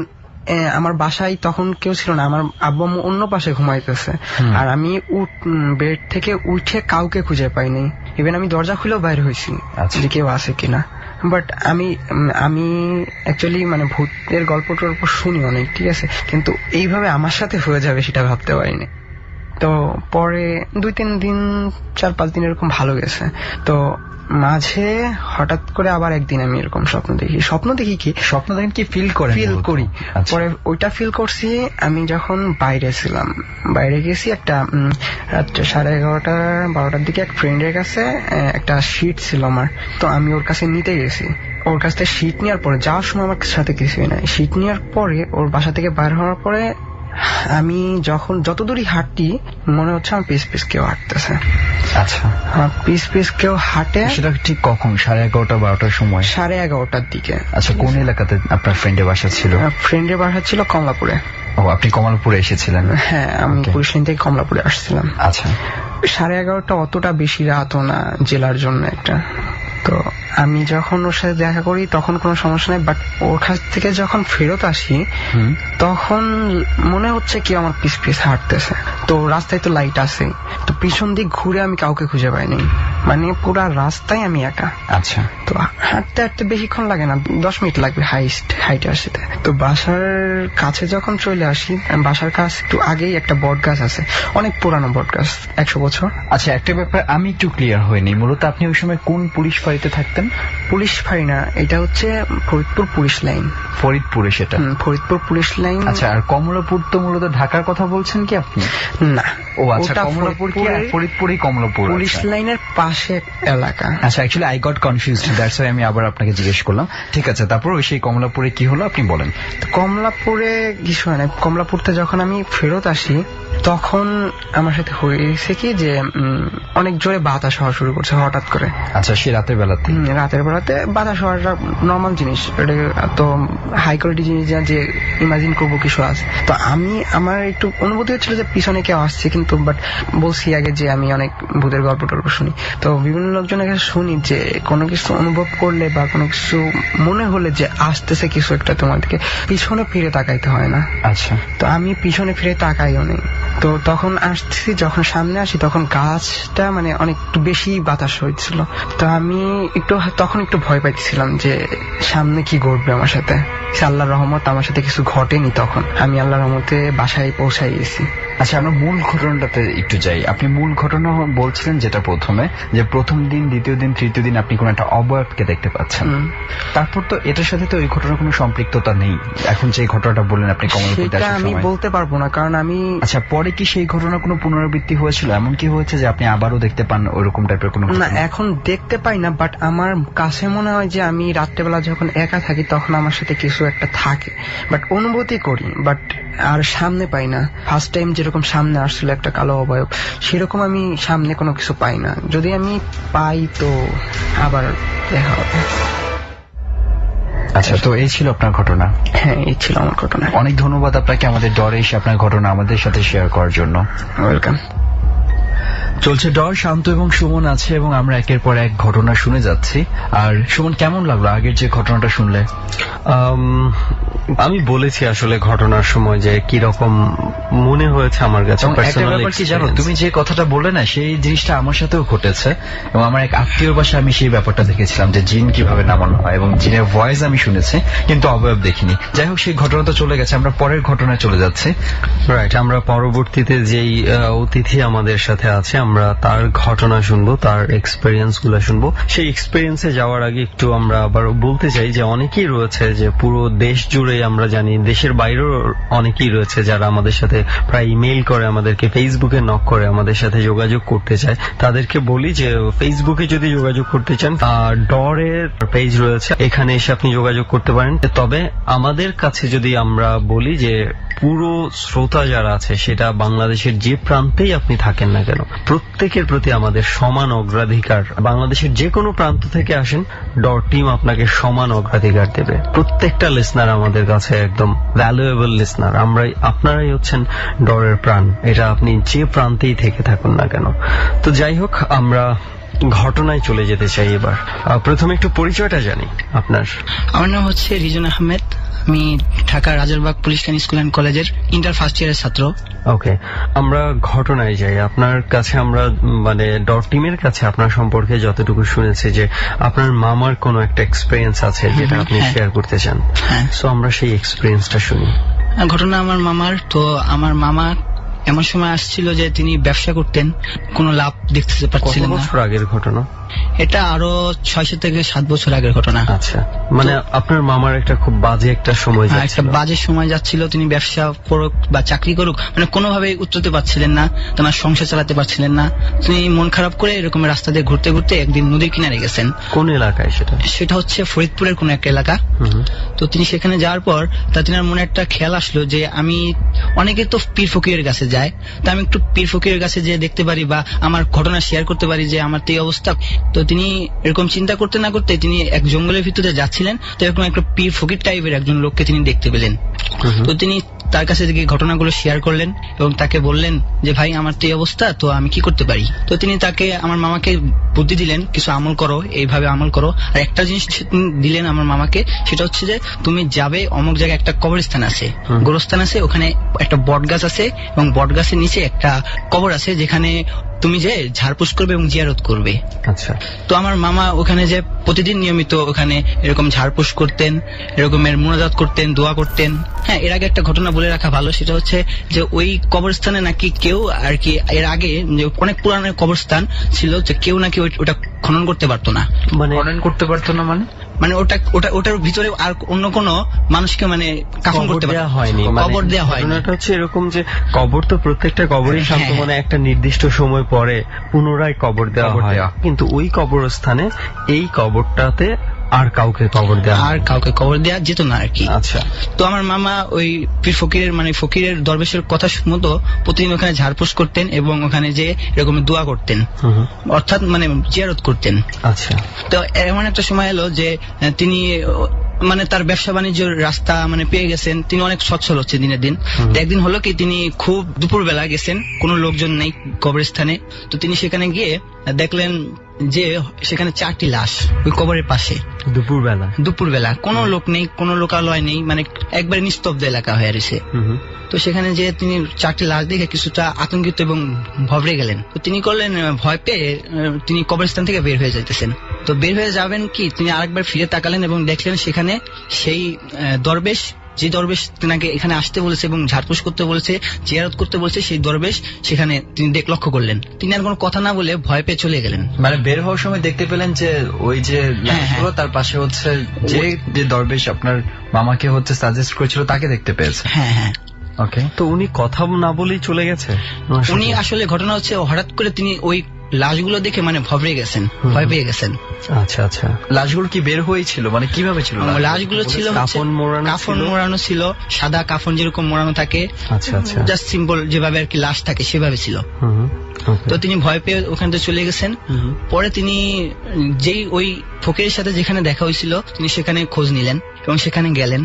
S9: আমার বাসায় তখন কেউ ছিল না, আমার আব্বু আম্মু অন্য পাশে ঘুমাইতেছে, আর আমি বেড থেকে উঠে কাউকে খুঁজে পাইনি, ইভেন আমি দরজা খুলেও বাইরে হয়েছি যে কেউ আছে কিনা। বাট আমি অ্যাকচুয়ালি মানে ভূতের গল্পটার উপর শুনি অনেক, ঠিক আছে, কিন্তু এইভাবে আমার সাথে হয়ে যাবে সেটা ভাবতে পারিনি। তো পরে 2-3 দিন 4-5 দিন এরকম ভালো গেছে। তো মাঝে হঠাৎ করে আবার একদিন আমি এরকম স্বপ্ন দেখি কি
S4: ফিল
S9: করি। পরে ওইটা ফিল করছি আমি যখন বাইরে ছিলাম, বাইরে গেছি একটা রাত্রে 11:30-12টার দিকে এক ফ্রেন্ডের কাছে একটা শিট ছিল আমার, তো আমি ওর কাছে নিতে গেছি। ওর কাছ থেকে শিট নেওয়ার পরে যাওয়ার সময় আমার সাথে কিছুই নাই, শিট নেওয়ার পরে ওর বাসা থেকে বাইর হওয়ার পরে আমি যখন যতদূরই হাঁটি মনে হচ্ছে আমার পিস পিস কেউ হাঁটতেছে।
S4: আচ্ছা,
S9: পিস পিস কেউ হাঁটে।
S4: সেটা ঠিক কখন? 11:30-12টার সময়?
S9: 11:30টার দিকে।
S4: আচ্ছা, কোন এলাকাতে আপনার ফ্রেন্ডের বাসা ছিল?
S9: ফ্রেন্ডের বাসা ছিল কমলাপুরে।
S4: ও, আপনি কমলাপুরে এসেছিলেন?
S9: হ্যাঁ, আমি পুলিশ লাইন থেকে কমলাপুরে আসছিলাম।
S4: আচ্ছা,
S9: 11:30 অতটা বেশি রাতও না জেলার জন্য একটা। তো তো আমি যখন ওর সাথে দেখা করি তখন কোনো সমস্যা নেই, বাট ওর কাছ থেকে যখন ফেরত আসি তখন মনে হচ্ছে কি আমার পিছ পিছ হাঁটতেছে। তো রাস্তায় তো লাইট আছে, তো পিছন দিক ঘুরে আমি কাউকে খুঁজে পাইনি, মানে পুরা রাস্তায় আমি একা।
S4: আচ্ছা,
S9: তো হাঁটতে হাঁটতে বেশিক্ষণ লাগে না, 10 মিনিট লাগবে হাইটে আসতে। তো বাসার কাছে যখন চলে আসি, বাসার কাছে একটু আগেই একটা বট গাছ আছে, অনেক পুরানো বট গাছ, 100 বছর।
S4: আচ্ছা, একটা ব্যাপার আমি একটু ক্লিয়ার হয়নি, মূলত আপনি ওই সময় কোন পুলিশ ফাঁড়িতে থাকতেন?
S9: পুলিশ ফাঁড়ি না, এটা হচ্ছে ফরিদপুর পুলিশ লাইন।
S4: ফরিদপুরে সেটা?
S9: Faridpur police line.
S4: আচ্ছা, আর কমলাপুর তো মূলত ঢাকার কথা বলছেন কি আপনি?
S9: না,
S4: ও আচ্ছা, কমলাপুর কি ফরিদপুরই? কমলাপুর
S9: পুলিশ লাইনের পাশে এলাকা।
S4: আচ্ছা, actually I got confused, that's why আমি আবার আপনাকে জিজ্ঞেস করলাম। ঠিক আছে, তারপর ওই সেই কমলাপুরে কি হলো আপনি বলেন।
S9: কমলাপুরে কিছু হয় না, কমলাপুরতে যখন আমি ফেরত আসি তখন আমার সাথে হয়েছে কি যে অনেক জোরে বাতাস হওয়া শুরু করছে হঠাৎ করে।
S4: আচ্ছা, সে রাতের বেলাতে?
S9: রাতের বেলাতে বাতাস হওয়াটা নর্মাল জিনিস, এটা তো হাই কোয়ালিটি জিনিস যে ইমাজিন করবো কিছু আছে। তো আমার একটু অনুভূতি হচ্ছিল যে পিছনে কেউ আসছে, কিন্তু বাট বলছি আগে যে আমি অনেক ভূতের গল্প টল্প শুনি, তো বিভিন্ন লোকজনের কাছে শুনি যে কোনো কিছু অনুভব করলে বা কোনো কিছু মনে হলে যে আসতেছে কিছু একটা, তোমাদেরকে পিছনে ফিরে তাকাইতে হয় না।
S4: আচ্ছা,
S9: তো আমি পিছনে ফিরে তাকাইও নেই। তো তখন আসছি, যখন সামনে আসি তখন গাছটা মানে অনেক বেশি বাতাস হয়েছিল। তো আমি তখন একটু ভয় পাইছিলাম যে সামনে কি ঘটবে আমার সাথে। আল্লাহর রহমত আমার সাথে কিছু ঘটেনি, তখন আমি আল্লাহর রহমতে বাসায় পৌঁছাই গেছি।
S4: আচ্ছা, আমরা মূল ঘটনাটাতে একটু যাই। আপনি মূল ঘটনা বলছিলেন যেটা প্রথমে, যে প্রথম দিন, দ্বিতীয় দিন, তৃতীয় দিন আপনি কোন একটা অবয়বকে দেখতে পাচ্ছেন। তারপর তো এটার সাথে তো ওই ঘটনার কোনো সম্পৃক্ততা নেই। এখন যে ঘটনাটা বললেন আপনি কমলাপুর দেখার সময়,
S9: আমি বলতে পারবো না, কারণ আমি।
S4: আচ্ছা, পরে কি সেই ঘটনার কোনো পুনরাবৃত্তি হয়েছিল? এমন কি হয়েছে যে আপনি আবারও দেখতে পান ওরকম টাইপের কোনো?
S9: না, এখন দেখতে পাই না, বাট আমার কাছে মনে হয় যে আমি রাত্রেবেলা যখন একা থাকি তখন আমার সাথে কিছু একটা থাকে, বাট অনুভূতি করি, বাট আর সামনে পাই না। ফার্স্ট টাইম যেরকম সামনে আসছিল একটা কালো অবয়ব, সেরকম আমি সামনে কোনো কিছু পাই না। যদি আমি পাই তো আবার দেখা হবে।
S4: আচ্ছা, তো এই ছিল আপনার ঘটনা?
S9: হ্যাঁ, এই ছিল আমার ঘটনা।
S4: অনেক ধন্যবাদ আপনাকে আমাদের ডরে এসে আপনার ঘটনা আমাদের সাথে শেয়ার করার জন্য।
S9: ওয়েলকাম।
S4: চলছে ডর, শান্ত এবং সুমন আছে এবং আমরা একের পর এক ঘটনা শুনে যাচ্ছি। আর সুমন, কেমন লাগলো আগের যে ঘটনাটা শুনলে?
S3: আমি বলেছি আসলে ঘটনার সময় যে কি রকম মনে হয়েছে আমার কাছে।
S4: কি জানো, তুমি যে কথাটা বললে না, সেই জিনিসটা আমার সাথেও ঘটেছে এবং আমার এক আত্মীয় বাসায় আমি সেই ব্যাপারটা দেখেছিলাম যে জিন কিভাবে নামানো হয়, এবং জিনের ভয়েস আমি শুনেছি কিন্তু অবয়ব দেখিনি। যাই হোক, সেই ঘটনা তো চলে গেছে, আমরা পরের ঘটনায় চলে যাচ্ছি।
S3: রাইট, আমরা পরবর্তীতে যেই অতিথি আমাদের সাথে আছে আমরা তার ঘটনা শুনবো, তার এক্সপেরিয়েন্স গুলো শুনবো। সেই এক্সপেরিয়েন্সে যাওয়ার আগে একটু আমরা আবার বলতে চাই যে অনেকেই রয়েছে যে পুরো দেশ জুড়ে, আমরা জানি দেশের বাইরেও অনেকেই রয়েছে যারা আমাদের সাথে প্রায় ইমেইল করে, আমাদেরকে ফেসবুকে নক করে আমাদের সাথে যোগাযোগ করতে চায়। তাদেরকে বলি যে ফেসবুকে যদি যোগাযোগ করতে চান, ডরের পেজ রয়েছে, এখানে এসে আপনি যোগাযোগ করতে পারেন। তবে আমাদের কাছে যদি আমরা বলি যে পুরো শ্রোতা যারা আছে, সেটা বাংলাদেশের যে প্রান্তেই আপনি থাকেন না কেন, প্রত্যেকের প্রতি আমাদের সমান অগ্রাধিকার। বাংলাদেশের যে কোনো প্রান্ত থেকে আসেন, ডর টিম আপনাকে সমান অগ্রাধিকার দেবে। প্রত্যেকটা লিসনার আমাদের কাছে একদম ভ্যালুয়েবল লিসনার। আপনারাই হচ্ছেন ডরের প্রাণ, এটা আপনি যে প্রান্তেই থেকে থাকুন না কেন। তো যাই হোক, আমরা ঘটনায় চলে যেতে চাই এবার। প্রথমে একটু পরিচয়টা জানি আপনার।
S10: আমার নাম হচ্ছে রিজন আহমেদ, আমি Dhaka Rajarbag police line school and কলেজের ইন্টার ফার্স্ট ইয়ারের ছাত্র।
S3: ওকে, আমরা ঘটনায় যাই। আপনার কাছে আমরা মানে ডর টিমের কাছে আপনার সম্পর্কে যতটুকু শুনেছি যে আপনার মামার কোনো একটা এক্সপেরিয়েন্স আছে যেটা আপনি শেয়ার করতে চান। সো আমরা সেই এক্সপেরিয়েন্সটা শুনি।
S10: ঘটনা আমার মামার। তো আমার মামা এমন সময় আসছিল যে তিনি ব্যবসা করতেন, কোনো লাভ দেখতে পাচ্ছিলেন না।
S3: কত বছর আগের ঘটনা
S10: এটা? আরো 6 থেকে 7 বছর আগের ঘটনা।
S3: আচ্ছা, মানে আপনার মামার একটা খুব বাজে একটা সময় যাচ্ছিল।
S10: একটা বাজে সময় যাচ্ছিল, তিনি ব্যবসা করুক বা চাকরি করুক, মানে কোনোভাবে উঠতে পারছিলেন না, তোমার সংসার চালাতে পারছিলেন না। তিনি মন খারাপ করে এরকম রাস্তা দিয়ে ঘুরতে ঘুরতে একদিন নদীর কিনারে গেছেন।
S3: কোন এলাকায় সেটা?
S10: সেটা হচ্ছে ফরিদপুরের কোন একটা এলাকা। তো তিনি সেখানে যাওয়ার পর তিনার মনে একটা খেয়াল আসলো যে আমি, অনেকে তো পীর ফকিরের কাছে যায়, তো আমি একটু পীর ফকিরের কাছে যে দেখতে পারি বা আমার ঘটনা শেয়ার করতে পারি যে আমার তো এই অবস্থা। তো তিনি এরকম চিন্তা করতে না করতে তিনি এক জঙ্গলের ভিতরে যাচ্ছিলেন, তো এরকম একটা পীর ফকির টাইপের একজন লোককে তিনি দেখতে পেলেন। তো তিনি তার কাছে থেকে ঘটনাগুলো শেয়ার করলেন এবং তাকে বললেন যে ভাই, আমার তো এই অবস্থা, তো আমি কি করতে পারি। তো তিনি তাকে, আমার মামাকে বুদ্ধি দিলেন, কিছু আমল করো, এইভাবে আমল করো। আর একটা জিনিস দিলেন আমার মামাকে, সেটা হচ্ছে যে তুমি যাবে অমুক জায়গায় একটা কবরস্থান আছে, গোরস্থান আছে, ওখানে একটা বট গাছ আছে এবং বট গাছের নিচে একটা কবর আছে, যেখানে তুমি যে ঝাড়পোছ করবে এবং জিয়ারত করবে।
S3: আচ্ছা।
S10: তো আমার মামা ওখানে যে প্রতিদিন নিয়মিত ওখানে এরকম ঝাড়পোছ করতেন, এরকমের মুনাজাত করতেন, দোয়া করতেন। হ্যাঁ, এর আগে একটা ঘটনা বলে রাখা ভালো, সেটা হচ্ছে যে ওই কবরস্থানে নাকি কেউ আর কি এর আগে যে অনেক পুরানো কবরস্থান ছিল, যে কেউ নাকি ওটা খনন করতে পারতো না।
S3: মানে
S4: খনন করতে পারতো না মানে
S10: মানে ওটার ভিতরে আর অন্য কোনো মানুষকে মানে কাফন করতে
S3: দেওয়া হয়নি,
S10: কবর দেওয়া হয়নি।
S3: ঘটনাটা হচ্ছে এরকম যে কবর তো প্রত্যেকটা কবরই শান্ত, মানে একটা নির্দিষ্ট সময় পরে পুনরায় কবর দেওয়া হয়, কিন্তু ওই কবরস্থানে এই কবরটাতে আর কাউকে কবর দেওয়া যেত না আর কি।
S10: আচ্ছা। তো আমার মামা ওই পীর ফকিরের মানে ফকিরের দরবেশের কথা মতো প্রতিদিন ওখানে ঝাড়পোছ করতেন এবং ওখানে যে এরকম দোয়া করতেন, অর্থাৎ মানে জিয়ারত করতেন।
S3: আচ্ছা।
S10: তো এমন একটা সময় এলো যে তিনি মানে তার ব্যবসা বাণিজ্যের রাস্তা মানে পেয়ে গেছেন, তিনি অনেক সচ্ছল হচ্ছে দিনের দিন। একদিন হলো কি, তিনি খুব দুপুরবেলা গেছেন, কোনো লোকজন নেই কবরস্থানে। তো তিনি সেখানে গিয়ে দেখলেন যে সেখানে 4টি লাশ ওই কবরের পাশে। দুপুরবেলা কোনো লোক নেই, কোনো লোকালয় নেই, মানে একবারে নিস্তব্ধ এলাকা হয়ে রয়েছে। তো সেখানে যে তিনি 4টি লাশ দেখে কিছুটা আতঙ্কিত এবং ভবড়ে গেলেন। তো তিনি করলেন, ভয় পেয়ে তিনি কবরস্থান থেকে বের হয়ে যাইতেছেন। তো বের হয়ে যাবেন কি, তিনি আরেকবার ফিরে তাকালেন এবং দেখলেন সেখানে সেই দরবেশ, যে দরবেশ তেনাকে এখানে আসতে বলেছে এবং ঝাড়পোছ করতে বলেছে, জিয়ারত করতে বলেছে, সেই দরবেশ সেখানে তিনি লক্ষ্য করলেন। তিনি আর কোনো কথা না বলে ভয় পেয়ে চলে গেলেন।
S4: মানে বের হওয়ার সময় দেখতে পেলেন যে ওই যে লাশগুলো, তার পাশে হচ্ছে যে দরবেশ আপনার মামাকে হচ্ছে সাজেস্ট করেছিল তাকে দেখতে পেয়েছে।
S10: হ্যাঁ হ্যাঁ।
S3: ওকে। তো উনি কথা না বলেই চলে গেছে?
S10: উনি আসলে ঘটনা হচ্ছে হঠাৎ করে তিনি ওই লাশগুলো দেখে মানে ভবড়ে গেছেন, ভয় পেয়ে গেছেন।
S3: আচ্ছা আচ্ছা।
S4: লাশগুলো কি বের হয়েছিল, মানে কিভাবে ছিল?
S10: লাশগুলো ছিল কাফন মোড়ানো ছিল, সাদা কাফন যেরকম মোড়ানো থাকে।
S3: আচ্ছা আচ্ছা।
S10: জাস্ট সিম্পল যেভাবে আর কি লাশ থাকে সেভাবে ছিল। তো তিনি ভয় পেয়ে ওখান থেকে চলে গেছেন। পরে তিনি যেই ওই ফকিরের সাথে যেখানে দেখা হয়েছিল তিনি সেখানে খোঁজ নিলেন এবং সেখানে গেলেন,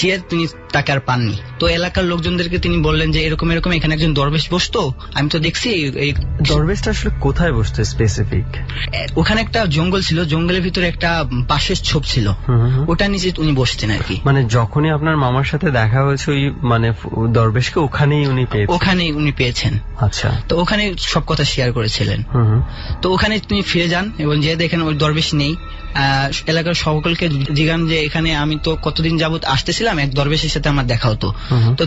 S10: যে তিনি তাকে আর পাননি। তো এলাকার লোকজনদেরকে তিনি বললেন যে এরকম এরকম এখানে একজন দরবেশ বসতো, আমি তো দেখছি। এই
S3: দরবেশটা আসলে কোথায় বসতো স্পেসিফিক?
S10: ওখানে একটা জঙ্গল ছিল, জঙ্গলের ভিতরে একটা বাঁশের ছোপ ছিল, ওটা নিচে উনি বসতেন আর কি।
S3: মানে যখনই আপনার মামার সাথে দেখা হয়েছে ওই মানে দরবেশকে ওখানেই উনি পেয়েছেন। আচ্ছা।
S10: তো ওখানে সব কথা শেয়ার করেছিলেন। তো ওখানে তিনি ফিরে যান এবং যে দেখেন ওই দরবেশ নেই। এলাকার সকলকে জিজ্ঞান যে এখানে আমি তো কতদিন যাবত আসতেছিলাম, এক দরবেশের সাথে আমার দেখা হতো, তো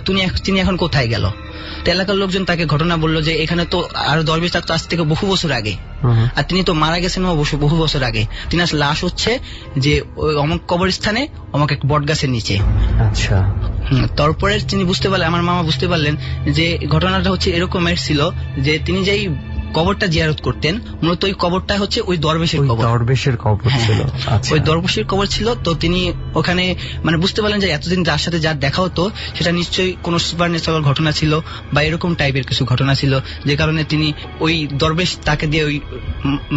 S10: তিনি এখন কোথায় গেল? তো এলাকার লোকজন তাকে ঘটনা বললো যে এখানে তো আরো দরবেশ থাকতো আজ থেকে বহু বছর আগে, আর তিনি তো মারা গেছেন বহু বছর আগে। তিনি লাশ হচ্ছে যে ওই অমুক কবরস্থানে অমুক এক বট গাছের নিচে।
S3: আচ্ছা।
S10: তারপরে তিনি বুঝতে পারলেন, আমার মামা বুঝতে পারলেন যে ঘটনাটা হচ্ছে এরকমের ছিল যে তিনি যেই কবরটা জিয়ারত করতেন, মূলত ওই কবরটা হচ্ছে ওই দরবেশের কবর ছিল। ওই দরবেশের কবর ছিল। তো তিনি ওখানে মানে বুঝতে পারলেন যে এতদিন যার সাথে যার দেখা হতো সেটা নিশ্চয়ই কোনো সুপার ন্যাচারাল ঘটনা ছিল বা এরকম টাইপের কিছু ঘটনা ছিল, যে কারণে তিনি ওই দরবেশ তাকে দিয়ে ওই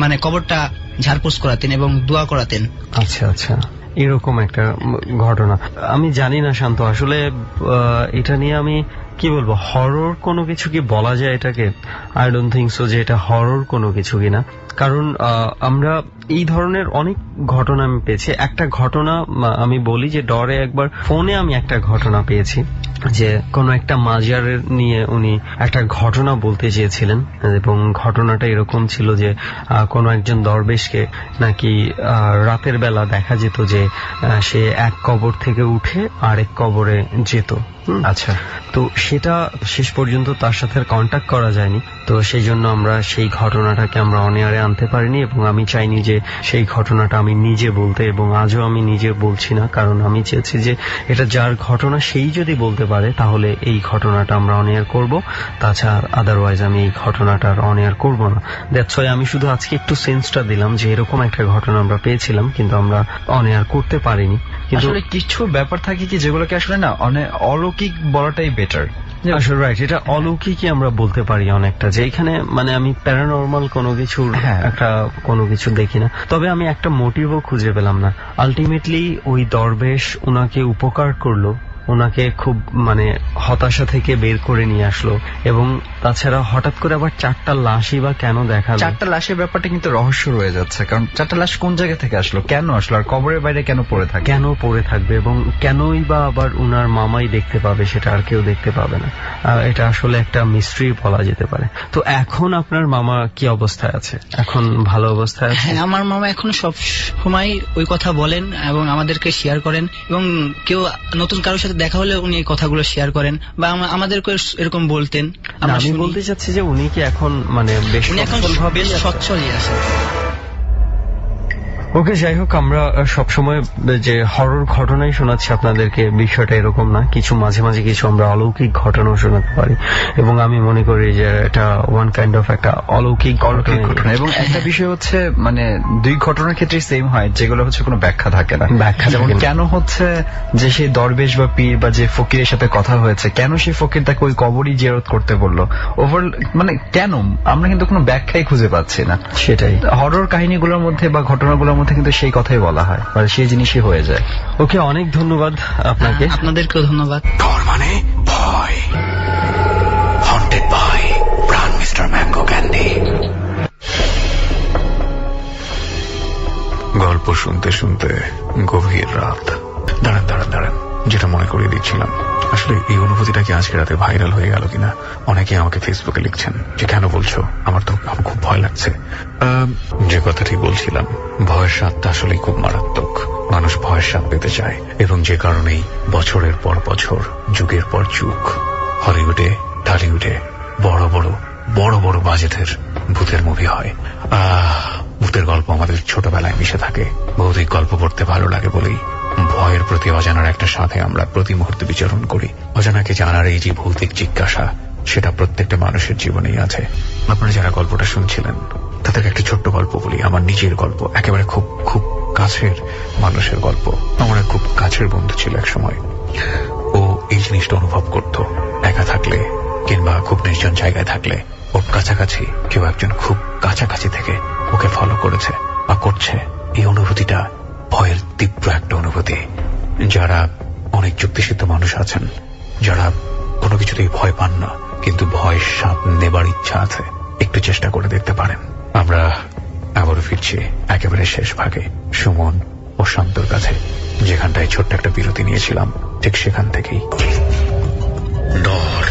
S10: মানে কবরটা ঝাড়পোছ করাতেন এবং দোয়া করাতেন।
S3: আচ্ছা আচ্ছা। এরকম একটা ঘটনা আমি জানি না শান্ত, আসলে এটা নিয়ে আমি কি বলবো, হরর কোনো কিছু কি বলা যায় এটাকে? আই ডোন্ট থিঙ্ক সো যে এটা হরর কোনো কিছু কিনা, কারণ আমরা এই ধরনের অনেক ঘটনা আমি পেয়েছি। একটা ঘটনা আমি বলি যে ডরে একবার ফোনে আমি একটা ঘটনা পেয়েছি যে কোনো একটা মাজারের নিয়ে উনি একটা ঘটনা বলতে চেয়েছিলেন এবং ঘটনাটা এরকম ছিল যে কোনো একজন দরবেশকে নাকি রাতের বেলা দেখা যেত যে সে এক কবর থেকে উঠে আরেক কবরে যেত। আচ্ছা। তো সেটা শেষ পর্যন্ত তার সাথে কন্ট্যাক্ট করা যায়নি, তো সেই জন্য আমরা সেই ঘটনাটাকে আমরা অন এয়ারে আনতে পারিনি এবং আমি চাইনি যে সেই ঘটনাটা আমি নিজে বলতে, এবং আজও আমি নিজে বলছি না, কারণ আমি চেয়েছি যে এটা যার ঘটনা সেই যদি বলতে পারে তাহলে এই ঘটনাটা আমরা অন এয়ার করবো, তাছাড়া আদারওয়াইজ আমি এই ঘটনাটার অন এয়ার করবো না। দ্যাটস ওয়াই আমি শুধু আজকে একটু সেন্সটা দিলাম যে এরকম একটা ঘটনা আমরা পেয়েছিলাম কিন্তু আমরা অন এয়ার করতে পারিনি।
S4: আসলে কিছু ব্যাপার থাকে কি যেগুলোকে আসলে না অলৌকিক বলাটাই বেটার।
S3: আসলে রাইট, এটা অলৌকিকই আমরা বলতে পারি অনেকটা, যে এখানে মানে আমি প্যারানর্মাল কোনো কিছু একটা কোনো কিছু দেখি না। তবে আমি একটা মোটিভও খুঁজে পেলাম না। আলটিমেটলি ওই দরবেশ ওনাকে উপকার করলো, ওনাকে খুব মানে হতাশা থেকে বের করে নিয়ে আসলো এবং তাছাড়া হঠাৎ করে আবার 4টা লাশই বা কেন দেখালো?
S4: 4টা লাশের ব্যাপারটা কিন্তু রহস্য রয়ে যাচ্ছে, কারণ 4টা লাশ কোন জায়গা থেকে আসলো, কেন আসলো, আর কবরের বাইরে কেন পড়ে থাকে,
S3: কেন পড়ে থাকবে এবং কেনই বা আবার উনার মামাই দেখতে পাবে, সেটা আর কেউ দেখতে পাবে না। এটা আসলে একটা মিস্ট্রি বলা যেতে পারে। তো এখন আপনার মামা কি অবস্থায় আছে? এখন ভালো অবস্থায় আছে?
S10: হ্যাঁ, আমার মামা এখন সব সময় ওই কথা বলেন এবং আমাদেরকে শেয়ার করেন, এবং কেউ নতুন কারোর সাথে দেখা হলে উনি এই কথাগুলো শেয়ার করেন বা আমাদেরকে এরকম বলতেন।
S3: আমি বলতে চাচ্ছি যে উনি কি এখন মানে বেশ
S10: বেশ সচ্ছলই আছে।
S3: ওকে, যাই হোক, আমরা সবসময় যে হরর ঘটনাই শোনাচ্ছি আপনাদেরকে, বিষয়টা এরকম না। কিছু মাঝে মাঝে কিছু আমরা অলৌকিক ঘটনাও শোনাতে পারি, এবং আমি মনে করি যে এটা ওয়ান কাইন্ড অফ একটা অলৌকিক ঘটনা।
S4: এবং একটা বিষয় হচ্ছে মানে দুই ঘটনার ক্ষেত্রে সেম হয়, যেগুলো হচ্ছে কোনো ব্যাখ্যা থাকে না। যেমন কেন হচ্ছে যে সেই দরবেশ বা পীর বা যে ফকিরের সাথে কথা হয়েছে, কেন সেই ফকির তাকে ওই কবরই জিয়ারত করতে বললো, ওভার মানে কেন, আমরা কিন্তু কোনো ব্যাখ্যাই খুঁজে পাচ্ছি না।
S3: সেটাই
S4: হরর কাহিনীগুলোর মধ্যে বা ঘটনাগুলোর মধ্যে কিন্তু সেই কথাই বলা হয়, মানে সেই জিনিসই হয়ে যায়।
S3: ওকে, অনেক ধন্যবাদ আপনাকে।
S10: আপনাদেরকেও ধন্যবাদ।
S2: ডর মানে ভয়, হন্টেড বাই প্রাণ মিস্টার ম্যাঙ্গো ক্যান্ডি। গল্প শুনতে শুনতে গভীর রাত। দাঁড়ান দাঁড়ান দাঁড়ান, যেটা মনে করিয়ে দিচ্ছিলাম, আসলে এই অনুভূতিটা কি আজকে রাতে ভাইরাল হয়ে গেল কিনা? অনেকে আমাকে ফেসবুকে লিখছেন যে কেন বলছো, আমার খুব ভয় লাগছে। যে কথাটি বলছিলাম, ভয়ের স্বাদটা আসলে খুব মারাত্মক। মানুষ ভয়ের স্বাদ পেতে চায়, এবং যে কারণেই বছরের পর বছর, যুগের পর যুগ হলিউডে, টলিউডে বড় বড় বড় বাজেটের ভূতের মুভি হয়। ভূতের গল্প আমাদের ছোটবেলায় মিশে থাকে। ভৌতিক গল্প পড়তে ভালো লাগে বলেই ভয়ের প্রতি অজানার একটা সাথে আমরা প্রতি মুহূর্তে বিচরণ করি। অজানাকে জানার এই যে ভৌতিক জিজ্ঞাসা, সেটা প্রত্যেকটা মানুষের জীবনেই আছে। আপনারা যারা গল্পটা শুনছিলেন, তাদেরকে একটা ছোট্ট গল্প বলি, আমার নিজের গল্প, একেবারে খুব খুব কাছের মানুষের গল্প। আমার খুব কাছের বন্ধু ছিল এক সময়। ও এই জিনিসটা অনুভব করত, একা থাকলে কিংবা খুব নির্জন জায়গায় থাকলে ওর কাছাকাছি কেউ একজন খুব কাছাকাছি থেকে ওকে ফলো করেছে বা করছে। এই অনুভূতিটা ভয়ের তীব্র একটা অনুভূতি। যারা অনেক যুক্তিসিদ্ধ মানুষ আছেন, যারা কোনো কিছুতেই ভয় পান না কিন্তু ভয়ের স্বাদ নেবার ইচ্ছা আছে, একটু চেষ্টা করে দেখতে পারেন। আমরা আবারও ফিরছি একেবারে শেষ ভাগে, সুমন ও শান্তর কাছে, যেখানটায় ছোট্ট একটা বিরতি নিয়েছিলাম, ঠিক সেখান থেকেই। ডর।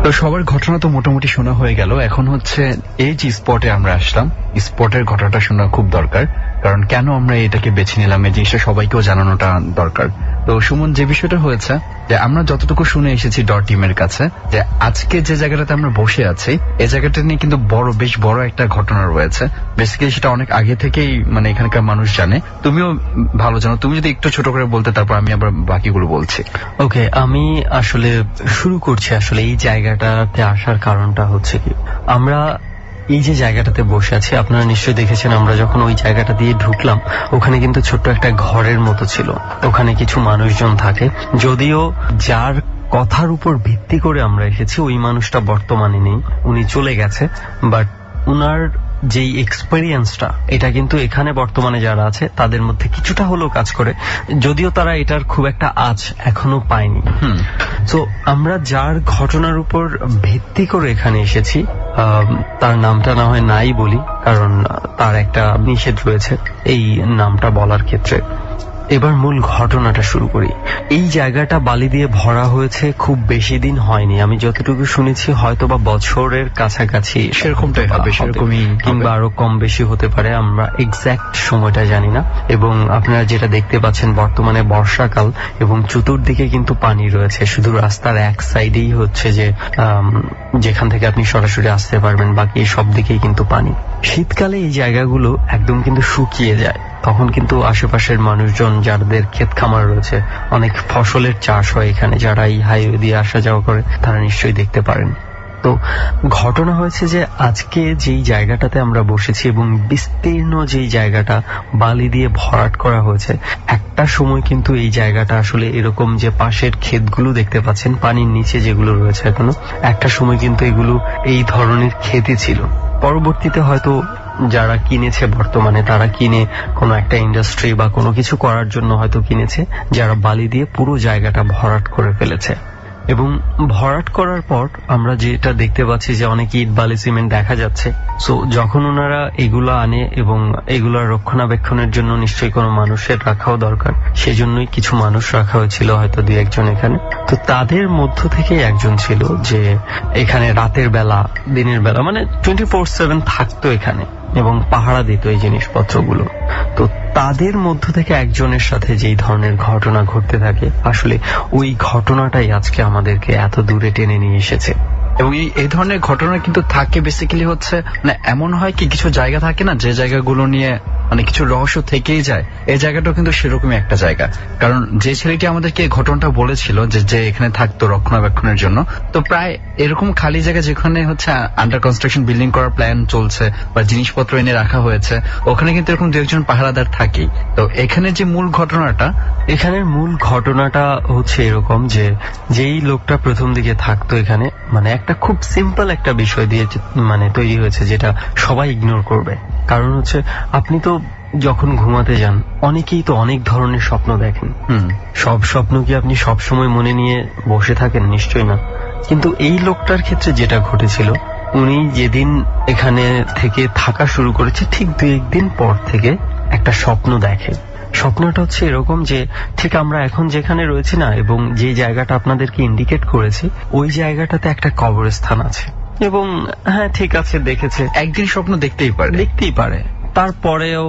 S4: তো সবার ঘটনা তো মোটামুটি শোনা হয়ে গেল। এখন হচ্ছে এই যে স্পটে আমরা আসলাম, স্পটের ঘটনাটা শোনা খুব দরকার, কারণ কেন আমরা এটাকে বেছে নিলাম এই জিনিসটা সবাইকেও জানানোটা দরকার। তো সুমন, যে বিষয়টা হয়েছে যে আমরা যতটুকু শুনে এসেছি ডর টিমের কাছে, যে আজকে যে জায়গাটাতে আমরা বসে আছি, এই জায়গাটা নিয়ে কিন্তু বেশ বড় একটা ঘটনা রয়েছে। বেসিক্যালি সেটা অনেক আগে থেকেই মানে এখানকার মানুষ জানে, তুমিও ভালো জানো। তুমি যদি একটু ছোট করে বলতে, তারপর আমি আবার বাকিগুলো বলছি।
S3: ওকে, আমি আসলে শুরু করছি। আসলে এই জায়গাটাতে আসার কারণটা হচ্ছে কি, আমরা এই যে জায়গাটাতে বসে আছি, আপনারা নিশ্চয়ই দেখেছেন, আমরা যখন ওই জায়গাটা দিয়ে ঢুকলাম, ওখানে কিন্তু ছোট্ট একটা ঘরের মতো ছিল। ওখানে কিছু মানুষজন থাকে, যদিও যার কথার উপর ভিত্তি করে আমরা এসেছি ওই মানুষটা বর্তমানে নেই, উনি চলে গেছে। বাট উনার যেই এক্সপেরিয়েন্সটা, এটা কিন্তু এখানে বর্তমানে যারা আছে তাদের মধ্যে কিছুটা হলেও কাজ করে, যদিও তারা এটার খুব একটা আঁচ এখনো পায়নি। তো আমরা যার ঘটনার উপর ভিত্তি করে এখানে এসেছি, তার নামটা না হয় নাই বলি, কারণ তার একটা নিষেধ রয়েছে এই নামটা বলার ক্ষেত্রে। এবার মূল ঘটনাটা শুরু করি। এই জায়গাটা বালি দিয়ে ভরা হয়েছে খুব বেশি দিন হয়নি, আমি যতটুকু শুনেছি হয়তোবা বছরের কাছাকাছি
S4: সেরকমটাই হবে, সেরকমই
S3: কিংবা আরো কম বেশি হতে পারে, আমরা এক্সাক্ট সময়টা জানি না। এবং আপনারা যেটা দেখতে পাচ্ছেন, বর্তমানে বর্ষাকাল এবং চতুর্দিকে কিন্তু পানি রয়েছে, শুধু রাস্তার এক সাইডেই হচ্ছে যে যেখান থেকে আপনি সরাসরি আসতে পারবেন, বাকি সব দিকেই কিন্তু পানি। শীতকালে এই জায়গাগুলো একদম কিন্তু শুকিয়ে যায়, তখন কিন্তু আশেপাশের মানুষজন যাদের ক্ষেত খামার রয়েছে, অনেক ফসলের চাষ হয় এখানে, যারা এই হাইওয়ে দিয়ে আসা যাওয়া করে তারা নিশ্চয়ই দেখতে পারেন। তো ঘটনা হয়েছে যে আজকে যেই জায়গাটাতে আমরা বসেছি এবং বিস্তীর্ণ যেই জায়গাটা বালি দিয়ে ভরাট করা হয়েছে, একটা সময় কিন্তু এই জায়গাটা আসলে এরকম যে পাশের ক্ষেতগুলো দেখতে পাচ্ছেন পানির নিচে যেগুলো রয়েছে এখনো, একটা সময় কিন্তু এগুলো এই ধরনের ক্ষেতই ছিল। পরবর্তীতে হয়তো যারা কিনেছে বর্তমানে তারা কিনে কোনো একটা ইন্ডাস্ট্রি বা কোনো কিছু করার জন্য হয়তো কিনেছে, যারা বালি দিয়ে পুরো জায়গাটা ভরাট করে ফেলেছে। এবং ভরাট করার পর আমরা যেটা দেখতে পাচ্ছি যে অনেক ইট বালি সিমেন্ট দেখা যাচ্ছে। সো যখন ওনারা এগুলো আনে এবং এগুলোর রক্ষণাবেক্ষণের জন্য নিশ্চয়ই কোনো মানুষের রাখাও দরকার, সেজন্যই কিছু মানুষ রাখা হয়েছিল, হয়তো 2-1 এখানে। তো তাদের মধ্য থেকে একজন ছিল যে এখানে রাতের বেলা দিনের বেলা মানে 24/7 থাকতো এখানে এবং পাহারা দিত এই জিনিসপত্রগুলো। তো তাদের মধ্য থেকে একজনের সাথে যেই ধরনের ঘটনা ঘটতে থাকে, আসলে ওই ঘটনাটাই আজকে আমাদেরকে এত দূরে টেনে নিয়ে এসেছে।
S4: এবং এই ধরনের ঘটনা কিন্তু থাকে বেসিক্যালি হচ্ছে মানে এমন হয় কি কিছু জায়গা থাকে না যে জায়গাগুলো নিয়ে মানে কিছু রহস্য থেকেই যায়, এই জায়গাটাও কিন্তু সেরকমই একটা জায়গা। কারণ যে ছেলেটি আমাদেরকে এই ঘটনাটা বলেছিল যে এখানে থাকতো রক্ষণাবেক্ষণের জন্য, তো প্রায় এরকম খালি জায়গা যেখানে হচ্ছে আন্ডার কনস্ট্রাকশন বিল্ডিং করার প্ল্যান চলছে বা জিনিসপত্র এনে রাখা হয়েছে, ওখানে কিন্তু এরকম 2-1 পাহারাদার থাকেই। তো এখানে যে মূল ঘটনাটা,
S3: এখানের মূল ঘটনাটা হচ্ছে এরকম যে যেই লোকটা প্রথম দিকে থাকতো এখানে, মানে একটা খুব সিম্পল একটা বিষয় দিয়ে মানে তৈরি হয়েছে যেটা সবাই ইগনোর করবে। কারণ হচ্ছে আপনি তো যখন ঘুমাতে যান অনেকেই তো অনেক ধরনের স্বপ্ন দেখেন। সব স্বপ্ন কি আপনি সব সময় মনে নিয়ে বসে থাকেন? নিশ্চয়ই না। কিন্তু এই লোকটার ক্ষেত্রে যেটা ঘটেছিল, উনি যেদিন এখানে থেকে থাকা শুরু করেছে ঠিক 2-1 দিন পর থেকে একটা স্বপ্ন দেখে। স্বপ্নটা হচ্ছে এরকম যে ঠিক আমরা এখন যেখানে রয়েছি না, এবং যে জায়গাটা আপনাদেরকে ইন্ডিকেট করেছি, ওই জায়গাটাতে একটা কবরস্থান আছে। এবং হ্যাঁ ঠিক আছে, দেখেছে,
S4: একদিন স্বপ্ন দেখতেই পারে।
S3: তারপরেও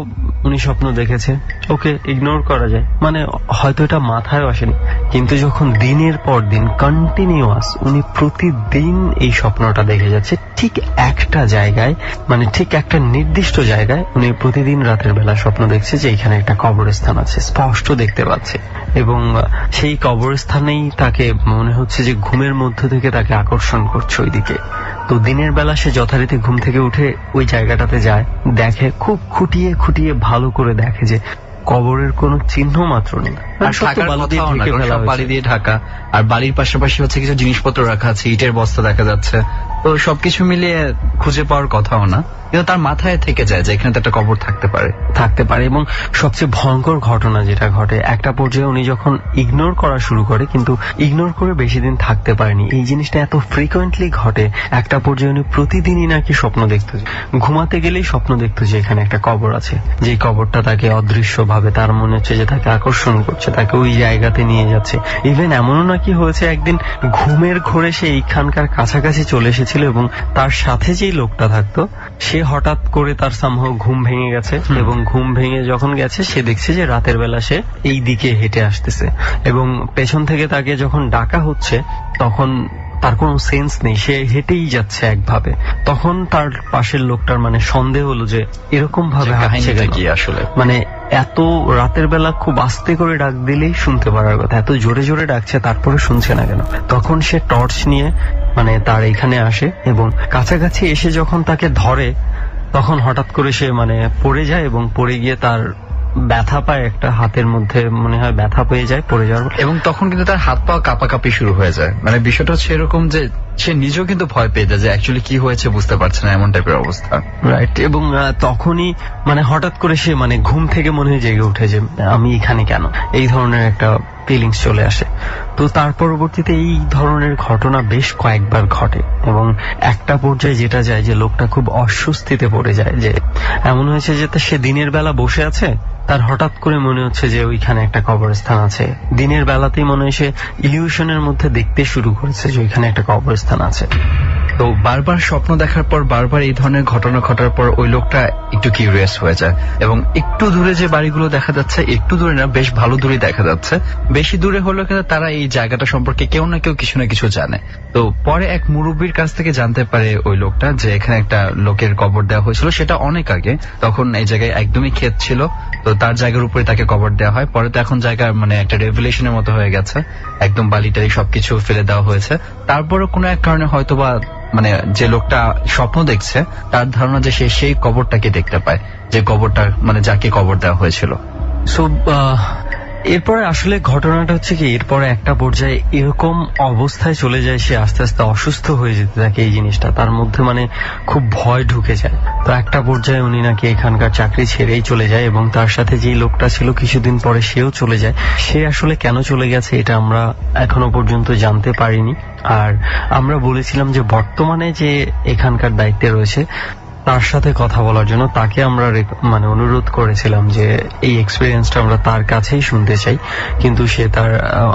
S3: উনি স্বপ্ন দেখেছে, ওকে ইগনোর করা যায়, মানে হয়তো এটা মাথায় আসেনি। কিন্তু যখন দিনের পর দিন কন্টিনিউয়াস উনি প্রতিদিন এই স্বপ্নটা দেখে যাচ্ছে ঠিক একটা জায়গায়, মানে ঠিক একটা নির্দিষ্ট জায়গায় উনি প্রতিদিন রাতের বেলা স্বপ্ন দেখছে যে এখানে একটা কবরস্থান আছে, স্পষ্ট দেখতে পাচ্ছে। এবং সেই কবরস্থানেই তাকে মনে হচ্ছে যে ঘুমের মধ্য থেকে তাকে আকর্ষণ করছে ওইদিকে। তো দিনের বেলা সে যথারীতি ঘুম থেকে উঠে ওই জায়গাটাতে যায়, দেখে, খুব খুঁটিয়ে খুঁটিয়ে ভালো করে দেখে যে কবরের কোনো চিহ্ন মাত্র নেই,
S4: আর বালি দিয়ে ঢাকা, আর বাড়ির পাশাপাশি হচ্ছে কিছু জিনিসপত্র রাখা আছে, ইটের বস্তা দেখা যাচ্ছে। তো সবকিছু মিলিয়ে খুঁজে পাওয়ার কথাও না, কিন্তু তার মাথায় থেকে যায় যে এখানে তো একটা কবর থাকতে পারে। এবং সবচেয়ে ভয়ঙ্কর ঘটনা যেটা ঘটে, একটা পর্যায়ে উনি যখন ইগনোর করা শুরু করে, কিন্তু ইগনোর করে বেশি দিন থাকতে পারেনি। এই জিনিসটা এত ফ্রিকোয়েন্টলি ঘটে, একটা পর্যায়ে উনি প্রতিদিনই নাকি স্বপ্ন দেখতো, ঘুমাতে গেলেই স্বপ্ন দেখতো যে এখানে একটা কবর আছে, যে কবরটা তাকে অদৃশ্য ভাবে তার মনে হচ্ছে যে তাকে আকর্ষণ করছে, তাকে ওই জায়গাতে নিয়ে যাচ্ছে। ইভেন এমনও নাকি হয়েছে একদিন ঘুমের ঘোরে সে এইখানকার কাছাকাছি চলে এসেছিল এবং তার সাথে যেই লোকটা থাকতো সে হঠাৎ করে তার সামহাও ঘুম ভেঙে গেছে, এবং ঘুম ভেঙে যখন গেছে সে দেখছে যে রাতের বেলা সে এই দিকে হেঁটে আসতেছে, এবং পেছন থেকে তাকে যখন ডাকা হচ্ছে তখন তার কোনো সেন্স নেই, সে হেঁটেই যাচ্ছে একভাবে। তখন তার পাশের লোকটার মানে সন্দেহ হলো যে এরকম ভাবে হাঁটছে কি আসলে, মানে এত রাতের বেলা খুব আস্তে করে ডাক দিলেই শুনতে পারার কথা, এত জোরে জোরে ডাকছে তারপরে শুনছে না কেন। তখন সে টর্চ নিয়ে মানে তার এখানে আসে এবং কাছাকাছি এসে যখন তাকে ধরে তখন হঠাৎ করে সে মানে পড়ে যায়, এবং পড়ে গিয়ে তার ব্যথা পায়, একটা হাতের মধ্যে মনে হয় ব্যথা পেয়ে যায় পড়ে যাওয়ার, এবং তখন কিন্তু তার হাত পা কাঁপাকাঁপি শুরু হয়ে যায়। মানে বিষয়টা হচ্ছে এরকম যে সে নিজেও কিন্তু ভয় পেয়ে যায় যে অ্যাকচুয়ালি কি হয়েছে বুঝতে পারছে না, এমন টাইপের অবস্থা।
S3: রাইট। এবং তখনই মানে হঠাৎ করে সে মানে ঘুম থেকে মনে হয় জেগে উঠে যে আমি এখানে কেন, এই ধরনের একটা ফিলিংস চলে আসে। তো তার পরবর্তীতে এই ধরনের ঘটনা বেশ কয়েকবার ঘটে, এবং একটা পর্যায়ে যেটা যায় যে লোকটা খুব অস্বস্তিতে পড়ে যায়, যে এমন হয়েছে যে সে দিনের বেলা বসে আছে, তার হঠাৎ করে মনে হচ্ছে যে ওইখানে একটা কবরস্থান আছে। দিনের বেলাতেই মনে হয় সে ইলিউশনের মধ্যে দেখতে শুরু করেছে যে ওইখানে একটা কবরস্থান আছে।
S4: তো বারবার স্বপ্ন দেখার পর, বারবার এই ধরনের ঘটনা ঘটার পর ওই লোকটা একটু কিউরিয়াস হয়ে যায়, এবং একটু দূরে যে বাড়িগুলো দেখা যাচ্ছে, একটু দূরে না বেশ ভালো দূরে দেখা যাচ্ছে, বেশি দূরে হলেও কিন্তু তারা এই জায়গাটা সম্পর্কে কেউ না কেউ কিছু না কিছু জানে। তো পরে এক মুরব্বীর কাছ থেকে জানতে পারে ওই লোকটা যে এখানে একটা লোকের কবর দেওয়া হয়েছিল, সেটা অনেক আগে, তখন এই জায়গায় একদমই ক্ষেত ছিল, তো তার জায়গার উপরে তাকে কবর দেওয়া হয়। পরে তো এখন জায়গা মানে একটা রেভুলেশনের মতো হয়ে গেছে, একদম বালিটারি সবকিছু ফেলে দেওয়া হয়েছে। তারপরও কোনো এক কারণে হয়তোবা মানে যে লোকটা স্বপ্ন দেখছে তার ধারণা যে সে সেই কবরটাকে দেখতে পায়, যে কবরটা মানে যাকে কবর দেওয়া হয়েছিল।
S3: সো এরপরে আসলে ঘটনাটা হচ্ছে কি, এরপরে একটা পর্যায়ে এরকম অবস্থায় চলে যায়, সে আস্তে আস্তে অসুস্থ হয়ে যেতে থাকে। এই জিনিসটা তার মধ্যে মানে খুব ভয় ঢুকে যায়। তো একটা পর্যায়ে উনি নাকি এখানকার চাকরি ছেড়েই চলে যায়, এবং তার সাথে যে লোকটা ছিল কিছুদিন পরে সেও চলে যায়। সে আসলে কেন চলে গেছে এটা আমরা এখনো পর্যন্ত জানতে পারিনি। আর আমরা বলেছিলাম যে বর্তমানে যে এখানকার দায়িত্বে রয়েছে তার সাথে কথা বলার জন্য, তাকে আমরা মানে অনুরোধ করেছিলাম যে এই এক্সপিরিয়েন্সটা আমরা তার কাছেই শুনতে চাই। কিন্তু সে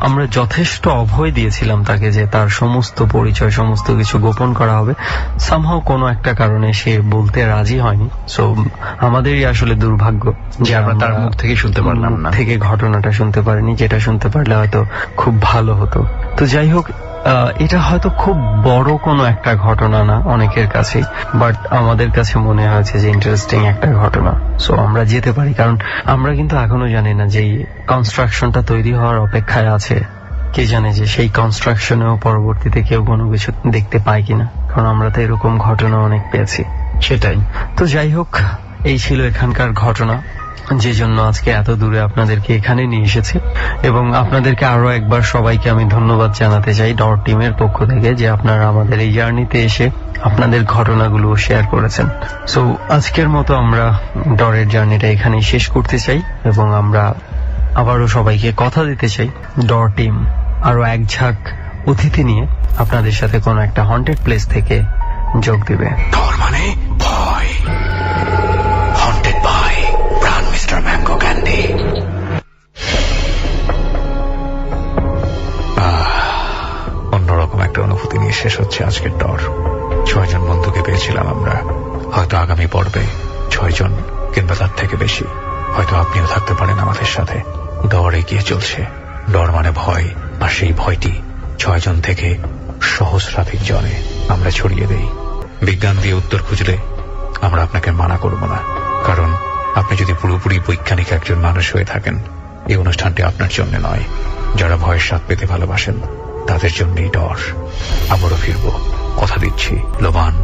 S3: আমরা যথেষ্ট অভয় দিয়েছিলাম তাকে যে তার সমস্ত পরিচয় সমস্ত কিছু গোপন করা হবে। সামহাও কোনো একটা কারণে সে বলতে রাজি হয়নি। সো আমাদেরই আসলে দুর্ভাগ্য যে আমরা তার মুখ থেকে শুনতে পারলাম না, থেকে ঘটনাটা শুনতে পারিনি, যেটা শুনতে পারলে হয়তো খুব ভালো হতো। তো যাই হোক, এটা হয়তো খুব বড় কোনো একটা ঘটনা না অনেকের কাছে, বাট আমাদের কাছে মনে হয়েছে যে ইন্টারেস্টিং একটা ঘটনা। সো আমরা যেতে পারি, কারণ আমরা কিন্তু এখনো জানি না যে এই কনস্ট্রাকশনটা তৈরি হওয়ার অপেক্ষায় আছে। কে জানে যে সেই কনস্ট্রাকশনেও পরবর্তীতে কেউ কোনো কিছু দেখতে পায় কিনা, কারণ আমরা তো এরকম ঘটনা অনেক পেয়েছি। সেটাই। তো যাই হোক, এই ছিল এখানকার ঘটনা, যে জন্য আজকে এত দূরে আপনাদেরকে এখানে নিয়ে এসেছি। এবং আপনাদেরকে আরো একবার সবাইকে আমি ধন্যবাদ জানাতে চাই ডর টিমের পক্ষ থেকে, যে আপনারা আমাদের এই জার্নিতে এসে আপনাদের ঘটনাগুলো শেয়ার করেছেন। সো আজকের মতো আমরা ডরের জার্নিটা এখানেই শেষ করতে চাই, এবং আমরা আবারও সবাইকে কথা দিতে চাই ডর টিম আরো এক ঝাঁক অতিথি নিয়ে আপনাদের সাথে কোনো একটা হন্টেড প্লেস থেকে যোগ দিবে।
S2: ডর মানে ভয়। হন্টেড বাই প্রাণ মিস্টার ম্যাঙ্গো ক্যান্ডি। অন্যরকম একটা অনুভূতি নিয়ে শেষ হচ্ছে আজকের ডর। 6 জন বন্ধুকে পেয়েছিলাম আমরা। হয়তো আগামী পর্বে 6 জন কিংবা তার থেকে বেশি। হয়তো আপনিও থাকতে পারেন আমাদের সাথে। ডর এগিয়ে চলছে। ডর মানে ভয়, আর সেই ভয়টি 6 জন থেকে সহস্রাধিক জনে আমরা ছড়িয়ে দেই। বিজ্ঞান দিয়ে উত্তর খুঁজলে আমরা আপনাকে মানা করব না, কারণ আপনি যদি পুরোপুরি বৈজ্ঞানিক একজন মানুষ হয়ে থাকেন, এই অনুষ্ঠানটি আপনার জন্য নয়। যারা ভয়ের স্বাদ পেতে ভালোবাসেন তাদের জন্যই ডর। আবারও ফিরব, কথা দিচ্ছি। লোবান,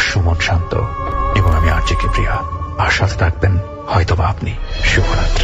S2: সুমন, শান্ত এবং আমি আরজে কিবরিয়া। আর সাথে থাকবেন হয়তোবা আপনি। শুভরাত্রি।